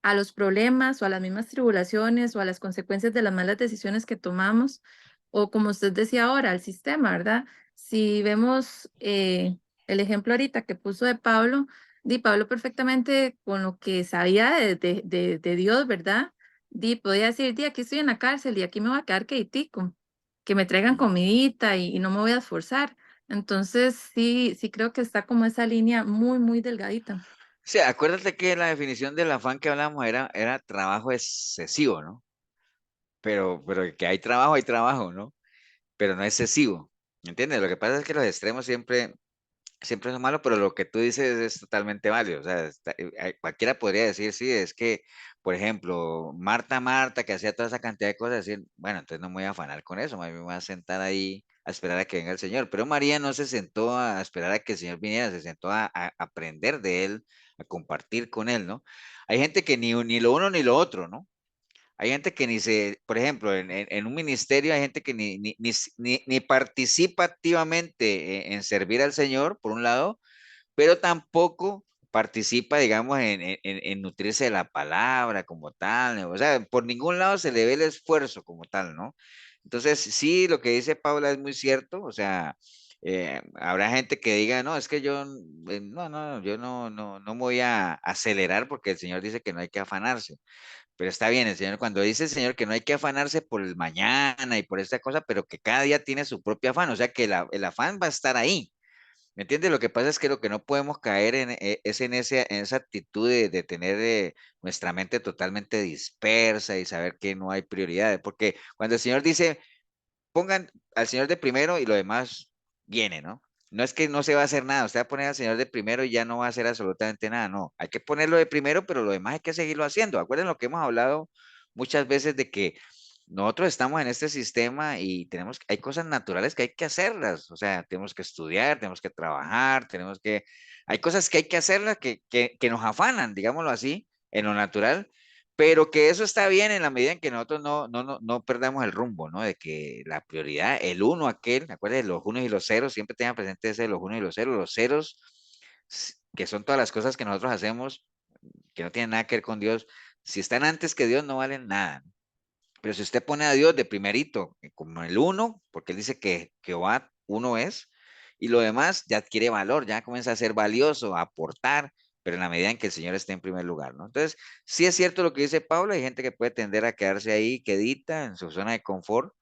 a los problemas o a las mismas tribulaciones o a las consecuencias de las malas decisiones que tomamos, o como usted decía ahora, al sistema, ¿verdad? Si vemos el ejemplo ahorita que puso de Pablo, di Pablo perfectamente con lo que sabía de Dios, ¿verdad? Di, podía decir, di, aquí estoy en la cárcel y aquí me voy a quedar quietico, que me traigan comidita y no me voy a esforzar. Entonces, sí, sí creo que está como esa línea muy, muy delgadita. Sí, acuérdate que la definición del afán que hablamos era trabajo excesivo, ¿no? Pero que hay trabajo, ¿no? Pero no excesivo. ¿Entiendes? Lo que pasa es que los extremos siempre son malos, pero lo que tú dices es totalmente válido. O sea, cualquiera podría decir, sí, es que, por ejemplo, Marta, que hacía toda esa cantidad de cosas, decir, bueno, entonces no me voy a afanar con eso, más bien me voy a sentar ahí a esperar a que venga el Señor. Pero María no se sentó a esperar a que el Señor viniera, se sentó a aprender de Él, a compartir con Él, ¿no? Hay gente que ni lo uno ni lo otro, ¿no? Hay gente que ni se, por ejemplo, en un ministerio hay gente que ni participa activamente en servir al Señor, por un lado, pero tampoco participa, digamos, en nutrirse de la palabra como tal, ¿no? O sea, por ningún lado se le ve el esfuerzo como tal, ¿no? Entonces, sí, lo que dice Paula es muy cierto, o sea, habrá gente que diga, no, es que yo, yo no me voy a acelerar porque el Señor dice que no hay que afanarse. Pero está bien, el Señor, cuando dice el Señor que no hay que afanarse por el mañana y por esta cosa, pero que cada día tiene su propio afán, o sea que el afán va a estar ahí. ¿Me entiendes? Lo que pasa es que lo que no podemos caer es en esa actitud de tener nuestra mente totalmente dispersa y saber que no hay prioridades. Porque cuando el Señor dice, pongan al Señor de primero y lo demás viene, ¿no? No es que no se va a hacer nada, usted va a poner al Señor de primero y ya no va a hacer absolutamente nada, no. Hay que ponerlo de primero, pero lo demás hay que seguirlo haciendo. Acuérdense lo que hemos hablado muchas veces de que nosotros estamos en este sistema y hay cosas naturales que hay que hacerlas, o sea, tenemos que estudiar, tenemos que trabajar, hay cosas que hay que hacerlas que nos afanan, digámoslo así, en lo natural, pero que eso está bien en la medida en que nosotros no perdamos el rumbo, ¿no? De que la prioridad, el uno aquel, acuérdense, los unos y los ceros, siempre tengan presente ese de los ceros, que son todas las cosas que nosotros hacemos, que no tienen nada que ver con Dios, si están antes que Dios no valen nada, ¿no? Pero si usted pone a Dios de primerito, como el uno, porque él dice que Jehová uno es, y lo demás ya adquiere valor, ya comienza a ser valioso, a aportar, pero en la medida en que el Señor esté en primer lugar, ¿no? Entonces, sí es cierto lo que dice Pablo, hay gente que puede tender a quedarse ahí, quedita, en su zona de confort,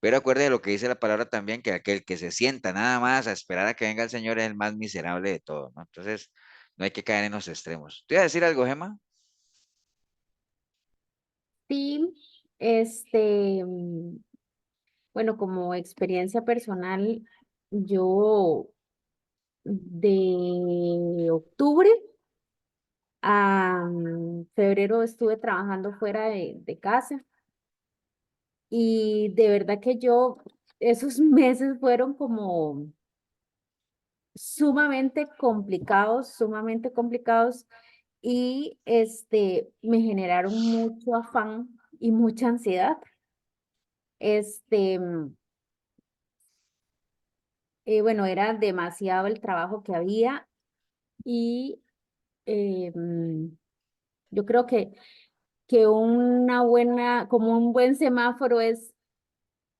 pero acuerde de lo que dice la palabra también, que aquel que se sienta nada más a esperar a que venga el Señor es el más miserable de todos, ¿no? Entonces, no hay que caer en los extremos. ¿Te iba a decir algo, Gemma? Sí, bueno, como experiencia personal, yo de octubre a febrero estuve trabajando fuera de casa y de verdad que esos meses fueron como sumamente complicados y me generaron mucho afán y mucha ansiedad. Este, mm, bueno, era demasiado el trabajo que había y yo creo que una buena, como un buen semáforo es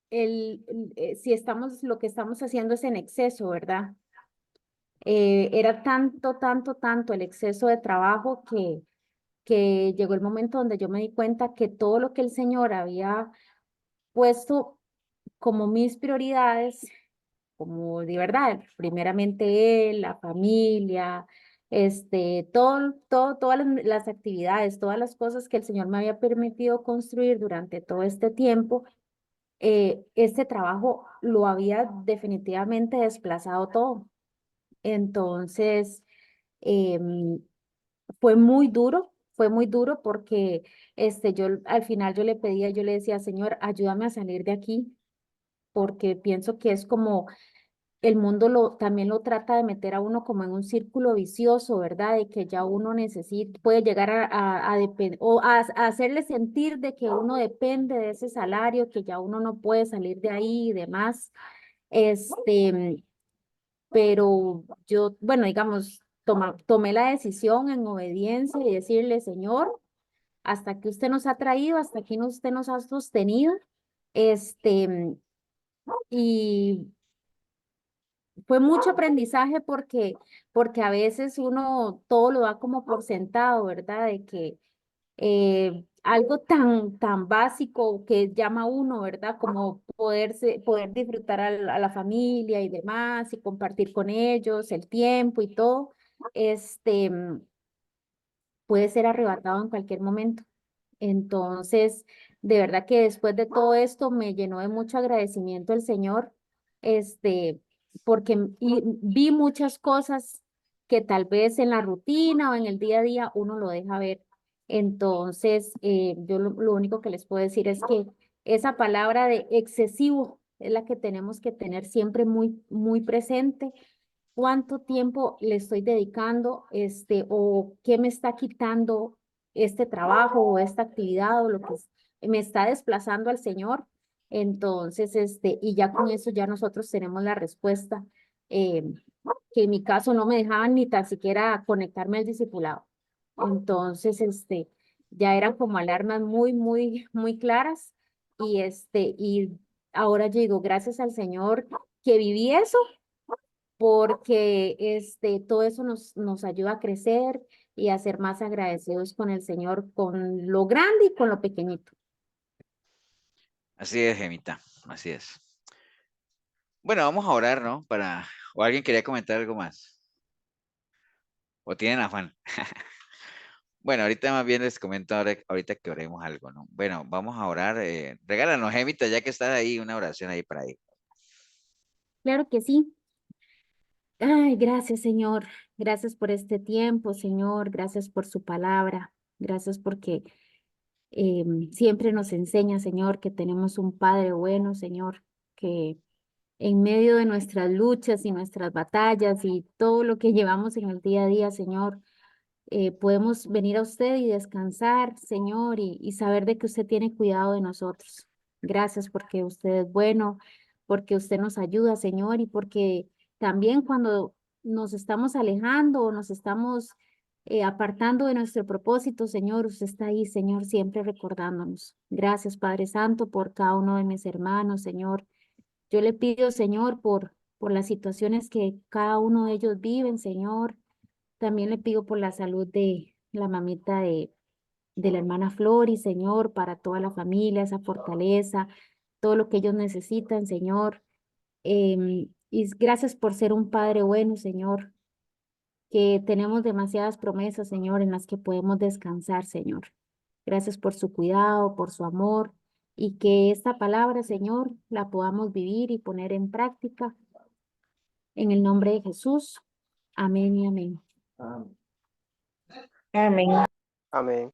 si lo que estamos haciendo es en exceso, ¿verdad? Era tanto el exceso de trabajo que llegó el momento donde yo me di cuenta que todo lo que el Señor había puesto como mis prioridades, como de verdad, primeramente Él, la familia, todas las actividades, todas las cosas que el Señor me había permitido construir durante todo este tiempo, este trabajo lo había definitivamente desplazado todo. Entonces, em, fue muy duro porque yo al final yo le pedía, yo le decía, Señor, ayúdame a salir de aquí, porque pienso que es como el mundo también lo trata de meter a uno como en un círculo vicioso, ¿verdad? De que ya uno puede llegar a hacerle sentir de que uno depende de ese salario, que ya uno no puede salir de ahí y demás. Pero yo, bueno, digamos, tomé la decisión en obediencia y decirle, Señor, hasta que usted nos ha traído, hasta aquí usted nos ha sostenido, y fue mucho aprendizaje porque a veces uno todo lo da como por sentado, ¿verdad? De que algo tan básico que llama a uno, ¿verdad? Como poder disfrutar a la familia y demás y compartir con ellos el tiempo y todo, puede ser arrebatado en cualquier momento. Entonces, de verdad que después de todo esto me llenó de mucho agradecimiento el Señor, porque vi muchas cosas que tal vez en la rutina o en el día a día uno lo deja ver. Entonces, yo lo único que les puedo decir es que esa palabra de excesivo es la que tenemos que tener siempre muy presente. ¿Cuánto tiempo le estoy dedicando, o qué me está quitando este trabajo o esta actividad o lo que me está desplazando al Señor? Entonces, y ya con eso ya nosotros tenemos la respuesta, eh, que en mi caso no me dejaban ni tan siquiera conectarme al discipulado. Entonces, ya eran como alarmas muy claras y ahora yo digo, gracias al Señor que viví eso, porque todo eso nos ayuda a crecer y a ser más agradecidos con el Señor, con lo grande y con lo pequeñito. Así es, Gemita, así es. Bueno, vamos a orar, ¿no? ¿O alguien quería comentar algo más? ¿O tienen afán? Bueno, ahorita más bien les comento ahorita que oremos algo, ¿no? Bueno, vamos a orar. Regálanos, Gemita, ya que estás ahí, una oración ahí para ahí. Claro que sí. Ay, gracias, Señor. Gracias por este tiempo, Señor. Gracias por su palabra. Gracias porque siempre nos enseña, Señor, que tenemos un Padre bueno, Señor, que en medio de nuestras luchas y nuestras batallas y todo lo que llevamos en el día a día, Señor, podemos venir a usted y descansar, Señor, y saber de que usted tiene cuidado de nosotros. Gracias porque usted es bueno, porque usted nos ayuda, Señor, y porque también cuando nos estamos alejando o nos estamos apartando de nuestro propósito, Señor, usted está ahí, Señor, siempre recordándonos. Gracias, Padre Santo, por cada uno de mis hermanos, Señor. Yo le pido, Señor, por las situaciones que cada uno de ellos viven, Señor. También le pido por la salud de la mamita de la hermana Flori, Señor, para toda la familia, esa fortaleza, todo lo que ellos necesitan, Señor. Y gracias por ser un Padre bueno, Señor, que tenemos demasiadas promesas, Señor, en las que podemos descansar, Señor. Gracias por su cuidado, por su amor, y que esta palabra, Señor, la podamos vivir y poner en práctica. En el nombre de Jesús. Amén y amén. Amén. Amén.